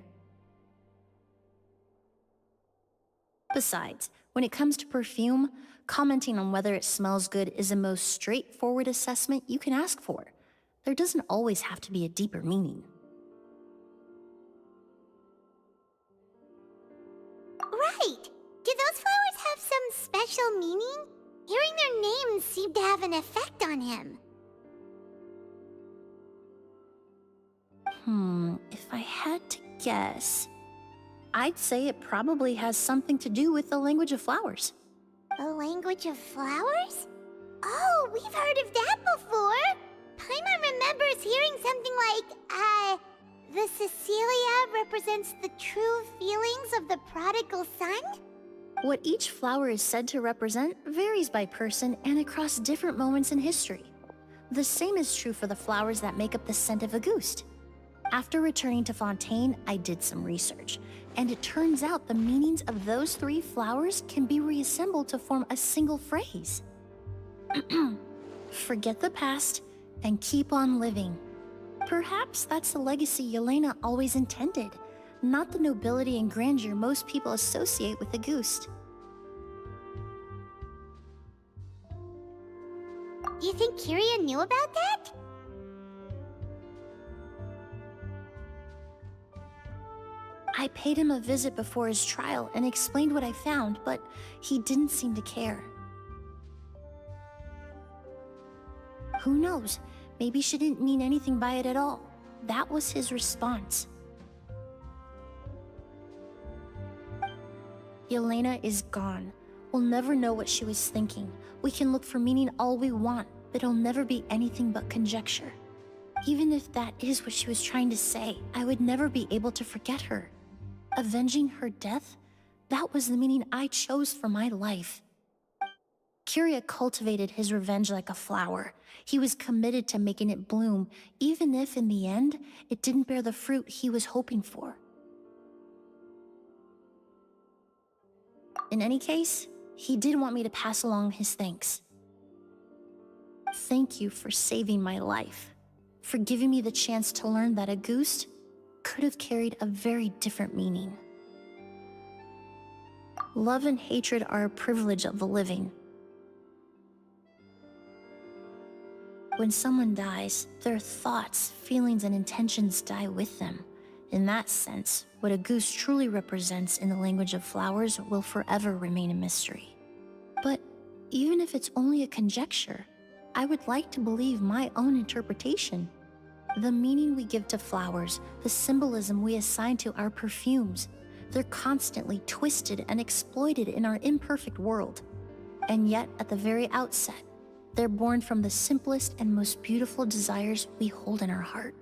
Besides, when it comes to perfume, commenting on whether it smells good is the most straightforward assessment you can ask for. There doesn't always have to be a deeper meaning. Right! Do those flowers have some special meaning? Hearing their names seemed to have an effect on him. If I had to guess, I'd say it probably has something to do with the language of flowers. The language of flowers? Oh, we've heard of that before! Paimon remembers hearing something like, the Cecilia represents the true feelings of the prodigal son? What each flower is said to represent varies by person and across different moments in history. The same is true for the flowers that make up the scent of Auguste. After returning to Fontaine, I did some research, and it turns out the meanings of those 3 flowers can be reassembled to form a single phrase. Forget the past and keep on living. Perhaps that's the legacy Yelena always intended, not the nobility and grandeur most people associate with Auguste. You think Kiria knew about that? I paid him a visit before his trial and explained what I found, but he didn't seem to care. Who knows? Maybe she didn't mean anything by it at all. That was his response. Yelena is gone. We'll never know what she was thinking. We can look for meaning all we want, but it'll never be anything but conjecture. Even if that is what she was trying to say, I would never be able to forget her. Avenging her death? That was the meaning I chose for my life. Kiria cultivated his revenge like a flower. He was committed to making it bloom, even if in the end, it didn't bear the fruit he was hoping for. In any case, he did want me to pass along his thanks. Thank you for saving my life, for giving me the chance to learn that Auguste could have carried a very different meaning. Love and hatred are a privilege of the living. When someone dies, their thoughts, feelings, and intentions die with them. In that sense, what Auguste truly represents in the language of flowers will forever remain a mystery. But even if it's only a conjecture, I would like to believe my own interpretation. The meaning we give to flowers, the symbolism we assign to our perfumes, they're constantly twisted and exploited in our imperfect world. And yet, at the very outset, they're born from the simplest and most beautiful desires we hold in our heart.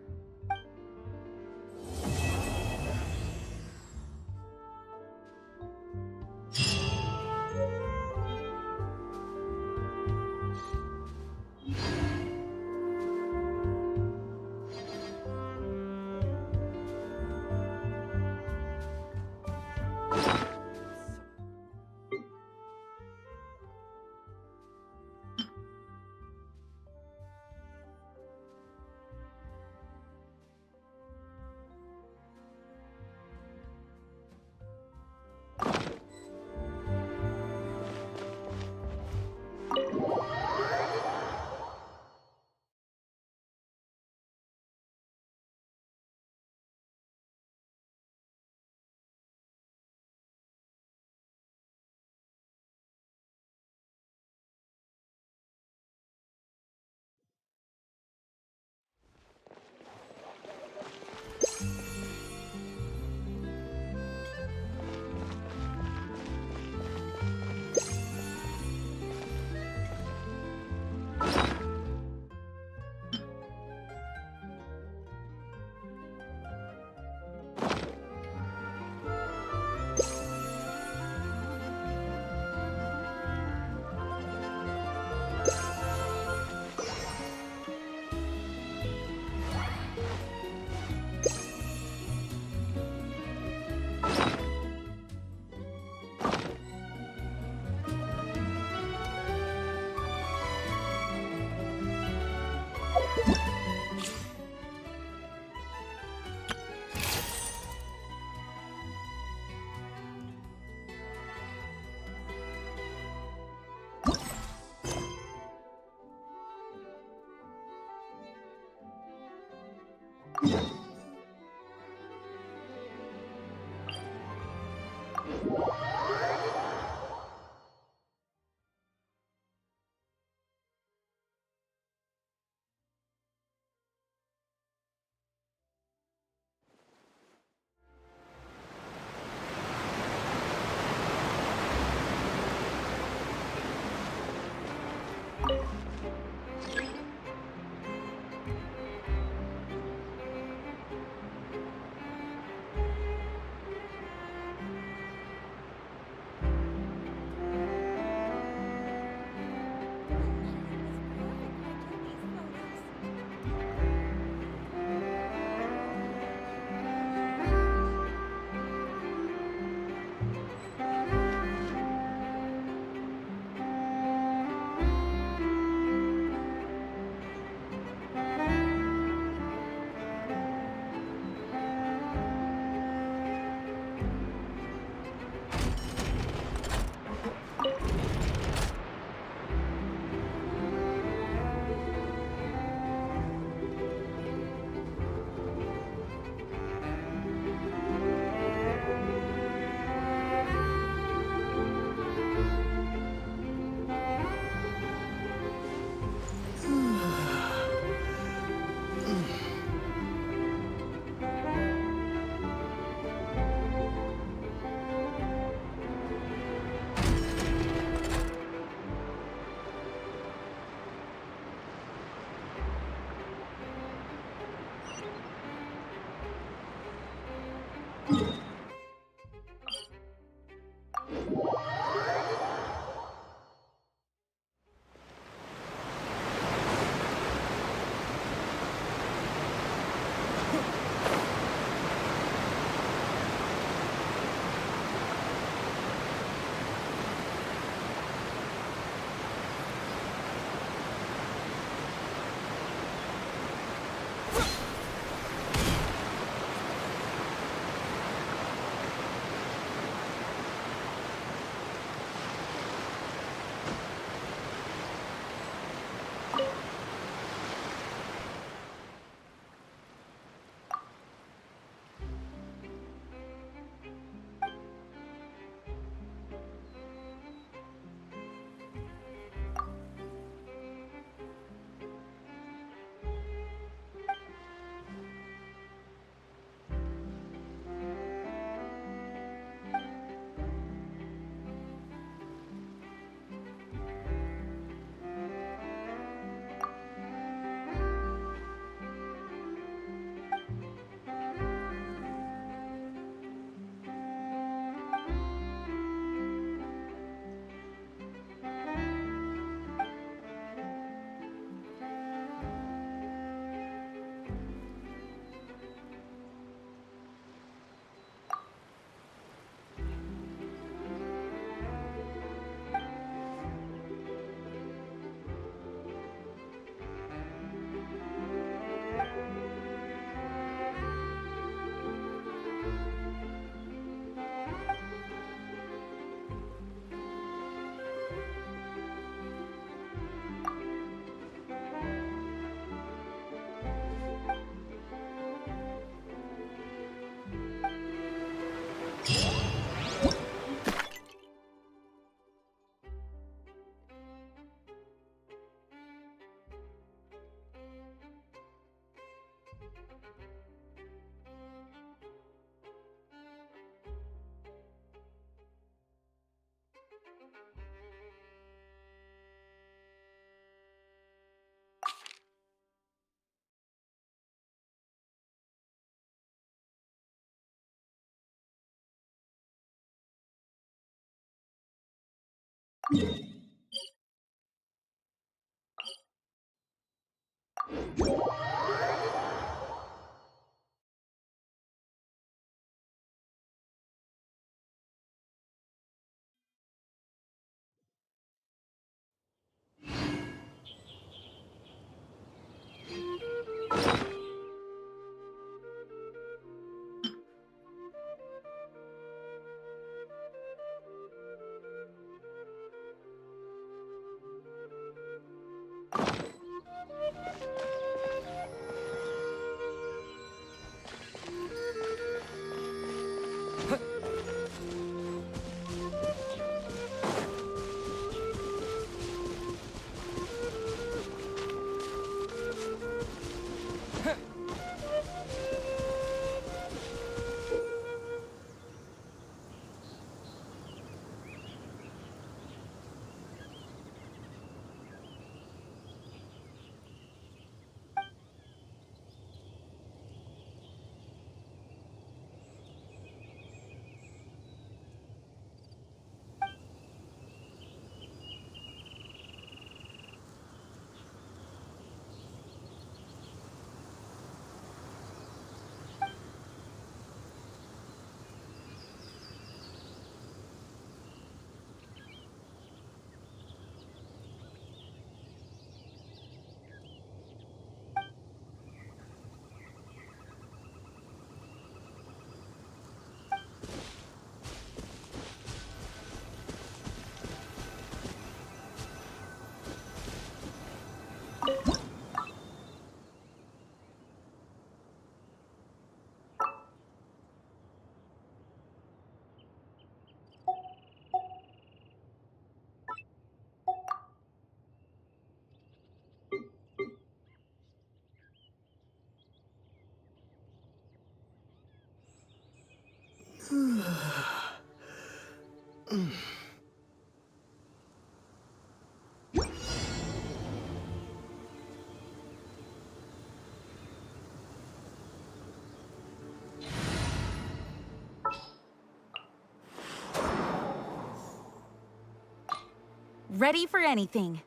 Ready for anything.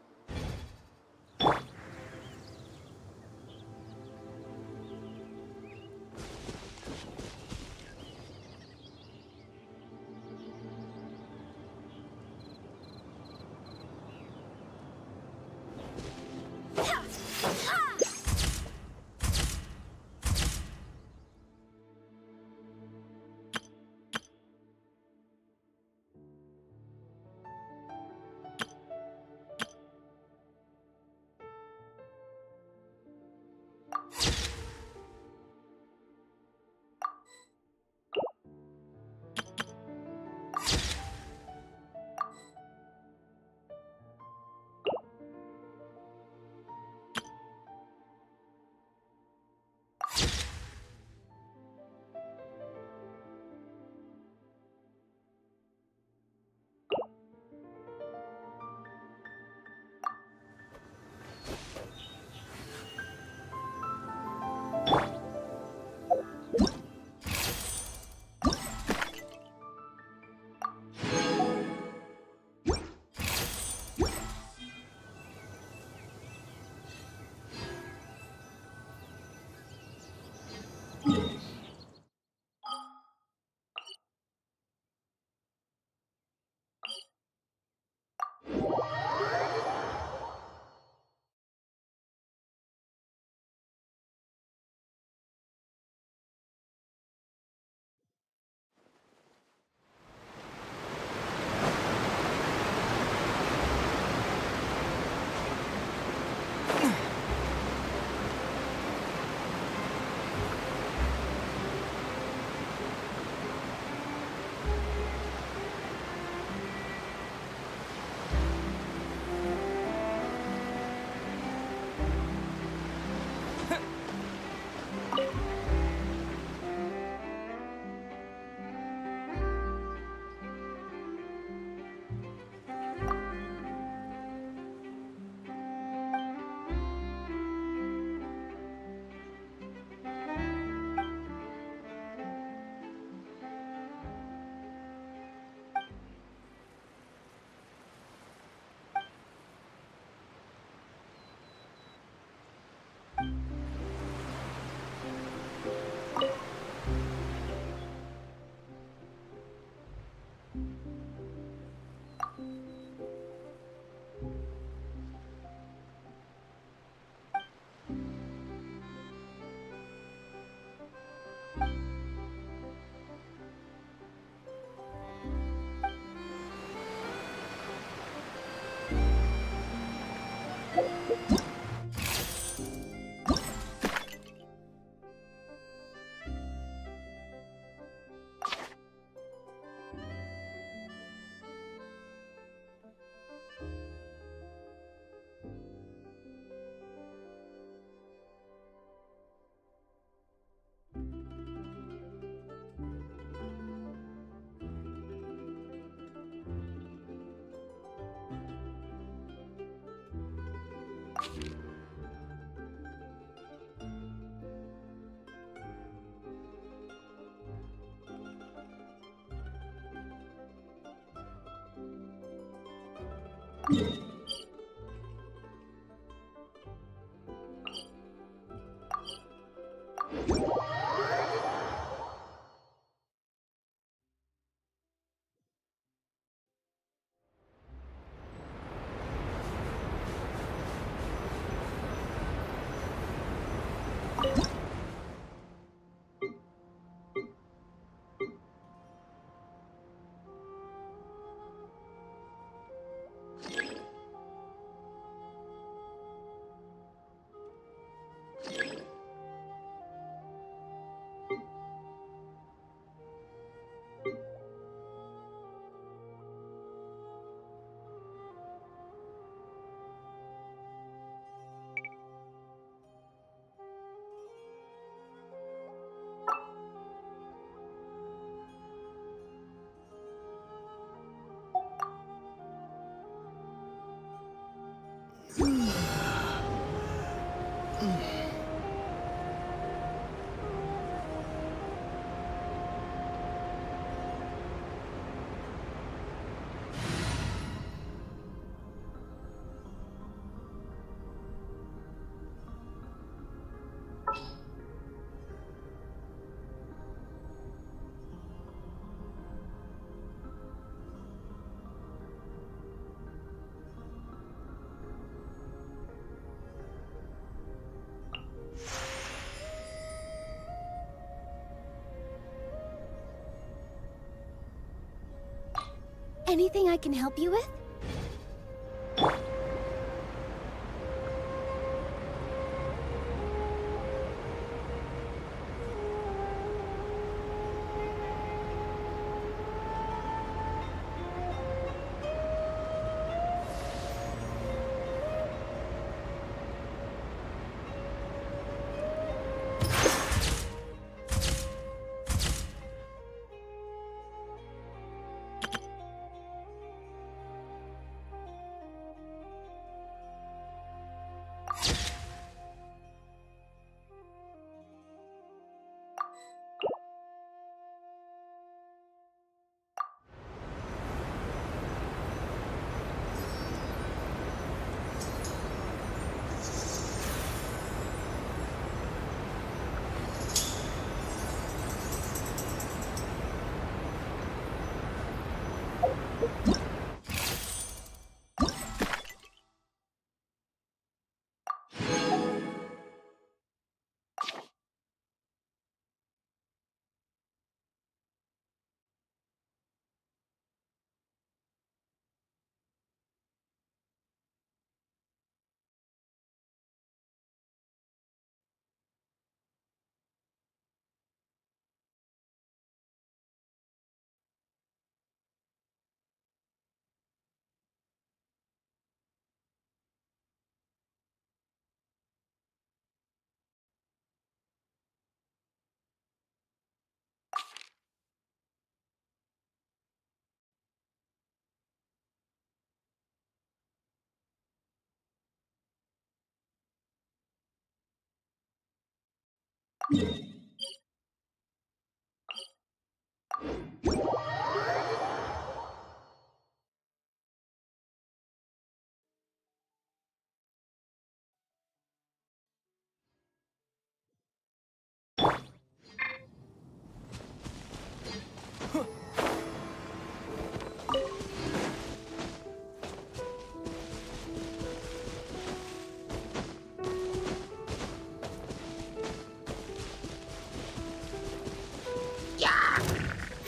Anything I can help you with?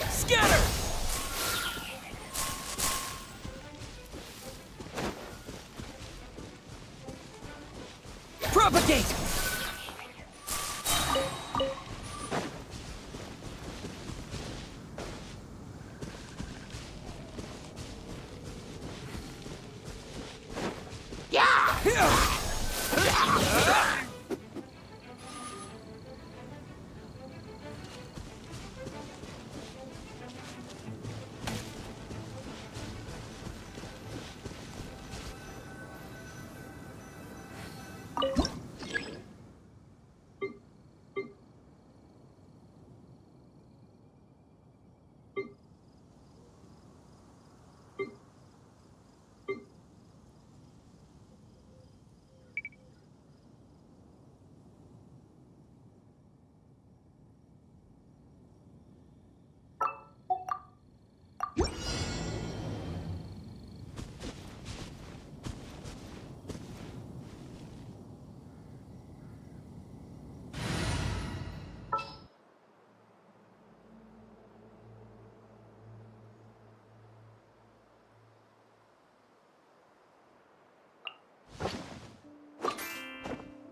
Scatter! Propagate!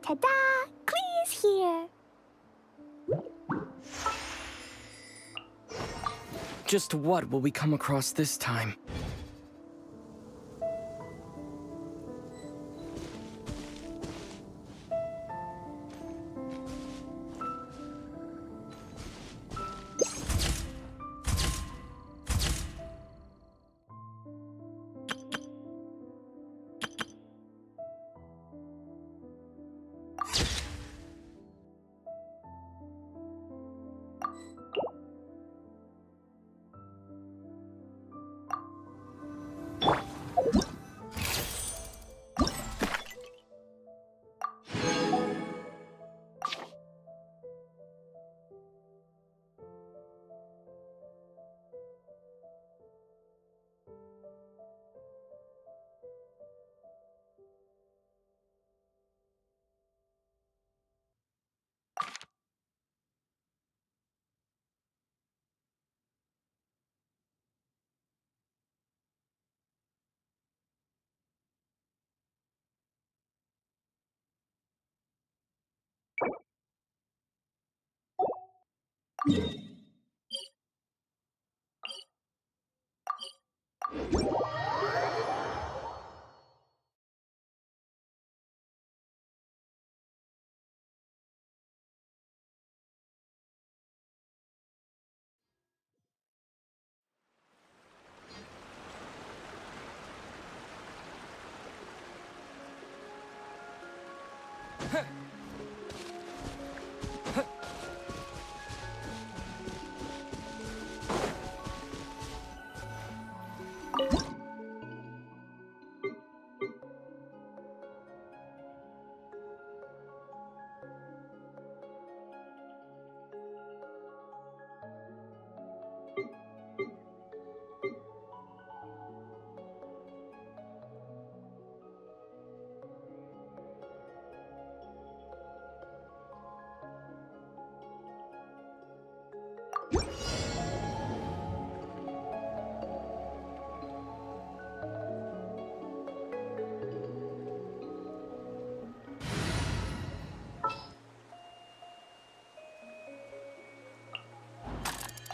Ta-da! Clee's here! Just what will we come across this time?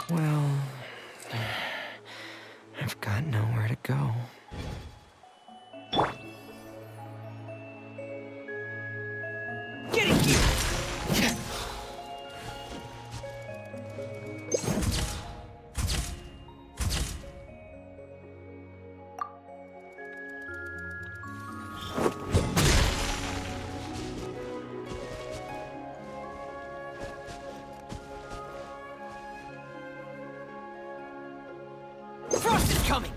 Well, I've got nowhere to go. Get in here! Frost is coming!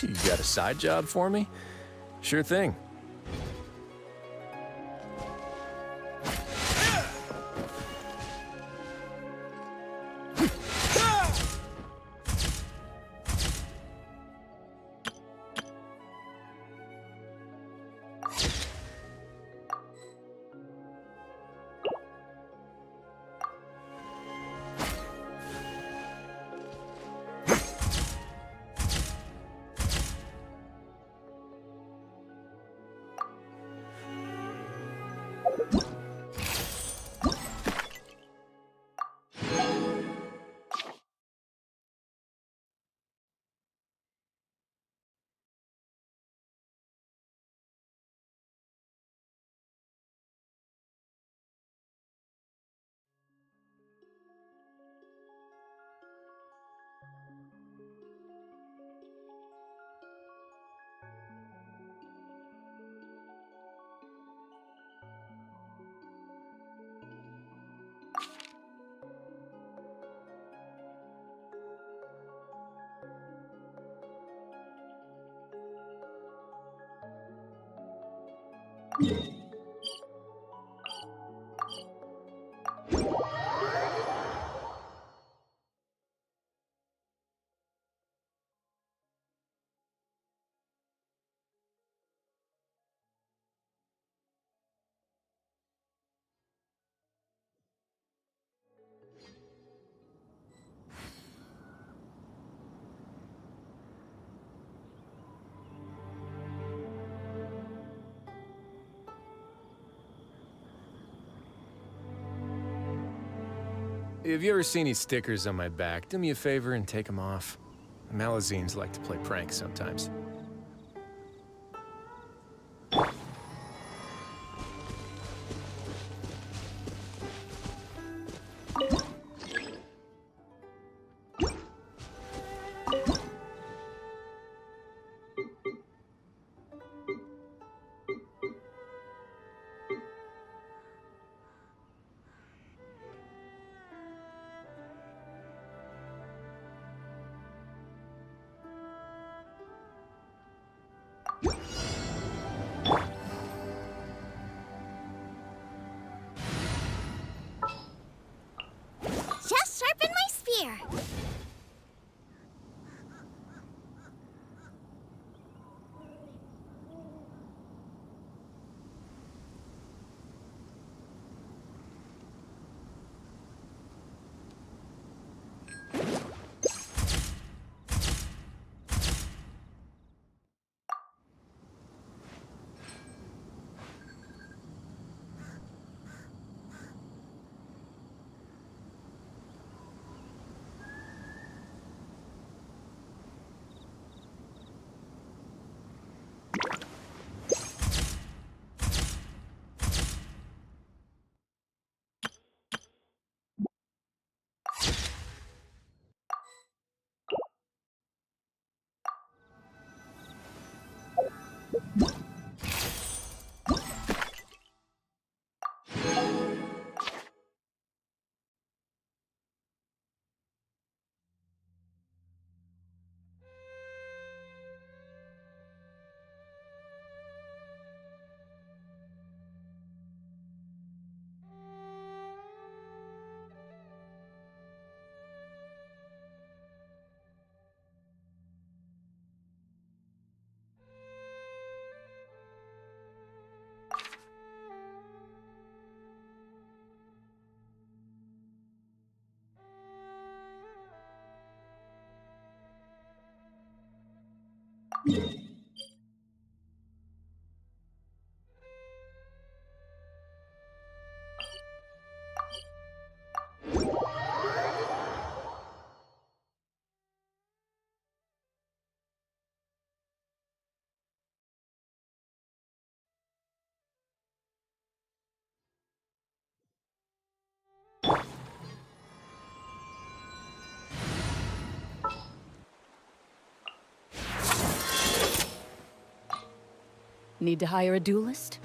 You got a side job for me? Sure thing. Have you ever seen these stickers on my back? Do me a favor and take them off. Malazines like to play pranks sometimes. Just sharpen my spear. Need to hire a duelist?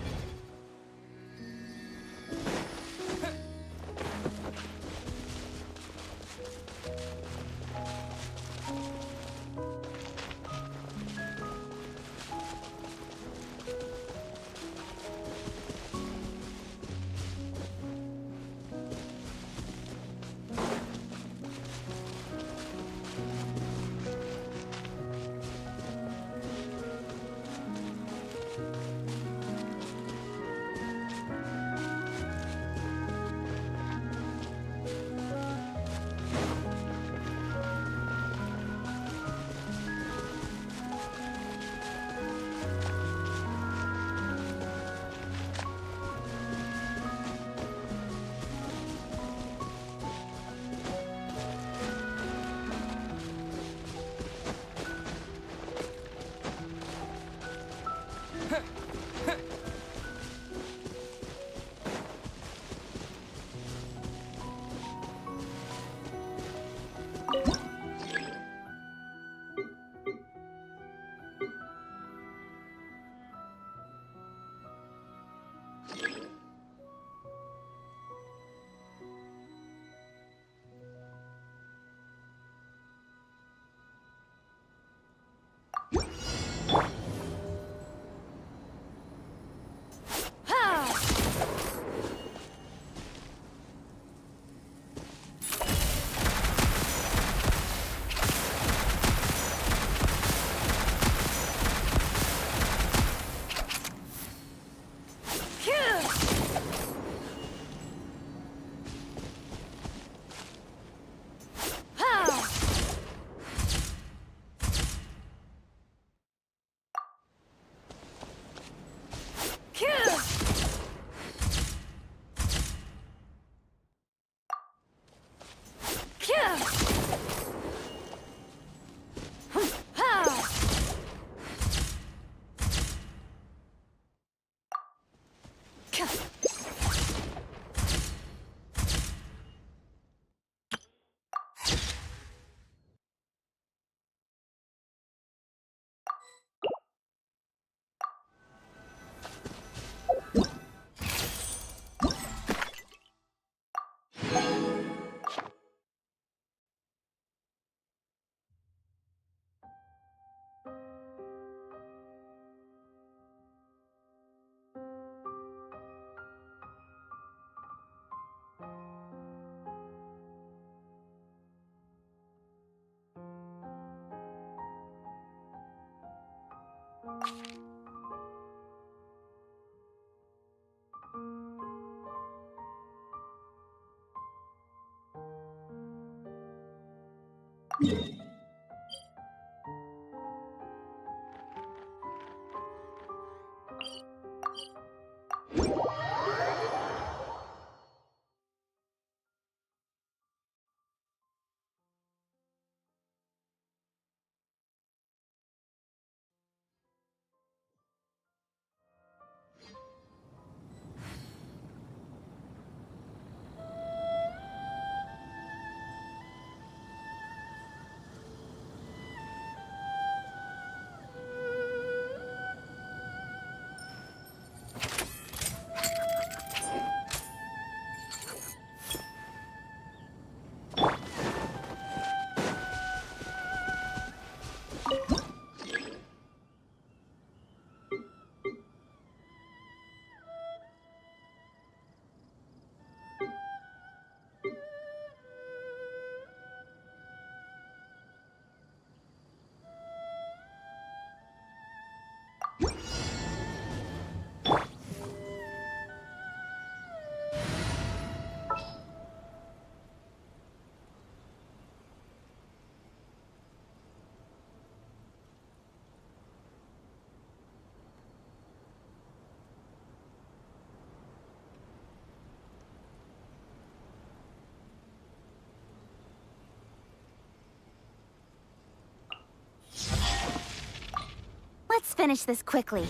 Let's finish this quickly.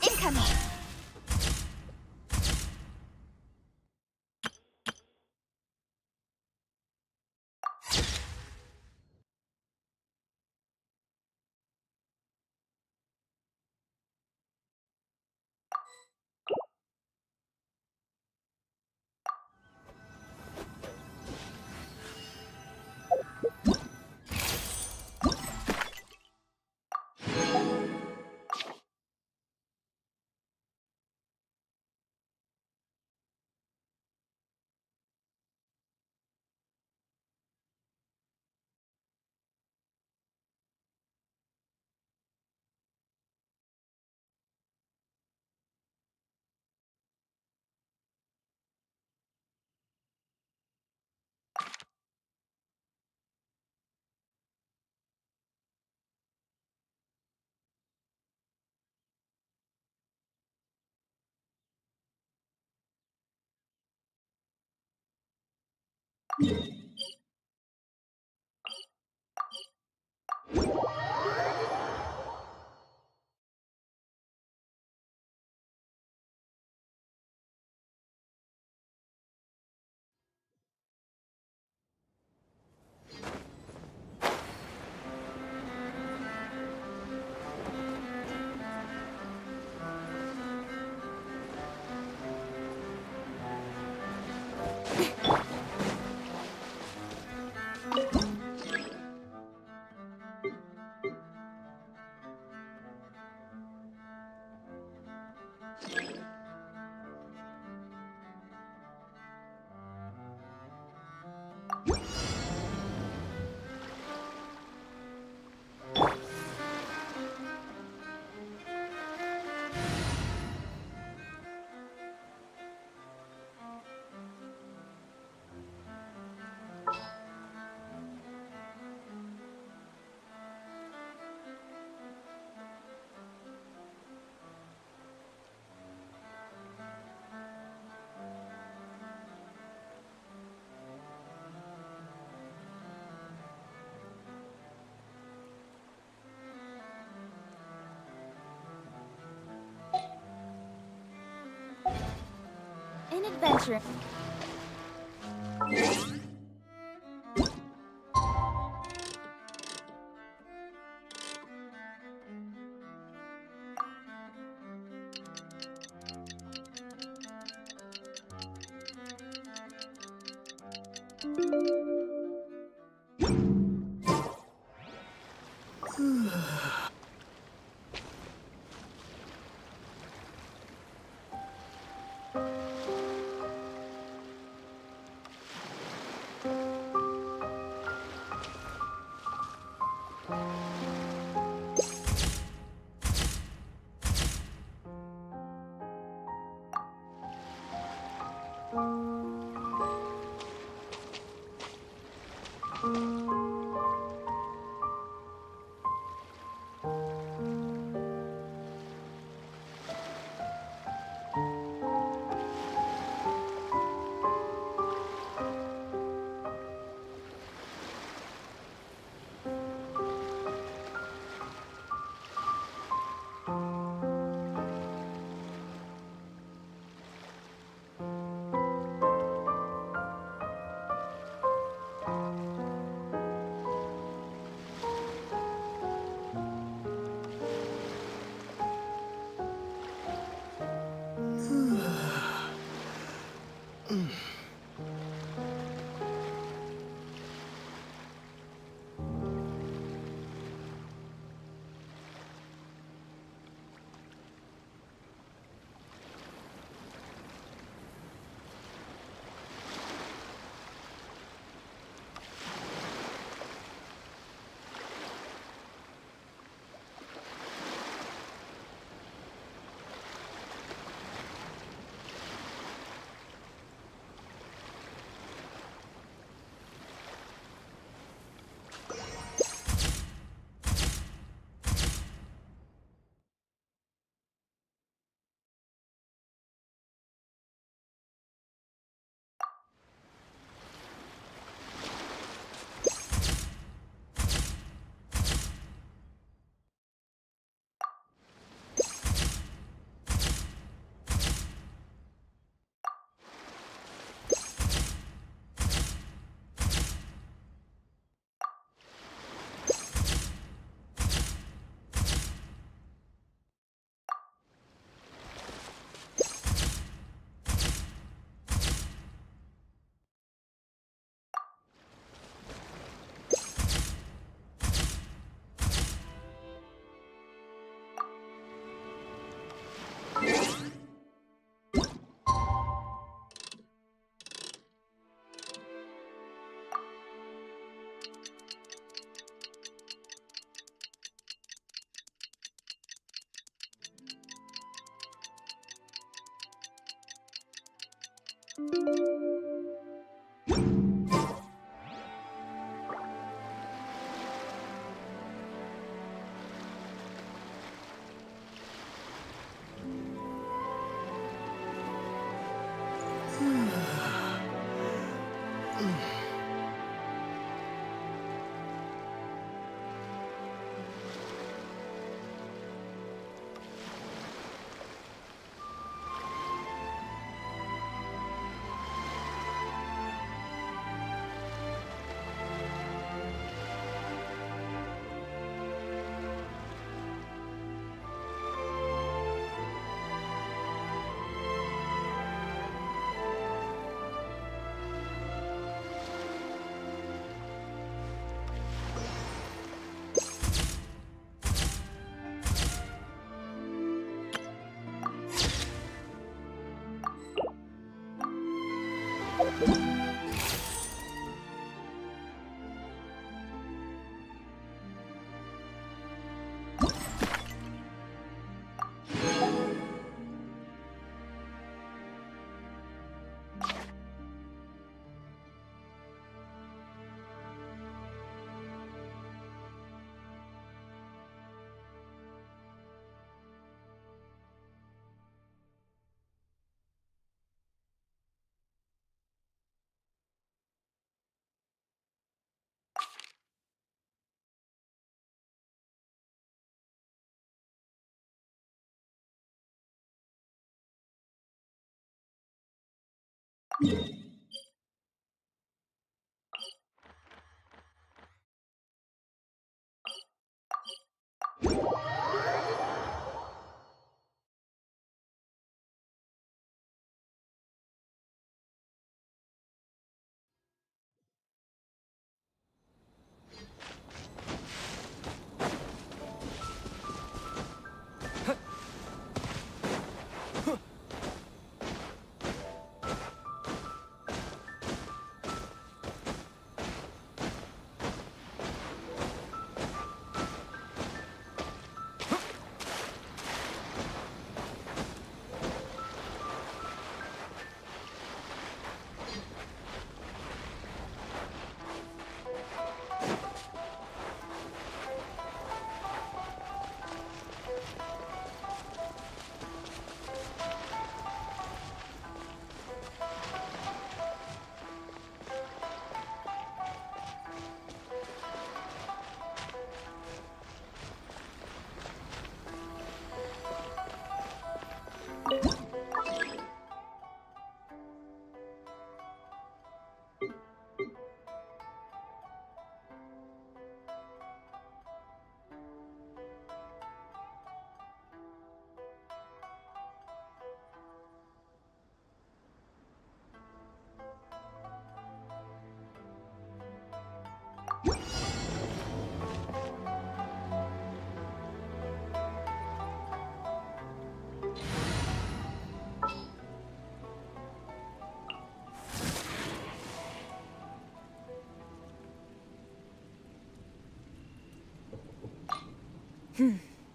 Incoming! An adventure.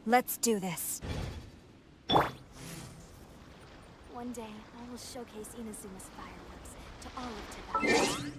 Let's do this. One day, I will showcase Inazuma's fireworks to all of Tibet.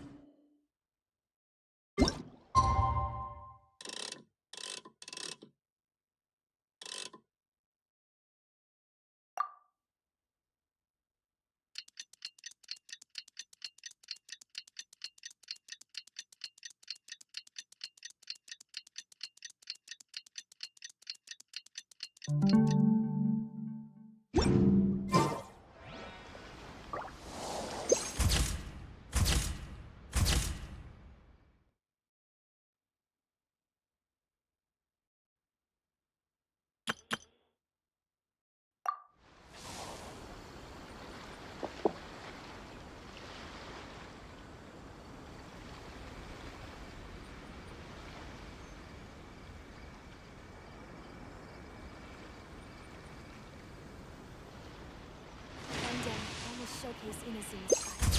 One day, I will showcase Inazuma's fireworks.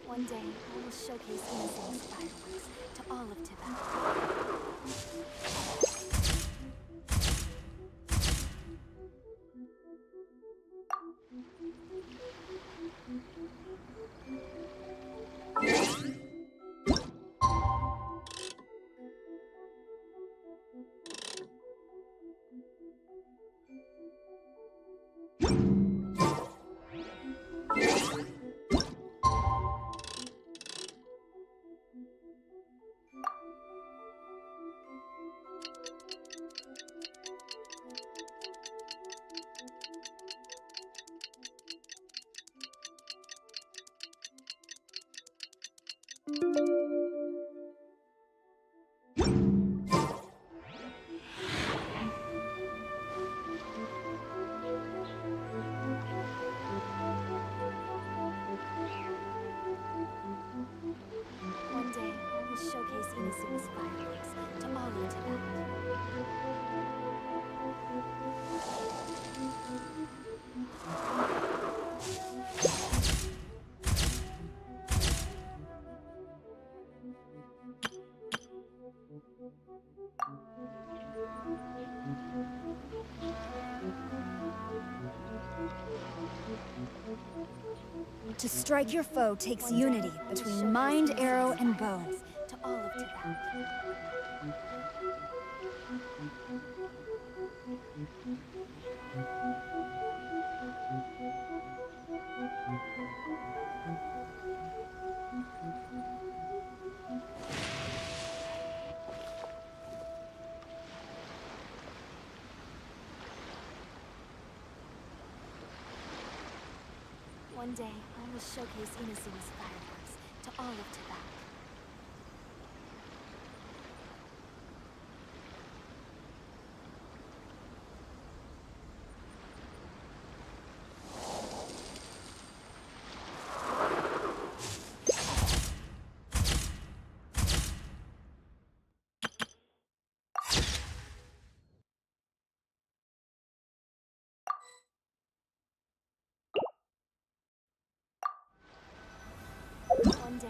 One day, I will showcase Inazuma's fireworks to all of Tibet. One day, I will showcase Inazuma's fireworks to all of Tibet. To strike your foe takes unity between mind, arrow, and bow. To all of Tibet. One day, I will showcase Inazuma's fireworks to all of Tibet. One day.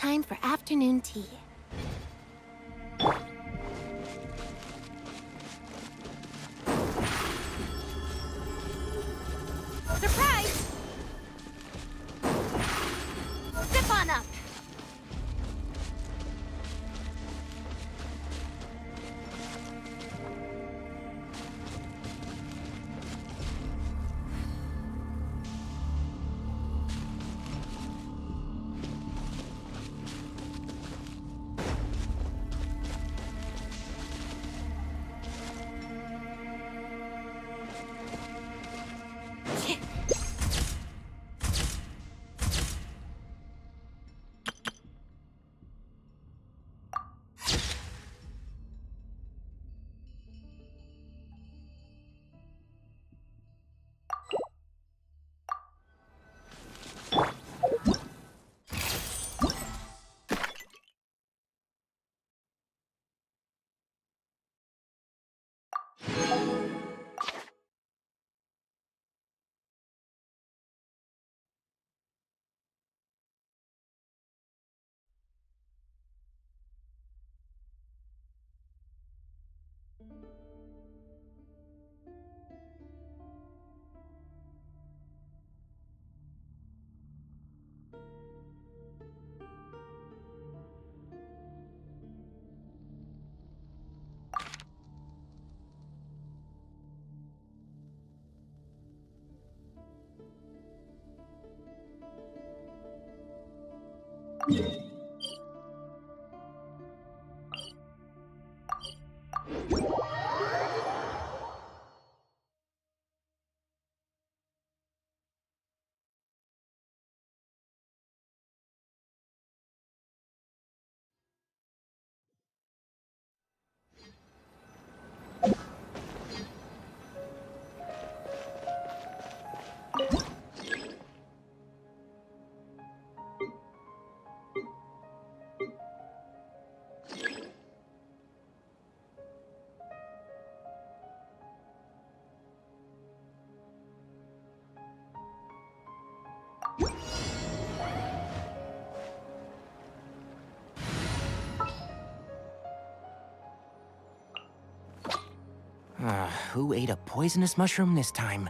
time for afternoon tea. Surprise! Zip on up! Who ate a poisonous mushroom this time?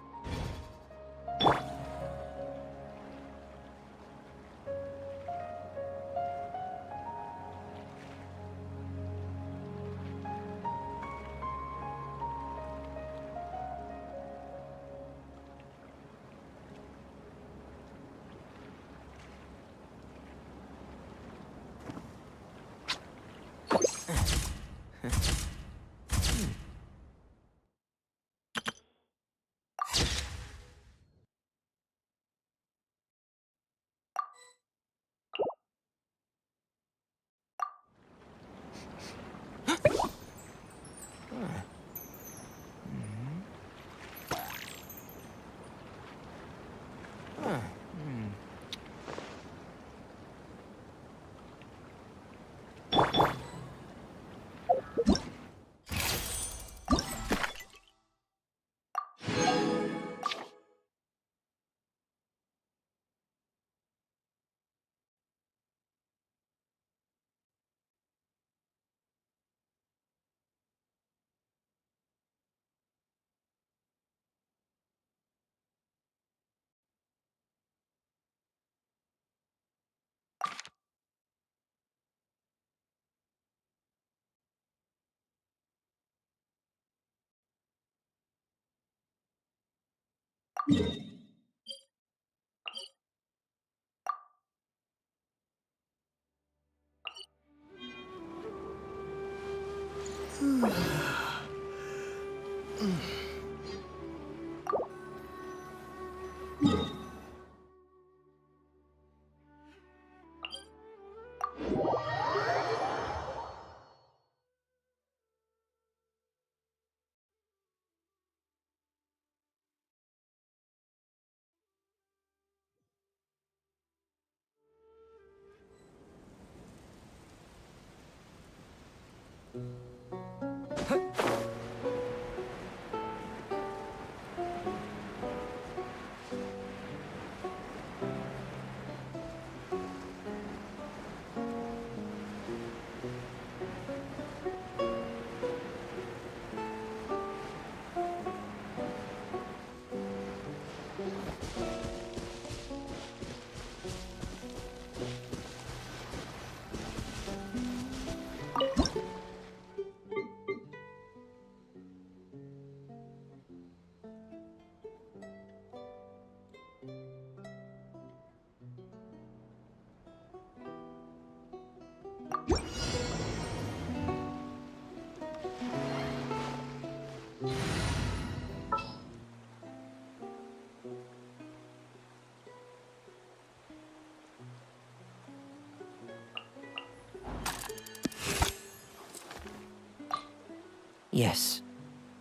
Yes.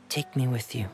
Take me with you.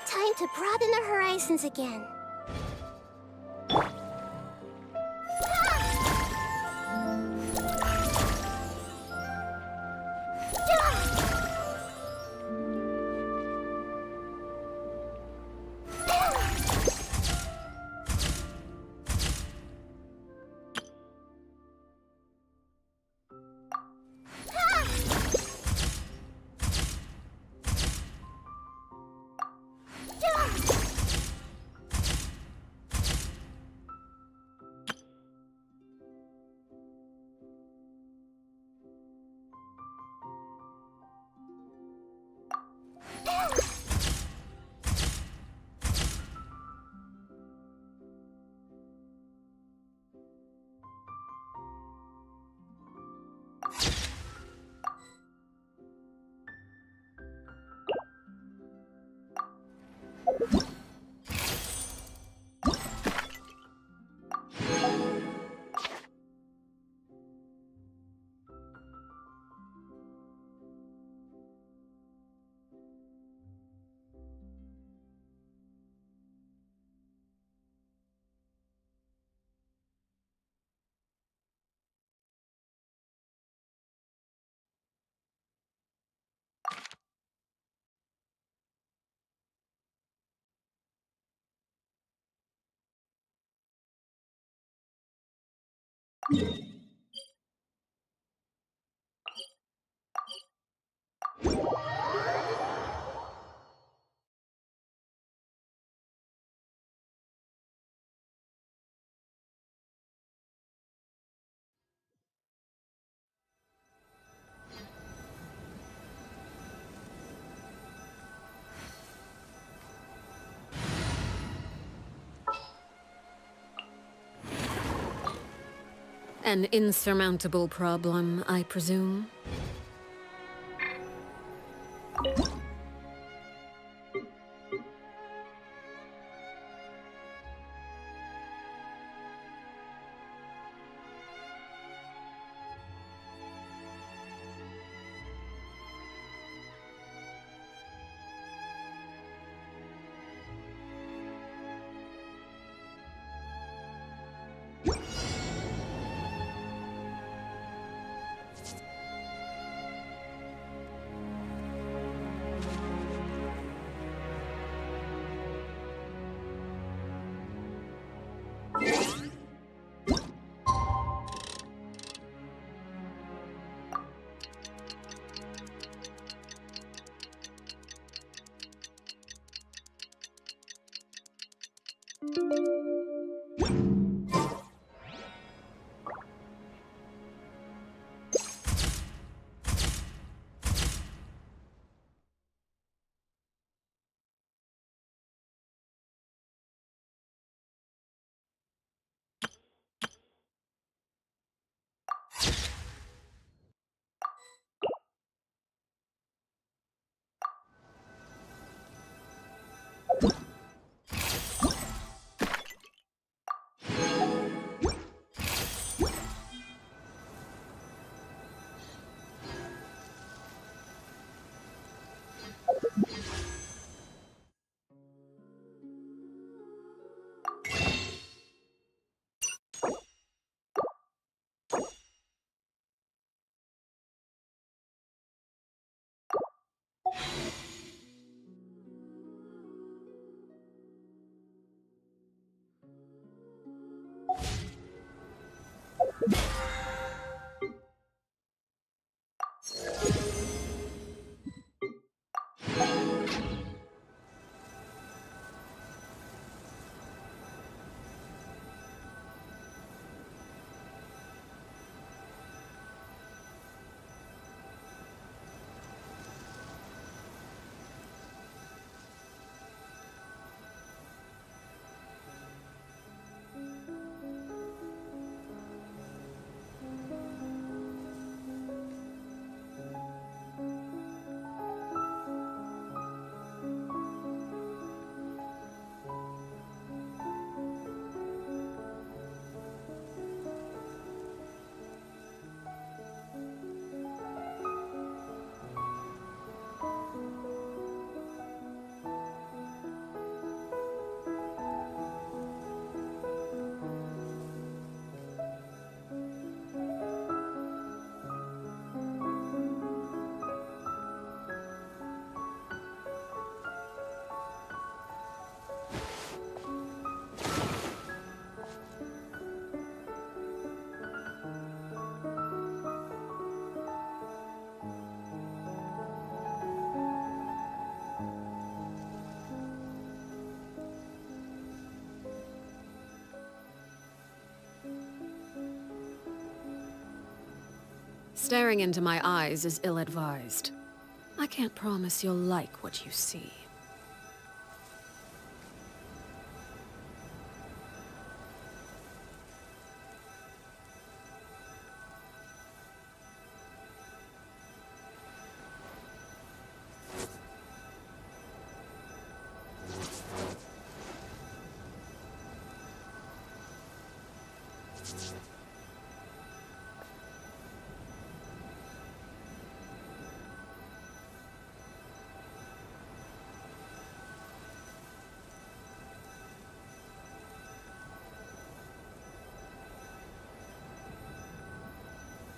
Time to broaden the horizons again. An insurmountable problem, I presume? Staring into my eyes is ill-advised. I can't promise you'll like what you see.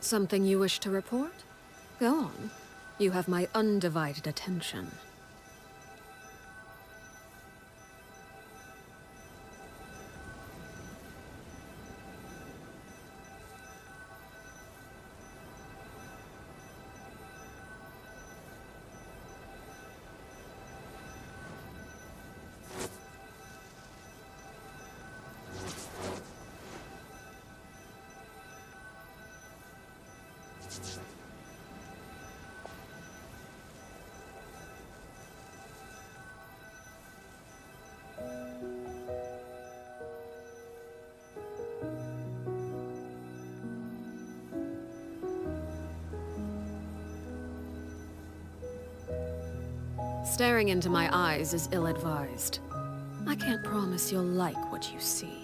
Something you wish to report? Go on. You have my undivided attention. Staring into my eyes is ill-advised. I can't promise you'll like what you see.